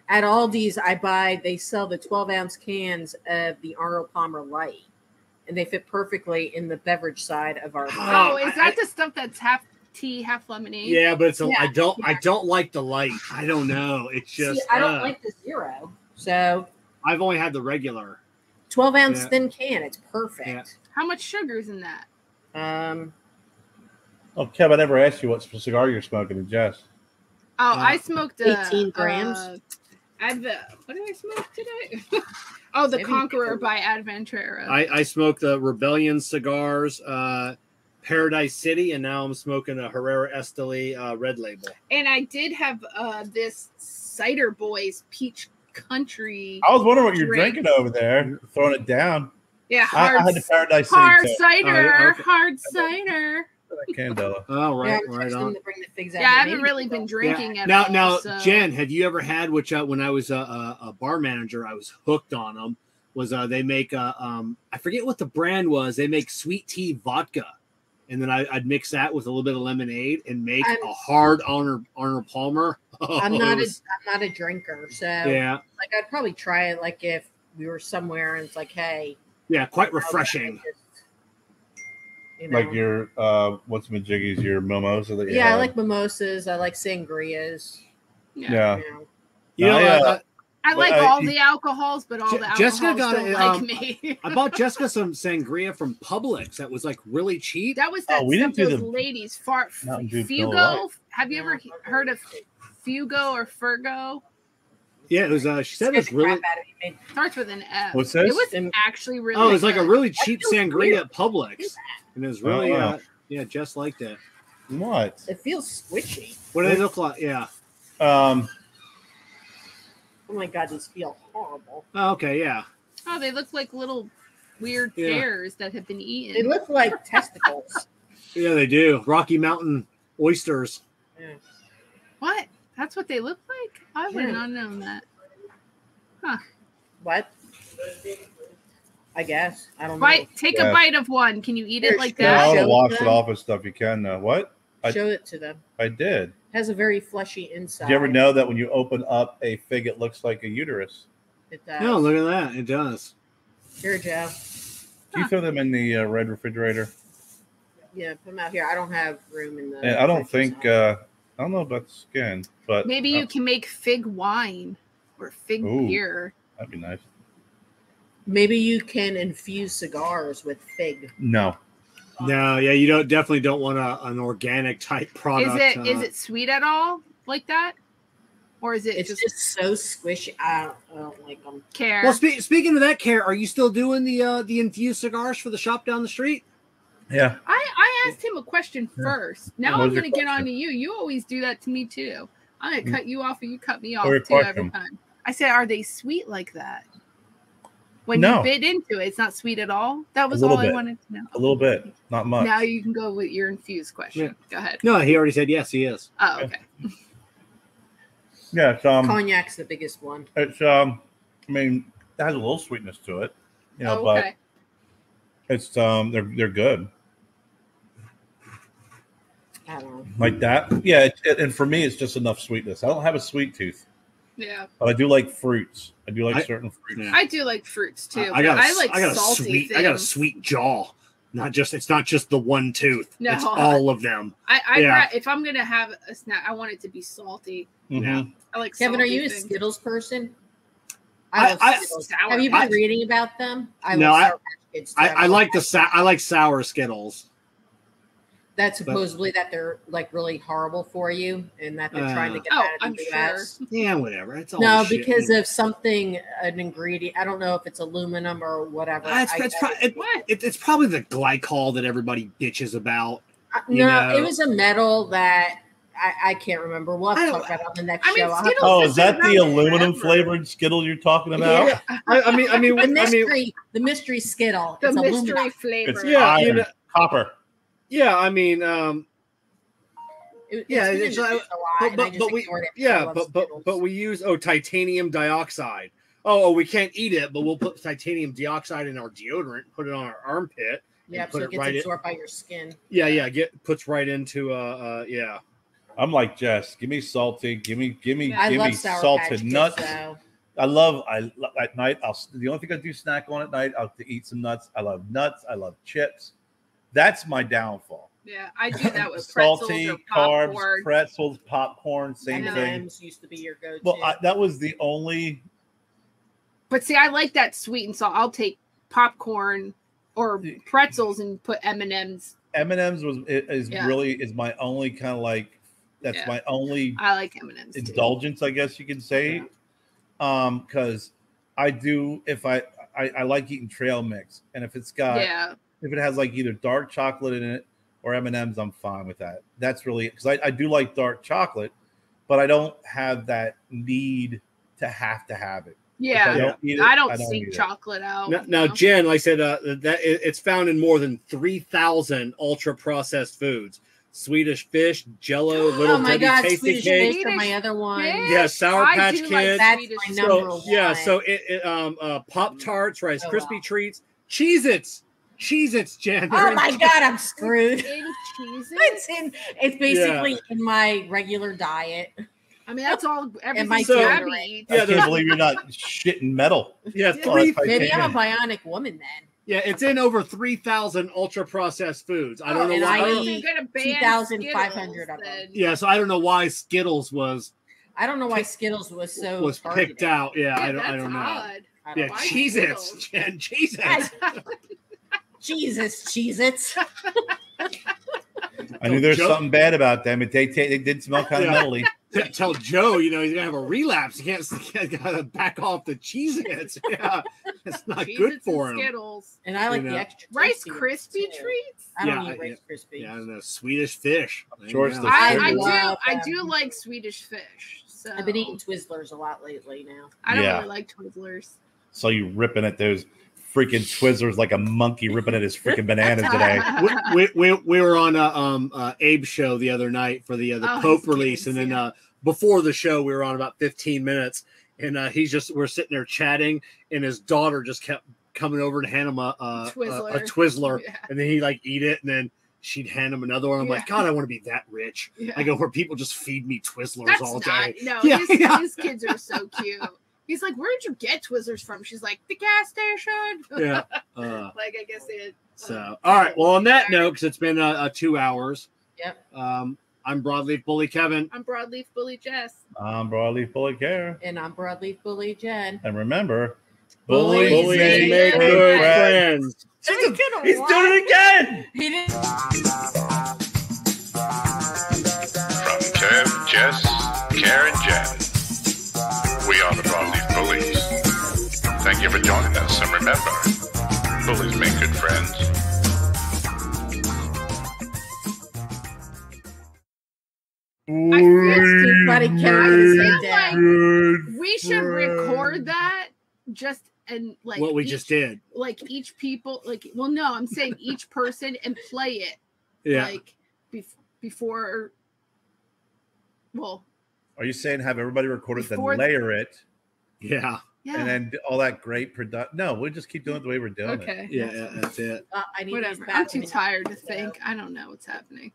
At Aldi's, they sell the 12-ounce cans of the Arnold Palmer Light, and they fit perfectly in the beverage side of our. Oh, is that the stuff that's half tea, half lemonade? Yeah, but I don't like the light. I don't know. It's just I don't like the zero. So I've only had the regular 12-ounce thin can. It's perfect. Yeah. How much sugar is in that? Oh, Kev, I never asked you what cigar you're smoking in Jess. Oh, I smoked 18 grams. What did I smoke today? Oh, the Conqueror by Adventura. I smoked the Rebellion cigars, Paradise City, and now I'm smoking a Herrera Esteli Red Label. And I did have this Cider Boys Peach Country. I was wondering what you're drinking over there, throwing it down. Yeah, I had the Paradise City. Hard cider. Hard cider. Candela. Oh, right, yeah, right on. I haven't really been drinking at all. Now, Jen, have you ever had, which when I was a bar manager, I was hooked on them, was they make, I forget what the brand was. They make sweet tea vodka. And then I'd mix that with a little bit of lemonade and make a hard Arnold Palmer. Oh, I'm not a drinker. So yeah, like I'd probably try it like if we were somewhere and it's like, hey. Yeah, quite refreshing. Like your what's majiggies, your mimosa that you I have. like mimosas. I like sangrias. Yeah. I like all the alcohols, but all the alcohols Jessica don't like me. I bought Jessica some sangria from Publix that was like really cheap. That was that stuff those ladies fart. Fugo. Have you ever heard of Fugo or Fergo? Yeah, it was. She said it was really. It starts with an F. What's this? It was actually really. Oh, it was like a really cheap sangria at Publix, and it was really. Jess liked it. What? It feels squishy. What do they look like? Yeah. Oh my God, these feel horrible. Oh, okay, yeah. Oh, they look like little weird pears that have been eaten. They look like testicles. Yeah, they do. Rocky Mountain oysters. Yeah. What? That's what they look like? I would not known that. Huh. What? I guess. I don't know. Take a bite of one. Can you eat it like Yeah, that? all the wash it off and stuff you can. What? Show it to them. I did. It has a very fleshy inside. Did you ever know that when you open up a fig, it looks like a uterus? It does. No, look at that. It does. Here, Joe. Do you throw them in the red refrigerator? Yeah, put them out here. I don't have room in the. I don't think. I don't know about the skin, but maybe you can make fig wine or fig beer. That'd be nice. Maybe you can infuse cigars with fig. No. No, yeah, you definitely don't want an organic type product. Is it sweet at all like that? Or is it It's just so squishy. I don't like them. Care? Well, speaking of that, Kerr, are you still doing the infused cigars for the shop down the street? Yeah. I asked him a question first. Now What I'm was your going to get on question? to you. You always do that to me too. I'm going to cut you off and you cut me off your too every question? time. I said, are they sweet like that? When No. you bit into it, it's not sweet at all. That was A little all I bit. wanted to know. A little bit, not much. Now you can go with your infused question. Yeah. Go ahead. No, he already said yes. He is. Oh, okay. Yeah, it's Cognac's the biggest one. it's I mean, it has a little sweetness to it, you know, Oh, okay. but it's they're good I don't know. like that. Yeah, and for me, it's just enough sweetness. I don't have a sweet tooth, Yeah. but I do like fruits. I do like certain fruits. Yeah. I do like fruits too. I got like salty things. I got a sweet jaw. It's not just the one tooth. No. It's all of them. If I'm gonna have a snack, I want it to be salty. Mhm. I like Kevin, salty are you a things. Skittles person? I- love I- Skittles. Sour Have you been Patch. reading about them? I No, love Sour Patch Kids too. I like I like sour Skittles. that supposedly that they're like really horrible for you and that they're trying to get out of I'm the sure. US. Yeah, whatever. It's all No, shit. because of an ingredient. I don't know if it's aluminum or whatever. It's probably the glycol that everybody bitches about. No, know. it was a metal that I can't remember. We'll have to talk about it on the next show. I'll have to- Skittles Oh, has is that been the around aluminum forever. flavored Skittle you're talking about? Yeah. The mystery Skittle. The It's mystery aluminum. flavor. It's Yeah, iron, you know- copper. Yeah, I mean, It's Yeah, been it's, in the news a lot, and I just we ignored it because I love Skittles. but we use titanium dioxide. Oh, we can't eat it, but we'll put titanium dioxide in our deodorant, put it on our armpit. Yep, put so it it gets right absorbed by your skin. Yeah, puts right into yeah. I'm like Jess. Give me salty. Give me I love Sour Patch salted Kids, nuts. though. I at night. The only thing I do snack on at night. I'll have to eat some nuts. I love nuts. I love chips. That's my downfall. Yeah, I do that with pretzels Salty or carbs, popcorn. pretzels, popcorn, same thing. M&M's used to be your go-to. Well, that was the only. But see, I like that sweet and salt. I'll take popcorn or pretzels and put M&Ms. M&M's is Yeah. really is my only kind of like. That's Yeah. my only I like M&Ms too. indulgence, I guess you could say. Because I do if I like eating trail mix, and if it's got if it has like either dark chocolate in it or M&M's, I'm fine with that. That's really because I do like dark chocolate, but I don't have that need to have it. Yeah, If I don't eat it, I don't eat seek it. chocolate out. Now, Jen, like I said, it's found in more than 3,000 ultra processed foods. Swedish Fish, Jello, Little oh my Debbie God, Tasty Swedish Cake. Fish are my other one. Fish? Yeah, Sour I Patch do like Kids. That's Swedish my Fish. number one. Yeah, so Pop Tarts, Rice Oh, Krispie wow. Treats, Cheez-Its, Jen. Oh my God, I'm screwed. In cheeses? It's basically in my regular diet. I mean, that's all everything my Gabby deodorant. eats. I can't believe you're not shitting metal. Yeah, Maybe I'm a bionic woman then. Yeah, it's in over 3,000 ultra processed foods. I don't know and why. I If eat you're gonna ban 2,500 Skittles, of them. then- Yeah, so I don't know why Skittles was I don't know why Skittles was so targeted. picked out. Yeah, I that's don't know. odd. I don't Yeah, know. Why Cheez-Its, Skittles? Jen, Cheez-Its. Jesus, Cheez-Its. I knew there's Joe- something bad about them. They did smell kind of Yeah. metally. Tell Joe, he's gonna have a relapse. He gotta back off the Cheez-Its. Yeah, it's not good Cheez-Its for and him. Skittles. And I like You know. the extra Rice tasty ones, Krispie too. treats? I don't Yeah, eat Rice Krispies. Yeah, and the Swedish Fish. Sure, Yeah. it's the I love do them. like Swedish Fish. So I've been eating Twizzlers a lot lately now. I don't Yeah. really like Twizzlers. So you ripping at those freaking Twizzlers like a monkey ripping at his freaking banana today. we were on Abe's show the other night for the Oh, Pope his release, kids, and then before the show we were on about 15 minutes, and we're sitting there chatting, and his daughter just kept coming over to hand him a Twizzler, Yeah. and then he'd eat it, and then she'd hand him another one. I'm like, God, I want to be that rich. Yeah. I go where people just feed me Twizzlers That's all not. day. No, Yeah, his, yeah. his kids are so cute. He's like, "Where'd you get Twizzlers from?" She's like, "The gas station." Yeah. Like I guess it. So, all right. Well, on that note, because it's been 2 hours. Yep. I'm Broadleaf Bully Kevin. I'm Broadleaf Bully Jess. I'm Broadleaf Bully Kerr. And I'm Broadleaf Bully Jen. And remember, Bullies make good friends. He's doing it again. He didn't. From Kev, Jess, Kerr, and Jen, we are the Broadleaf Bullies. Thank you for joining us, and remember, bullies make good friends. I feel Buddy I Kevin feel like we should record that just and like what we just did. Like each people, like no, I'm saying each person and play it. Yeah. Like before. Well. Are you saying have everybody record it, then Before- layer it, Yeah. Yeah. and then all that great production? No, we'll just keep doing it the way we're doing it. Okay. Yeah, that's it. I need Whatever. these I'm too back- tired to think. I don't know what's happening.